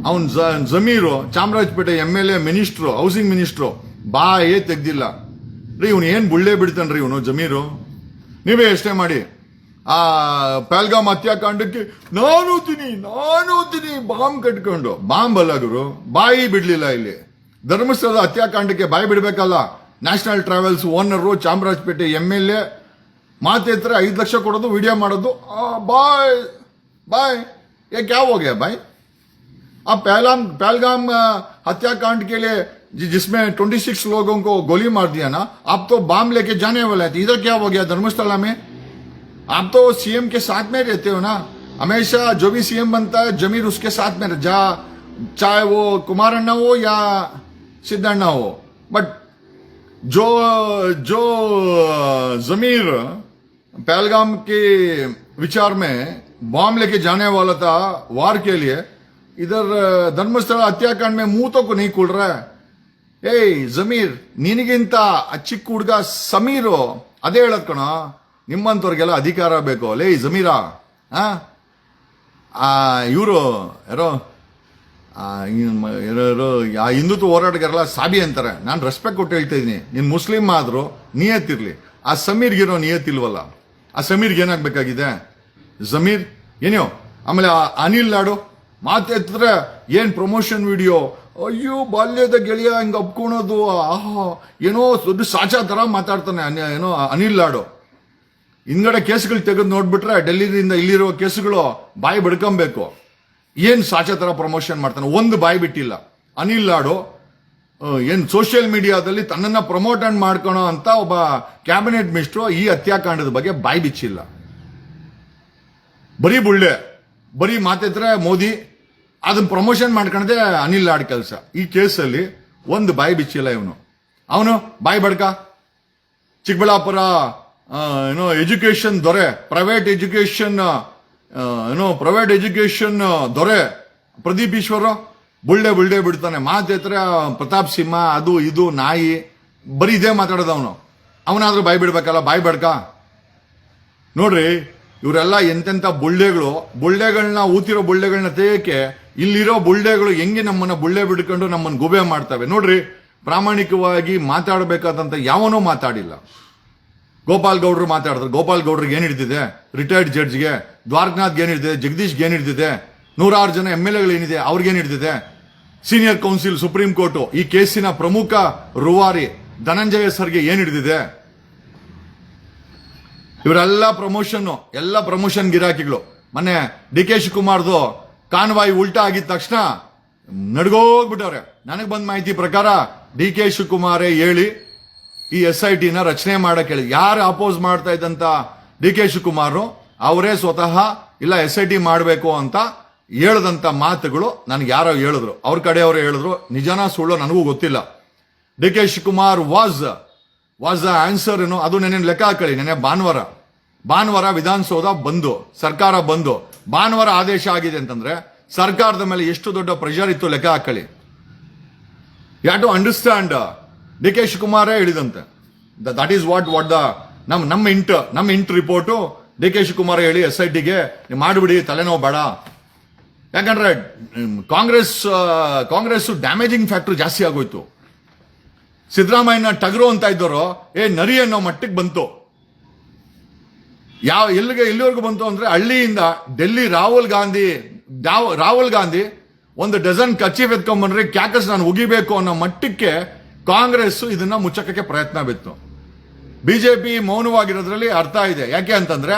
ಅವನ್ Zameer Chamarajpet MLA minister, housing minister, ಬಾಯೇ ತೆಗ್ದಿಲ್ಲ ರೀ. ಇವನು ಏನ್ ಬುಳ್ಳೆ ಬಿಡ್ತಾನ್ರಿ ಇವನು ಜಮೀರು. ನೀವೇ ಎಷ್ಟೇ ಮಾಡಿ. ಆ ಪಹಲ್ಗಾಮ್ ಹತ್ಯಾಕಾಂಡಕ್ಕೆ ನಾನು ಓದ್ತೀನಿ ಬಾಂಬ್ ಕಟ್ಕೊಂಡು. ಬಾಂಬ್ ಅಲ್ಲ ಗುರು, ಬಾಯಿ ಬಿಡ್ಲಿಲ್ಲ. ಇಲ್ಲಿ ಧರ್ಮಸ್ಥಳದ ಹತ್ಯಾಕಾಂಡಕ್ಕೆ ಬಾಯಿ ಬಿಡ್ಬೇಕಲ್ಲ. National travels owner, Chamarajpet MLA ಮಾತೆತ್ರ 5 ಲಕ್ಷ ಕೊಡೋದು, ವಿಡಿಯೋ ಮಾಡೋದು. ಬಾಯ್ ये क्या हो गया भाई? आप पहलगाम हत्याकांड के लिए जिसमें 26 लोगों को गोली मार दिया ना, आप तो बम लेके जाने वाले थे. इधर क्या हो गया धर्मस्थला में? आप तो CM के साथ में रहते हो ना, हमेशा जो भी CM बनता है जमीर उसके साथ में जा, चाहे वो कुमार अन्ना हो या सिद्धण्णा हो. बट जो जमीर पहलगाम के विचार में बॉम्ब लेके जाने वाला था वार के लिए, इधर धर्मस्थಳ हत्याकांड में मुंह तो को नहीं खुल रहा है. ಏಯ್ ಜಮೀರ್, ನಿನಗಿಂತ ಚಿಕ್ಕ ಹುಡುಗ ಸಮೀರು ಅದೇ ಹೇಳದ್ ಕಣ. ನಿಮ್ಮಂತವ್ರಿಗೆಲ್ಲ ಅಧಿಕಾರ ಬೇಕು. ಲೇ ಜಮೀರಾ, ಇವರು ಯಾರೋ ಆ ಹಿಂದುತ್ವ ಹೋರಾಟಗಾರಲ್ಲ ಸಾಬಿ ಅಂತಾರೆ. ನಾನು ರೆಸ್ಪೆಕ್ಟ್ ಕೊಟ್ಟು ಹೇಳ್ತಾ ಇದ್ದೀನಿ. ನೀನ್ ಮುಸ್ಲಿಂ ಆದ್ರೂ ನಿಯತ್ತಿರ್ಲಿ. ಆ ಸಮೀರ್ಗಿರೋ ನಿಯತ್ತಿಲ್ವಲ್ಲ. ಆ ಸಮೀರ್ಗೆ ಏನಾಗ್ಬೇಕಾಗಿದೆ? ಜಮೀರ್ ಏನೋ. ಆಮೇಲೆ ಅನಿಲ್ ಲಾಡು ಮಾತೆತ್ತಿದ್ರೆ ಏನ್ ಪ್ರಮೋಷನ್ ವಿಡಿಯೋ, ಅಯ್ಯೋ ಬಾಲ್ಯದ ಗೆಳೆಯ ಹಿಂಗ ಅಪ್ಕೊಳೋದು, ಆಹಾ ಏನೋ ದೊಡ್ಡ ಸಾಚಾ ತರ ಮಾತಾಡ್ತಾನೆ ಏನೋ ಅನಿಲ್ ಲಾಡು. ಹಿಂದ್ಗಡೆ ಕೇಸ್ಗಳು ತೆಗೆದು ನೋಡ್ಬಿಟ್ರೆ ಡೆಲ್ಲಿದಿಂದ ಇಲ್ಲಿರೋ ಕೇಸುಗಳು ಬಾಯಿ ಬಡ್ಕೊಂಬೇಕು. ಏನ್ ಸಾಚಾ ತರ ಪ್ರಮೋಷನ್ ಮಾಡ್ತಾನೆ, ಒಂದು ಬಾಯಿ ಬಿಟ್ಟಿಲ್ಲ. ಅನಿಲ್ ಲಾಡು ಏನ್ ಸೋಷಿಯಲ್ ಮೀಡಿಯಾದಲ್ಲಿ ತನ್ನನ್ನ ಪ್ರಮೋಟ್ ಮಾಡ್ಕೊಳೋ ಅಂತ ಒಬ್ಬ ಕ್ಯಾಬಿನೆಟ್ ಮಿನಿಸ್ಟ್ರು ಈ ಹತ್ಯಾಕಾಂಡದ ಬಗ್ಗೆ ಬಾಯಿ ಬಿಚ್ಚಿಲ್ಲ. ಬರೀ ಬುಳ್ಳೆ, ಬರೀ ಮಾತೆತ್ರ ಮೋದಿ, ಅದನ್ನ ಪ್ರಮೋಷನ್ ಮಾಡ್ಕೊಂಡೆ ಅನಿಲ್ ಲಾಡ್ ಕೆಲಸ. ಈ ಕೇಸಲ್ಲಿ ಒಂದು ಬಾಯಿ ಬಿಚ್ಚಿಲ್ಲ ಇವನು. ಅವನು ಬಾಯಿ ಬಡ್ಕ. ಚಿಕ್ಕಬಳ್ಳಾಪುರ ಏನೋ ಎಜುಕೇಶನ್ ದೊರೆ, ಪ್ರೈವೇಟ್ ಎಜುಕೇಶನ್ ದೊರೆ ಪ್ರದೀಪ್ ಈಶ್ವರ ಬುಳ್ಳೆ ಬಿಡ್ತಾನೆ. ಮಾತೆತ್ರ ಪ್ರತಾಪ್ ಸಿಂಹ, ಅದು ಇದು ನಾಯಿ, ಬರೀ ಇದೇ ಮಾತಾಡೋದು ಅವನು. ಅವನಾದ್ರೂ ಬಾಯಿ ಬಿಡ್ಬೇಕಲ್ಲ, ಬಾಯಿ ಬಡ್ಕ. ನೋಡ್ರಿ, ಇವರೆಲ್ಲ ಎಂತೆಂಥ ಬುಳ್ಳೆಗಳನ್ನ ಊತಿರೋ ಬುಳ್ಳೆಗಳನ್ನ ತೆಗೆಯಕ್ಕೆ ಇಲ್ಲಿರೋ ಬುಳ್ಳೆಗಳು ಹೆಂಗೆ ನಮ್ಮನ್ನ ಬುಳ್ಳೆ ಬಿಡ್ಕೊಂಡು ನಮ್ಮನ್ನ ಗುಬೆ ಮಾಡ್ತವೆ. ನೋಡ್ರಿ, ಪ್ರಾಮಾಣಿಕವಾಗಿ ಮಾತಾಡಬೇಕಾದಂತ ಯಾವನೂ ಮಾತಾಡಿಲ್ಲ. ಗೋಪಾಲ್ ಗೌಡ್ರು ಮಾತಾಡಿದ್ರು. ಗೋಪಾಲ್ ಗೌಡ್ರಿಗೆ ಏನ್ ಹಿಡಿದಿದೆ? ರಿಟೈರ್ಡ್ ಜಡ್ಜ್ಗೆ. ದ್ವಾರಕನಾಥ್ಗೆ ಏನ್ ಹಿಡಿದಿದೆ? ಜಗದೀಶ್ಗೆ ಏನ್ ಹಿಡಿದಿದೆ? 106 ಜನ MLAಗಳು ಏನಿದೆ ಅವ್ರಿಗೇನ್ ಹಿಡಿದಿದೆ? ಸೀನಿಯರ್ ಕೌನ್ಸಿಲ್, ಸುಪ್ರೀಂ ಕೋರ್ಟ್ ಈ ಕೇಸಿನ ಪ್ರಮುಖ ರೂವಾರಿ ಧನಂಜಯ ಸರ್ಗೆ ಏನ್ ಹಿಡಿದಿದೆ? ಇವರೆಲ್ಲ ಪ್ರಮೋಷನ್ ಗಿರಾಕಿಗಳು. ಮೊನ್ನೆ DK ಶಿವಕುಮಾರ್ದು ಕಾನ್ವಾಯ್ ಉಲ್ಟಾ ಆಗಿದ ತಕ್ಷಣ ನಡ್ಗೋಗ್ಬಿಟ್ಟವ್ರೆ. ನನಗೆ ಬಂದ ಮಾಹಿತಿ ಪ್ರಕಾರ DK ಶಿವಕುಮಾರೇ ಹೇಳಿ ಈ SIT ನ ರಚನೆ ಮಾಡಕ್ ಹೇಳಿ. ಯಾರು ಅಪೋಸ್ ಮಾಡ್ತಾ ಇದ್ದಂತ DK ಶಿವಕುಮಾರ್ ಅವರೇ ಸ್ವತಃ ಇಲ್ಲ SIT ಮಾಡಬೇಕು ಅಂತ ಹೇಳದಂತ ಮಾತುಗಳು ನನಗೆ ಯಾರೋ ಹೇಳಿದ್ರು. ಅವ್ರ ಕಡೆಯವರು ಹೇಳಿದ್ರು. ನಿಜನಾ ಸುಳ್ಳು ನನಗೂ ಗೊತ್ತಿಲ್ಲ. DK Shivakumar was the answer ಏನು ಅದು ನೆನೆ ಲೆಕ್ಕ ಹಾಕಳಿ. ನೆನೆ ಭಾನುವಾರ ವಿಧಾನಸೌಧ ಬಂದು ಸರ್ಕಾರ ಬಂದು ಭಾನುವಾರ ಆದೇಶ ಆಗಿದೆ ಅಂತಂದ್ರೆ ಸರ್ಕಾರದ ಮೇಲೆ ಎಷ್ಟು ದೊಡ್ಡ ಪ್ರೆಷರ್ ಇತ್ತು ಲೆಕ್ಕ ಹಾಕಳಿ. You have to understand. DK ಶಿವಕುಮಾರೇ ಹೇಳಿದಂತೆ ದಟ್ ಈಸ್ ವಾಟ್ ದ ನಮ್ಮ ಇಂಟ್ ರಿಪೋರ್ಟು DK ಶಿವಕುಮಾರ್ ಹೇಳಿ SITಗೆ ಮಾಡಿಬಿಡಿ, ತಲೆನೋವು ಬೇಡ. ಯಾಕಂದ್ರೆ ಕಾಂಗ್ರೆಸ್ ಡ್ಯಾಮೇಜಿಂಗ್ ಫ್ಯಾಕ್ಟರ್ ಜಾಸ್ತಿ ಆಗೋಯ್ತು. ಸಿದ್ದರಾಮಯ್ಯನ ಟಗರು ಅಂತ ಇದ್ದವರು ನರಿ ಅನ್ನೋ ಮಟ್ಟಿಗೆ ಬಂತು. ಎಲ್ಲಿವರೆಗೂ ಬಂತು ಅಂದ್ರೆ ಹಳ್ಳಿಯಿಂದ ಡೆಲ್ಲಿ ರಾಹುಲ್ ಗಾಂಧಿ ಒಂದು ಡಜನ್ ಕರ್ಚೀಫ್ ಎತ್ಕೊಂಡ್ಬಂದ್ರೆ ಕ್ಯಾಕಸ್ ನಾನು ಉಗಿಬೇಕು ಅನ್ನೋ ಮಟ್ಟಕ್ಕೆ ಕಾಂಗ್ರೆಸ್ ಇದನ್ನ ಮುಚ್ಚಕ್ಕೆ ಪ್ರಯತ್ನ ಬಿತ್ತು. ಬಿಜೆಪಿ ಮೌನವಾಗಿರೋದ್ರಲ್ಲಿ ಅರ್ಥ ಇದೆ. ಯಾಕೆ ಅಂತಂದ್ರೆ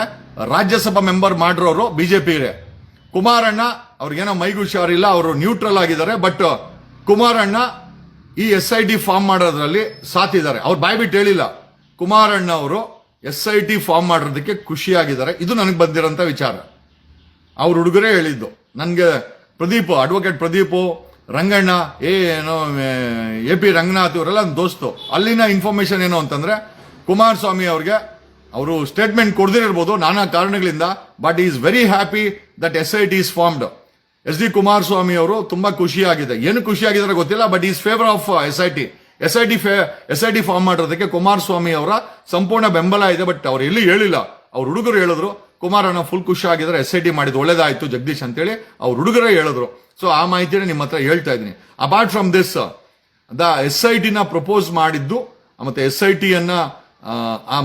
ರಾಜ್ಯಸಭಾ ಮೆಂಬರ್ ಮಾಡಿರೋರು ಬಿಜೆಪಿ ಇದೆ. ಕುಮಾರಣ್ಣ ಅವ್ರಿಗೇನೋ ಮೈಗೂ ಹುಷಾರಿಲ್ಲ, ಅವರು ನ್ಯೂಟ್ರಲ್ ಆಗಿದ್ದಾರೆ. ಬಟ್ ಕುಮಾರಣ್ಣ ಈ SIT ಫಾರ್ಮ್ ಮಾಡೋದ್ರಲ್ಲಿ ಸಾಥಿದ್ದಾರೆ. ಅವ್ರು ಬಾಯ್ಬಿಟ್ಟು ಹೇಳಿಲ್ಲ. ಕುಮಾರಣ್ಣ ಅವರು SIT ಫಾರ್ಮ್ ಮಾಡೋದಕ್ಕೆ ಖುಷಿಯಾಗಿದ್ದಾರೆ. ಇದು ನನಗೆ ಬಂದಿರೋಂಥ ವಿಚಾರ. ಅವ್ರ ಹುಡುಗರೇ ಹೇಳಿದ್ದು ನನಗೆ. ಅಡ್ವೊಕೇಟ್ ಪ್ರದೀಪ್, ರಂಗಣ್ಣ, ಏನೋ AP ರಂಗನಾಥ್ ಇವರೆಲ್ಲ ದೋಸ್ತು. ಅಲ್ಲಿನ ಇನ್ಫಾರ್ಮೇಶನ್ ಏನು ಅಂತಂದ್ರೆ ಕುಮಾರಸ್ವಾಮಿ ಅವ್ರಿಗೆ ಅವರು ಸ್ಟೇಟ್ಮೆಂಟ್ ಕೊಡದಿರ್ಬೋದು ನಾನಾ ಕಾರಣಗಳಿಂದ. But is very happy that SIT is formed. SD Kumaraswamy ಅವರು ತುಂಬಾ ಖುಷಿಯಾಗಿದೆ. ಏನು ಖುಷಿಯಾಗಿದ್ದಾರೆ ಗೊತ್ತಿಲ್ಲ. But is favour of SIT form ಮಾಡೋದಕ್ಕೆ ಕುಮಾರಸ್ವಾಮಿ ಅವರ ಸಂಪೂರ್ಣ ಬೆಂಬಲ ಇದೆ. ಬಟ್ ಅವ್ರು ಎಲ್ಲಿ ಹೇಳಿಲ್ಲ. ಅವ್ರ ಹುಡುಗರು ಹೇಳಿದ್ರು ಕುಮಾರಣ್ಣ ಫುಲ್ ಖುಷಿಯಾಗಿದ್ದಾರೆ, SIT ಮಾಡಿದ್ದು ಒಳ್ಳೇದಾಯ್ತು ಜಗದೀಶ್ ಅಂತೇಳಿ ಅವ್ರ ಹುಡುಗರೇ ಹೇಳಿದ್ರು. ಸೊ ಆ ಮಾಹಿತಿನ ನಿಮ್ಮ ಹತ್ರ ಹೇಳ್ತಾ ಇದ್ದೀನಿ. ಅಪಾರ್ಟ್ ಫ್ರಮ್ ದಿಸ್ SIT ನ ಪ್ರಪೋಸ್ ಮಾಡಿದ್ದು ಮತ್ತೆ SIT ಅನ್ನ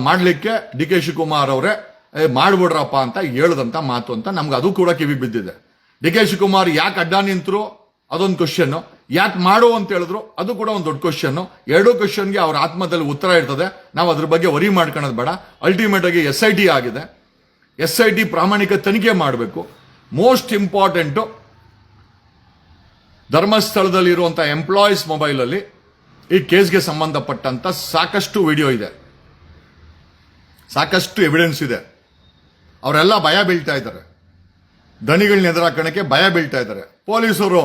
ಮಾಡ್ಲಿಕ್ಕೆ DK ಶಿವಕುಮಾರ್ ಅವರೇ ಮಾಡ್ಬಿಡ್ರಪ್ಪ ಅಂತ ಹೇಳದಂತ ಮಾತು ಅಂತ ನಮ್ಗೆ ಅದು ಕೂಡ ಕಿವಿಗೆ ಬಿದ್ದಿದೆ. DK ಶಿವಕುಮಾರ್ ಯಾಕೆ ಅಡ್ಡ ನಿಂತರು ಅದೊಂದು ಕ್ವಶನ್, ಯಾಕೆ ಮಾಡೋ ಅಂತ ಹೇಳಿದ್ರು ಅದು ಕೂಡ ಒಂದು ದೊಡ್ಡ ಕ್ವಶನ್. ಎರಡೂ ಕ್ವಶನ್ಗೆ ಅವ್ರ ಆತ್ಮದಲ್ಲಿ ಉತ್ತರ ಇರ್ತದೆ. ನಾವು ಅದ್ರ ಬಗ್ಗೆ ವರಿ ಮಾಡ್ಕೊಳ್ಳೋದು ಬೇಡ. ಅಲ್ಟಿಮೇಟ್ ಆಗಿ SIT ಆಗಿದೆ. SIT ಪ್ರಾಮಾಣಿಕ ತನಿಖೆ ಮಾಡಬೇಕು. ಮೋಸ್ಟ್ ಇಂಪಾರ್ಟೆಂಟ್, ಧರ್ಮಸ್ಥಳದಲ್ಲಿ ಇರುವಂತಹ ಎಂಪ್ಲಾಯೀಸ್ ಮೊಬೈಲ್ ಅಲ್ಲಿ ಈ ಕೇಸ್ಗೆ ಸಂಬಂಧಪಟ್ಟಂತ ಸಾಕಷ್ಟು ವಿಡಿಯೋ ಇದೆ, ಸಾಕಷ್ಟು ಎವಿಡೆನ್ಸ್ ಇದೆ. ಅವರೆಲ್ಲ ಭಯ ಬೀಳ್ತಾ ಇದ್ದಾರೆ. ದಣಿಗಳನ್ನ ಎದುರಾಕಣಕ್ಕೆ ಭಯ ಬೀಳ್ತಾ ಇದ್ದಾರೆ. ಪೊಲೀಸರು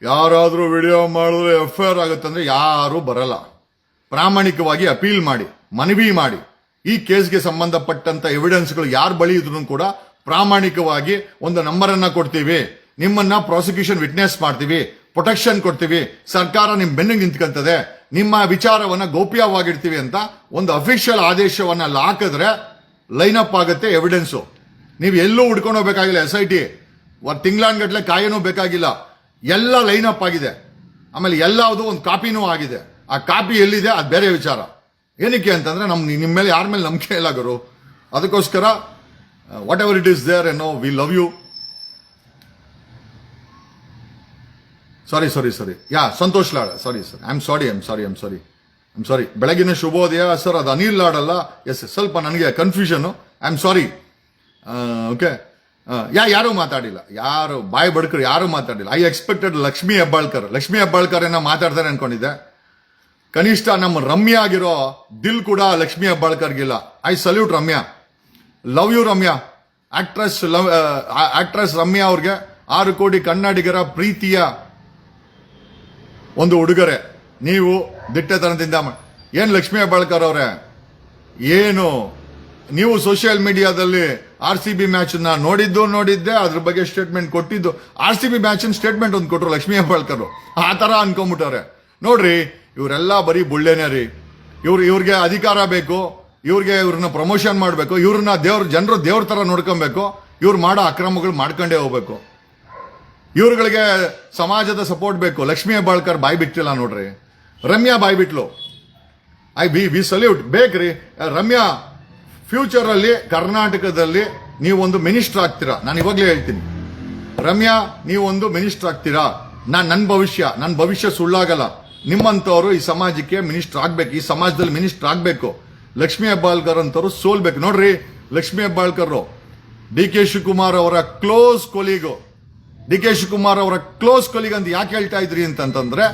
ಯಾರಾದ್ರೂ ವಿಡಿಯೋ ಮಾಡಿದ್ರೆ FIR ಆಗುತ್ತಂದ್ರೆ ಯಾರು ಬರಲ್ಲ. ಪ್ರಾಮಾಣಿಕವಾಗಿ ಅಪೀಲ್ ಮಾಡಿ, ಮನವಿ ಮಾಡಿ, ಈ ಕೇಸ್ಗೆ ಸಂಬಂಧಪಟ್ಟಂತ ಎವಿಡೆನ್ಸ್ಗಳು ಯಾರ ಬಳಿ ಇದ್ರು ಕೂಡ ಪ್ರಾಮಾಣಿಕವಾಗಿ ಒಂದು ನಂಬರ್ ಅನ್ನ ಕೊಡ್ತೀವಿ, ನಿಮ್ಮನ್ನ ಪ್ರಾಸಿಕ್ಯೂಷನ್ ವಿಟ್ನೆಸ್ ಮಾಡ್ತೀವಿ, ಪ್ರೊಟೆಕ್ಷನ್ ಕೊಡ್ತೀವಿ, ಸರ್ಕಾರ ನಿಮ್ ಬೆನ್ನಿಗೆ ನಿಂತ್ಕೊಂತದೆ, ನಿಮ್ಮ ವಿಚಾರವನ್ನ ಗೌಪ್ಯವಾಗಿಡ್ತೀವಿ ಅಂತ ಒಂದು ಅಫಿಷಿಯಲ್ ಆದೇಶವನ್ನ ಹಾಕಿದ್ರೆ ಲೈನ್ ಅಪ್ ಆಗುತ್ತೆ ಎವಿಡೆನ್ಸು. ನೀವು ಎಲ್ಲೂ ಹುಡ್ಕೊಂಡು ಹೋಗ್ಬೇಕಾಗಿಲ್ಲ. SIT ತಿಂಗಳಾನ್ಗಟ್ಲೆ ಕಾಯನೂ ಬೇಕಾಗಿಲ್ಲ. ಎಲ್ಲ ಲೈನ್ ಅಪ್ ಆಗಿದೆ. ಆಮೇಲೆ ಎಲ್ಲವುದು ಒಂದು ಕಾಪಿನೂ ಆಗಿದೆ. ಆ ಕಾಪಿ ಎಲ್ಲಿದೆ ಅದು ಬೇರೆ ವಿಚಾರ. ಏನಕ್ಕೆ ಅಂತಂದ್ರೆ ನಿಮ್ಮ ಮೇಲೆ ಯಾರ ಮೇಲೆ ನಂಬಿಕೆ ಇಲ್ಲ ಗುರು. ಅದಕ್ಕೋಸ್ಕರ whatever it is there ಏನೋ ವಿ ಲವ್ ಯು. ಸಾರಿ ಯಾ Santosh Lad, sorry sir, I am sorry. ಬೆಳಗಿನ ಶುಭೋದಯ ಸರ್, ಅದು ಅನಿಲ್ ಲಾಡ್ ಅಲ್ಲ. ಎಸ್, ಸ್ವಲ್ಪ ನನಗೆ confusion, I am sorry. Okay, ಯಾರು ಮಾತಾಡಿಲ್ಲ, ಯಾರು ಬಾಯಿ ಬಡ್ಕರು ಯಾರು ಮಾತಾಡಿಲ್ಲ. ಐ ಎಕ್ಸ್ಪೆಕ್ಟೆಡ್ ಲಕ್ಷ್ಮೀ ಹೆಬ್ಬಾಳ್ಕರ್ ಏನೋ ಮಾತಾಡ್ತಾರೆ ಅನ್ಕೊಂಡಿದ್ದೆ. ಕನಿಷ್ಠ ನಮ್ಮ ರಮ್ಯಾ ಆಗಿರೋ ದಿಲ್ ಕೂಡ ಲಕ್ಷ್ಮೀ ಹೆಬ್ಬಾಳ್ಕರ್ಗಿಲ್ಲ. I salute Ramya, love you Ramya. Actress Ramya ಅವ್ರಿಗೆ 6 ಕೋಟಿ ಕನ್ನಡಿಗರ ಪ್ರೀತಿಯ ಒಂದು ಉಡುಗೊರೆ. ನೀವು ದಿಟ್ಟತನದಿಂದ ಏನ್ ಲಕ್ಷ್ಮೀ ಹೆಬ್ಬಾಳ್ಕರ್ ಅವರೇ, ಏನು ನೀವು ಸೋಷಿಯಲ್ ಮೀಡಿಯಾದಲ್ಲಿ RCB ಮ್ಯಾಚ್ ನೋಡಿದ್ದೆ, ಅದ್ರ ಬಗ್ಗೆ ಸ್ಟೇಟ್ಮೆಂಟ್ ಕೊಟ್ಟಿದ್ದು. RCB ಮ್ಯಾಚ್ ಸ್ಟೇಟ್ಮೆಂಟ್ ಒಂದು ಕೊಟ್ಟರು ಲಕ್ಷ್ಮೀ ಹೆಬ್ಬಾಳ್ಕರ್, ಆ ತರ ಅನ್ಕೊಂಡ್ಬಿಟ್ಟವ್ರೆ. ನೋಡ್ರಿ, ಇವರೆಲ್ಲ ಬರೀ ಬುಳ್ಳೆನೇ ರೀ. ಇವ್ರಿಗೆ ಅಧಿಕಾರ ಬೇಕು, ಇವ್ರನ್ನ ಪ್ರಮೋಷನ್ ಮಾಡಬೇಕು, ಇವ್ರನ್ನ ಜನರು ದೇವ್ರ ತರ ನೋಡ್ಕೊಬೇಕು, ಇವ್ರು ಮಾಡೋ ಅಕ್ರಮಗಳು ಮಾಡ್ಕೊಂಡೇ ಹೋಗ್ಬೇಕು, ಇವ್ರುಗಳಿಗೆ ಸಮಾಜದ ಸಪೋರ್ಟ್ ಬೇಕು. ಲಕ್ಷ್ಮೀ ಹೆಬ್ಬಾಳ್ಕರ್ ಬಾಯಿ ಬಿಟ್ಟಿಲ್ಲ ನೋಡ್ರಿ, ರಮ್ಯಾ ಬಾಯಿ ಬಿಟ್ಲು. ವಿ ಸಲ್ಯೂಟ್ ಬೇಕ್ರಿ. ರಮ್ಯಾ ಫ್ಯೂಚರ್ ಅಲ್ಲಿ ಕರ್ನಾಟಕದಲ್ಲಿ ನೀವು ಒಂದು ಮಿನಿಸ್ಟರ್ ಆಗ್ತೀರಾ, ನಾನು ಇವಾಗ್ಲೇ ಹೇಳ್ತೀನಿ. ರಮ್ಯಾ ನೀವು ಒಂದು ಮಿನಿಸ್ಟರ್ ಆಗ್ತೀರಾ. ನನ್ನ ಭವಿಷ್ಯ ಸುಳ್ಳಾಗಲ್ಲ. ನಿಮ್ಮಂತವ್ರು ಈ ಸಮಾಜಕ್ಕೆ ಮಿನಿಸ್ಟರ್ ಆಗ್ಬೇಕು, ಈ ಸಮಾಜದಲ್ಲಿ ಮಿನಿಸ್ಟರ್ ಆಗ್ಬೇಕು. ಲಕ್ಷ್ಮೀ ಹೆಬ್ಬಾಳ್ಕರ್ ಅಂತವ್ರು ಸೋಲ್ಬೇಕು. ನೋಡ್ರಿ, ಲಕ್ಷ್ಮೀ ಹೆಬ್ಬಾಳ್ಕರ್ ಡಿ ಕೆ ಶಿವಕುಮಾರ್ ಅವರ ಕ್ಲೋಸ್ ಕೊಲೀಗು. ಡಿ ಕೆ ಶಿವಕುಮಾರ್ ಅವರ ಕ್ಲೋಸ್ ಕೊಲೀಗ್ ಅಂತ ಯಾಕೆ ಹೇಳ್ತಾ ಇದ್ರಿ ಅಂತಂದ್ರೆ,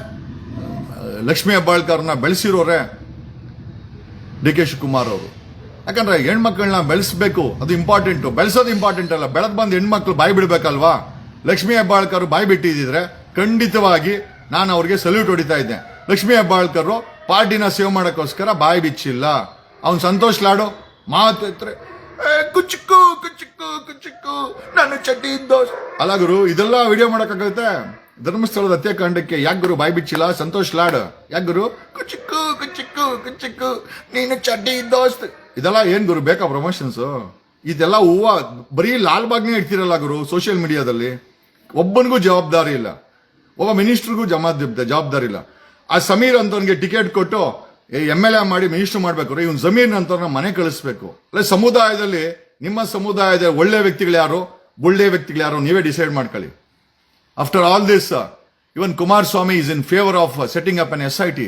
ಲಕ್ಷ್ಮೀ ಹೆಬ್ಬಾಳ್ಕರ್ನ ಬೆಳೆಸಿರೋರೆ ಡಿ ಕೆ ಶಿವಕುಮಾರ್ ಅವರು. ಯಾಕಂದ್ರೆ ಹೆಣ್ಮಕ್ಳನ್ನ ಬೆಳೆಸಬೇಕು, ಅದು ಇಂಪಾರ್ಟೆಂಟ್. ಬೆಳೆಸೋದು ಇಂಪಾರ್ಟೆಂಟ್ ಅಲ್ಲ, ಬೆಳೆದ್ ಬಂದು ಹೆಣ್ಮಕ್ಳು ಬಾಯಿ ಬಿಡ್ಬೇಕಲ್ವಾ. ಲಕ್ಷ್ಮೀ ಹೆಬ್ಬಾಳ್ಕರ್ ಬಾಯಿ ಬಿಟ್ಟಿದ್ರೆ ಖಂಡಿತವಾಗಿ ನಾನು ಅವ್ರಿಗೆ ಸಲ್ಯೂಟ್ ಹೊಡಿತಾ ಇದ್ದೆ. ಲಕ್ಷ್ಮೀ ಹೆಬ್ಬಾಳ್ಕರ್ ಪಾರ್ಟಿನ ಸೇವ್ ಮಾಡಕ್ಕೋಸ್ಕರ ಬಾಯಿ ಬಿಚ್ಚಿಲ್ಲ. ಅವ್ನ್ ಸಂತೋಷ್ ಲಾಡು ಮಾತ್ರ ಕುಚಿಕ್ಕು ಕುಚಿಕ್ಕು ಕುಚಿಕ್ಕು ನಾನು ಚಡ್ಡಿ ದೋಸ್ ಅಲ್ಲ ಗುರು, ಇದೆಲ್ಲ ವಿಡಿಯೋ ಮಾಡಕ್ಕಾಗತ್ತೆ. ಧರ್ಮಸ್ಥಳದ ಹತ್ಯಾಕಾಂಡಕ್ಕೆ ಯಾಕೆ ಗುರು ಬಾಯಿ ಬಿಚ್ಚಿಲ್ಲ ಸಂತೋಷ್ ಲಾಡ್? ಯಾಕೆ ಗುರು ಕುಚಿಕ್ಕು ಕುಚಿಕ್ಕು ಕುಚಿಕ್ಕು ನೀನು ಚಡ್ಡಿ ದೋಸ್ತ್? ಇದೆಲ್ಲ ಏನ್ ಗುರು ಬೇಕಾ ಪ್ರಮೋಷನ್ಸ್? ಇದೆಲ್ಲ ಹೂವ ಬರೀ ಲಾಲ್ ಬಾಗ್ನೇ ಇಡ್ತಿರಲ್ಲ ಗುರು ಸೋಷಿಯಲ್ ಮೀಡಿಯಾದಲ್ಲಿ. ಒಬ್ಬನಿಗೂ ಜವಾಬ್ದಾರಿ ಇಲ್ಲ, ಒಬ್ಬ ಮಿನಿಸ್ಟರ್ಗೂ ಜವಾಬ್ದಾರಿ ಇಲ್ಲ. ಆ ಸಮೀರ್ ಅಂತವನ್ಗೆ ಟಿಕೆಟ್ ಕೊಟ್ಟು MLA ಮಾಡಿ ಮಿನಿಸ್ಟರ್ ಮಾಡ್ಬೇಕು. ಇವನ್ ಜಮೀರ್ ಅಂತವ್ರನ್ನ ಮನೆ ಕಳಿಸ್ಬೇಕು. ಅಲ್ಲ, ಸಮುದಾಯದಲ್ಲಿ ನಿಮ್ಮ ಸಮುದಾಯದ ಒಳ್ಳೆ ವ್ಯಕ್ತಿಗಳು ಯಾರು, ಒಳ್ಳೆ ವ್ಯಕ್ತಿಗಳು ಯಾರು ನೀವೇ ಡಿಸೈಡ್ ಮಾಡ್ಕೊಳ್ಳಿ. After all this even Kumaraswamy is in favour of setting up and SIT.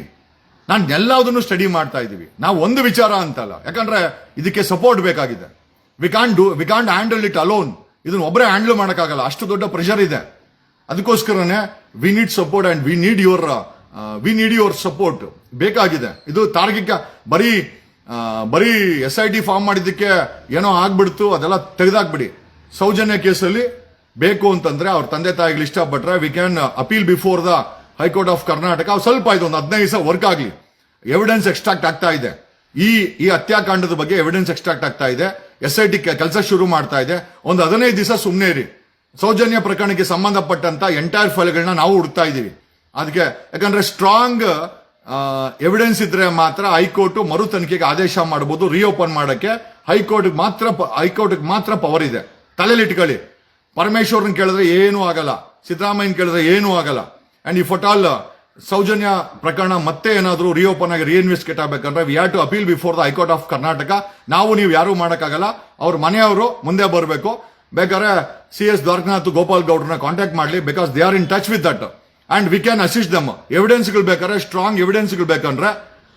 ನಾನು ಎಲ್ಲದನ್ನು ಸ್ಟಡಿ ಮಾಡ್ತಾ ಇದೀವಿ. ನಾವು ಒಂದು ವಿಚಾರ ಅಂತಲ್ಲ, ಯಾಕಂದ್ರೆ ಇದಕ್ಕೆ ಸಪೋರ್ಟ್ ಬೇಕಾಗಿದೆ. We can't handle it alone. ಇದನ್ನ ಒಬ್ಬರೇ ಹ್ಯಾಂಡಲ್ ಮಾಡಕ್ಕಾಗಲ್ಲ, ಅಷ್ಟು ದೊಡ್ಡ ಪ್ರೆಷರ್ ಇದೆ. ಅದಕ್ಕೋಸ್ಕರನೇ we need support and we need your support ಬೇಕಾಗಿದೆ. ಇದು ತಾರ್ಕಿಕ ಬರೀ SIT ಫಾರ್ಮ್ ಮಾಡಿದ್ದಕ್ಕೆ ಏನೋ ಆಗ್ಬಿಡ್ತು, ಅದೆಲ್ಲ ತೆಗೆದಾಕ್ಬಿಡಿ. ಸೌಜನ್ಯ ಕೇಸಲ್ಲಿ ಬೇಕು ಅಂತಂದ್ರೆ ಅವ್ರ ತಂದೆ ತಾಯಿಗಳು ಇಷ್ಟಪಟ್ರೆ we can appeal before the high court of Karnataka. ಸ್ವಲ್ಪ ಇದು ಒಂದು 15 ದಿವಸ ವರ್ಕ್ ಆಗಲಿ. ಎವಿಡೆನ್ಸ್ ಎಕ್ಸ್ಟ್ರಾಕ್ಟ್ ಆಗ್ತಾ ಇದೆ. ಈ ಹತ್ಯಾಕಾಂಡದ ಬಗ್ಗೆ ಎವಿಡೆನ್ಸ್ ಎಕ್ಸ್ಟ್ರಾಕ್ಟ್ ಆಗ್ತಾ ಇದೆ. SIT ಕೆಲಸ ಶುರು ಮಾಡ್ತಾ ಇದೆ. ಒಂದು 15 ದಿವಸ ಸುಮ್ಮನೆ ಇರಿ. ಸೌಜನ್ಯ ಪ್ರಕರಣಕ್ಕೆ ಸಂಬಂಧಪಟ್ಟಂತ ಎಂಟೈರ್ ಫೈಲ್ಗಳನ್ನ ನಾವು ಹುಡುಕ್ತಾ ಇದೀವಿ. ಅದಕ್ಕೆ ಯಾಕಂದ್ರೆ ಸ್ಟ್ರಾಂಗ್ ಎವಿಡೆನ್ಸ್ ಇದ್ರೆ ಮಾತ್ರ ಹೈಕೋರ್ಟ್ ಮರು ತನಿಖೆಗೆ ಆದೇಶ ಮಾಡಬಹುದು. ರಿಓಪನ್ ಮಾಡಕ್ಕೆ ಹೈಕೋರ್ಟ್ ಮಾತ್ರ ಪವರ್ ಇದೆ. ತಲೆಯಲ್ಲಿ ಇಟ್ಕೊಳ್ಳಿ. ಪರಮೇಶ್ವರ್ನ ಕೇಳಿದ್ರೆ ಏನೂ ಆಗಲ್ಲ, ಸಿದ್ದರಾಮಯ್ಯನ ಕೇಳಿದ್ರೆ ಏನೂ ಆಗಲ್ಲ. And if at all Sowjanya ಪ್ರಕರಣ ಮತ್ತೆ ಏನಾದರೂ ರಿಓಪನ್ ಆಗಿ ರಿಇನ್ವೆಸ್ಟಿಗೇಟ್ ಆಗಬೇಕಂದ್ರೆ we have to appeal before the high court of Karnataka. ನೀವು ಯಾರು ಮಾಡಕ್ಕಾಗಲ್ಲ. ಅವ್ರ ಮನೆಯವರು ಮುಂದೆ ಬರಬೇಕು. ಬೇಕಾದ್ರೆ CS ದ್ವಾರಕನಾಥ್ ಗೋಪಾಲ್ ಗೌಡ್ರನ್ನ ಕಾಂಟ್ಯಾಕ್ಟ್ ಮಾಡಲಿ, because they are in touch with that and we can assist them. ಎವಿಡೆನ್ಸ್ಗಳು ಬೇಕಾದ್ರೆ, ಸ್ಟ್ರಾಂಗ್ ಎವಿಡೆನ್ಸ್ಗಳು ಬೇಕಂದ್ರೆ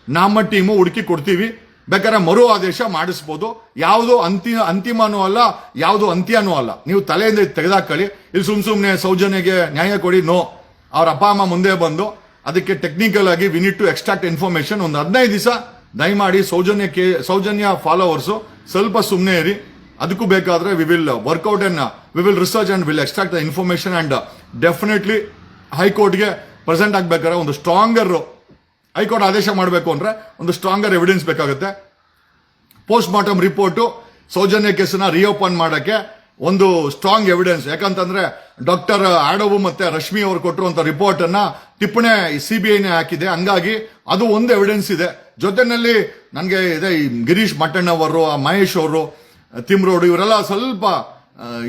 ನಮ್ಮ ಟೀಮು ಹುಡುಕಿ ಕೊಡ್ತೀವಿ. ಬೇಕಾದ್ರೆ ಮರು ಆದೇಶ ಮಾಡಿಸ್ಬೋದು. ಯಾವುದು ಅಂತಿಮನೂ ಅಲ್ಲ, ಯಾವುದು ಅಂತ್ಯನೂ ಅಲ್ಲ. ನೀವು ತಲೆಯಿಂದ ತೆಗೆದಾಕೊಳ್ಳಿ. ಇಲ್ಲಿ ಸುಮ್ನೆ ಸೌಜನ್ಯಗೆ ನ್ಯಾಯ ಕೊಡಿ. ನೋ, ಅವ್ರ ಅಪ್ಪ ಅಮ್ಮ ಮುಂದೆ ಬಂದು ಅದಕ್ಕೆ ಟೆಕ್ನಿಕಲ್ ಆಗಿ we need to extract information. ಒಂದು 15 ದಿವಸ ದಯಮಾಡಿ ಸೌಜನ್ಯ ಫಾಲೋವರ್ಸ್ ಸ್ವಲ್ಪ ಸುಮ್ಮನೆ ಇರಿ. ಅದಕ್ಕೂ ಬೇಕಾದ್ರೆ we will work out and we will research and will extract the information and definitely ಹೈಕೋರ್ಟ್ಗೆ ಪ್ರೆಸೆಂಟ್ ಆಗ್ಬೇಕಾದ್ರೆ ಒಂದು ಸ್ಟ್ರಾಂಗರ್ ಹೈಕೋರ್ಟ್ ಆದೇಶ ಮಾಡಬೇಕು ಅಂದ್ರೆ ಒಂದು ಸ್ಟ್ರಾಂಗರ್ ಎವಿಡೆನ್ಸ್ ಬೇಕಾಗುತ್ತೆ. ಪೋಸ್ಟ್ ಮಾರ್ಟಮ್ ರಿಪೋರ್ಟ್ ಸೌಜನ್ಯ ಕೇಸನ್ನ ರಿಓಪನ್ ಮಾಡಕ್ಕೆ ಒಂದು ಸ್ಟ್ರಾಂಗ್ ಎವಿಡೆನ್ಸ್. ಯಾಕಂತಂದ್ರೆ ಡಾಕ್ಟರ್ ಆಡವು ಮತ್ತೆ ರಶ್ಮಿ ಅವರು ಕೊಟ್ಟಿರುವಂತ ರಿಪೋರ್ಟ್ ಅನ್ನ ಟಿಪ್ಪಣೆ CBIನೇ ಹಾಕಿದೆ. ಹಂಗಾಗಿ ಅದು ಒಂದು ಎವಿಡೆನ್ಸ್ ಇದೆ. ಜೊತೆನಲ್ಲಿ ನನಗೆ ಇದೆ ಈ ಗಿರೀಶ್ ಮಟ್ಟಣ್ಣವರು, ಮಹೇಶ್ ಅವರು, ತಿಮ್ರೋಡು, ಇವರೆಲ್ಲ ಸ್ವಲ್ಪ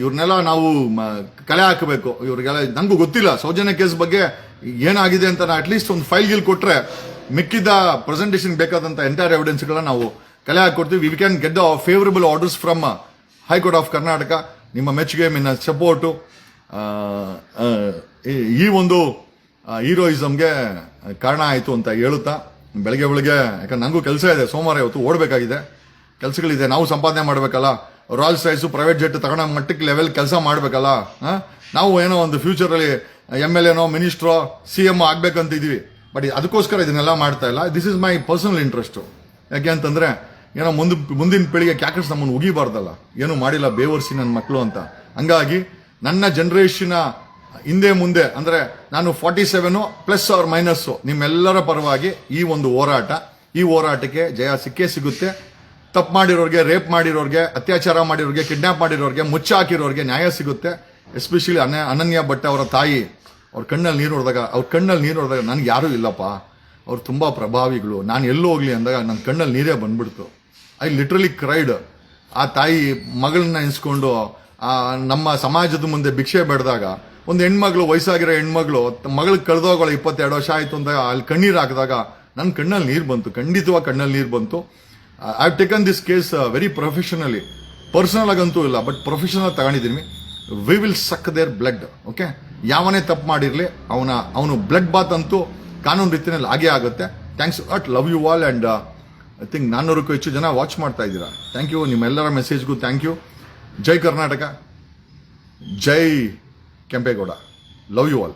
ಇವ್ರನ್ನೆಲ್ಲ ನಾವು ಕಲೆ ಹಾಕಬೇಕು. ಇವ್ರಿಗೆಲ್ಲ ನಂಗೂ ಗೊತ್ತಿಲ್ಲ ಸೌಜನ್ಯ ಕೇಸ್ ಬಗ್ಗೆ ಏನಾಗಿದೆ ಅಂತ. ಅಟ್ಲೀಸ್ಟ್ ಒಂದು ಫೈಲ್ ಕೊಟ್ರೆ ಮಿಕ್ಕಿದ ಪ್ರೆಸೆಂಟೇಷನ್ ಬೇಕಾದಂತ ಎಂಟೈರ್ ಎವಿಡೆನ್ಸ್ ಗಳನ್ನ ನಾವು ಕಲೆ ಹಾಕೊಡ್ತೀವಿ. We can get the favourable orders from high court of Karnataka. ನಿಮ್ಮ ಮೆಚ್ಚುಗೆ, ನಿನ್ನ ಸಪೋರ್ಟು ಈ ಒಂದು ಹೀರೋಯಿಸಮ್ಗೆ ಕಾರಣ ಆಯಿತು ಅಂತ ಹೇಳುತ್ತಾ ಬೆಳಗ್ಗೆ ಯಾಕಂದ್ರೆ ನಂಗೂ ಕೆಲಸ ಇದೆ. ಸೋಮವಾರ ಇವತ್ತು ಓಡಬೇಕಾಗಿದೆ, ಕೆಲಸಗಳಿದೆ. ನಾವು ಸಂಪಾದನೆ ಮಾಡಬೇಕಲ್ಲ. ರಾಯಲ್ಸ್ ರೈಸು ಪ್ರೈವೇಟ್ ಜೆಟ್ ತಗೊಂಡ ಮಟ್ಟಕ್ಕೆ ಲೆವೆಲ್ ಕೆಲಸ ಮಾಡಬೇಕಲ್ಲ. ನಾವು ಏನೋ ಒಂದು ಫ್ಯೂಚರ್ ಅಲ್ಲಿ MLAನೋ ಮಿನಿಸ್ಟ್ರೋ CM ಆಗ್ಬೇಕಂತಿದೀವಿ. ಬಟ್ ಅದಕ್ಕೋಸ್ಕರ ಇದನ್ನೆಲ್ಲ ಮಾಡ್ತಾ ಇಲ್ಲ. This is my personal interest. ಯಾಕೆ ಅಂತಂದ್ರೆ ಏನೋ ಮುಂದಿನ ಪೀಳಿಗೆ ಕ್ಯಾಕರ್ಸ್ ನಮ್ಮನ್ನು ಉಗಿಬಾರ್ದಲ್ಲ, ಏನು ಮಾಡಿಲ್ಲ ಬೇವರ್ಸಿ ನನ್ನ ಮಕ್ಕಳು ಅಂತ. ಹಂಗಾಗಿ ನನ್ನ ಜನರೇಷನ್ ಹಿಂದೆ ಮುಂದೆ ಅಂದ್ರೆ ನಾನು 47 ಪ್ಲಸ್ ಆರ್ ಮೈನಸ್ ನಿಮ್ಮೆಲ್ಲರ ಪರವಾಗಿ ಈ ಒಂದು ಈ ಹೋರಾಟಕ್ಕೆ ಜಯ ಸಿಕ್ಕೇ ಸಿಗುತ್ತೆ. ತಪ್ಪು ಮಾಡಿರೋರ್ಗೆ, ರೇಪ್ ಮಾಡಿರೋರ್ಗೆ, ಅತ್ಯಾಚಾರ ಮಾಡಿರೋರ್ಗೆ, ಕಿಡ್ನಾಪ್ ಮಾಡಿರೋರ್ಗೆ, ಮುಚ್ಚಾಕಿರೋರ್ಗೆ ನ್ಯಾಯ ಸಿಗುತ್ತೆ. ಎಸ್ಪೆಷಲಿ ಅನನ್ಯ ಭಟ್ ಅವರ ತಾಯಿ, ಅವ್ರ ಕಣ್ಣಲ್ಲಿ ನೀರು ನೋಡಿದಾಗ ನನ್ಗೆ ಯಾರೂ ಇಲ್ಲಪ್ಪ. ಅವ್ರು ತುಂಬ ಪ್ರಭಾವಿಗಳು. ನಾನು ಎಲ್ಲೂ ಹೋಗ್ಲಿ ಅಂದಾಗ ನನ್ನ ಕಣ್ಣಲ್ಲಿ ನೀರೇ ಬಂದ್ಬಿಡ್ತು. I literally cried. ಆ ತಾಯಿ ಮಗಳನ್ನ ಎನ್ಸ್ಕೊಂಡು ನಮ್ಮ ಸಮಾಜದ ಮುಂದೆ ಭಿಕ್ಷೆ ಬೇಡ್ದಾಗ ಒಂದು ಹೆಣ್ಮಗಳು, ವಯಸ್ಸಾಗಿರೋ ಹೆಣ್ಮಗಳು ಮಗಳಿಗೆ ಕಳೆದೋಗಳ 22 ವರ್ಷ ಆಯ್ತು ಅಂತ ಅಲ್ಲಿ ಕಣ್ಣೀರು ಹಾಕಿದಾಗ ನನ್ನ ಕಣ್ಣಲ್ಲಿ ನೀರು ಬಂತು, ಖಂಡಿತವಾಗಿ ಕಣ್ಣಲ್ಲಿ ನೀರು ಬಂತು. I have taken this case very professionally. Personal ಆಗಂತೂ ಇಲ್ಲ, ಬಟ್ ಪ್ರೊಫೆಷನಲ್ ತಗೊಂಡಿದ್ದೀನಿ. We will suck their blood. Okay, ಯಾವನೇ ತಪ್ಪು ಮಾಡಿರ್ಲಿ ಅವನು ಬ್ಲಡ್ ಬಾತ್ ಅಂತೂ ಕಾನೂನು ರೀತಿಯಲ್ಲಿ ಆಗೇ ಆಗುತ್ತೆ. Thanks at, love you all. And I think 400ಕ್ಕೂ ಹೆಚ್ಚು ಜನ ವಾಚ್ ಮಾಡ್ತಾ ಇದ್ದೀರಾ. Thank you. ನಿಮ್ಮೆಲ್ಲರ ಮೆಸೇಜ್ಗೂ ಥ್ಯಾಂಕ್ ಯು. ಜೈ ಕರ್ನಾಟಕ, ಜೈ ಕೆಂಪೇಗೌಡ. Love you all.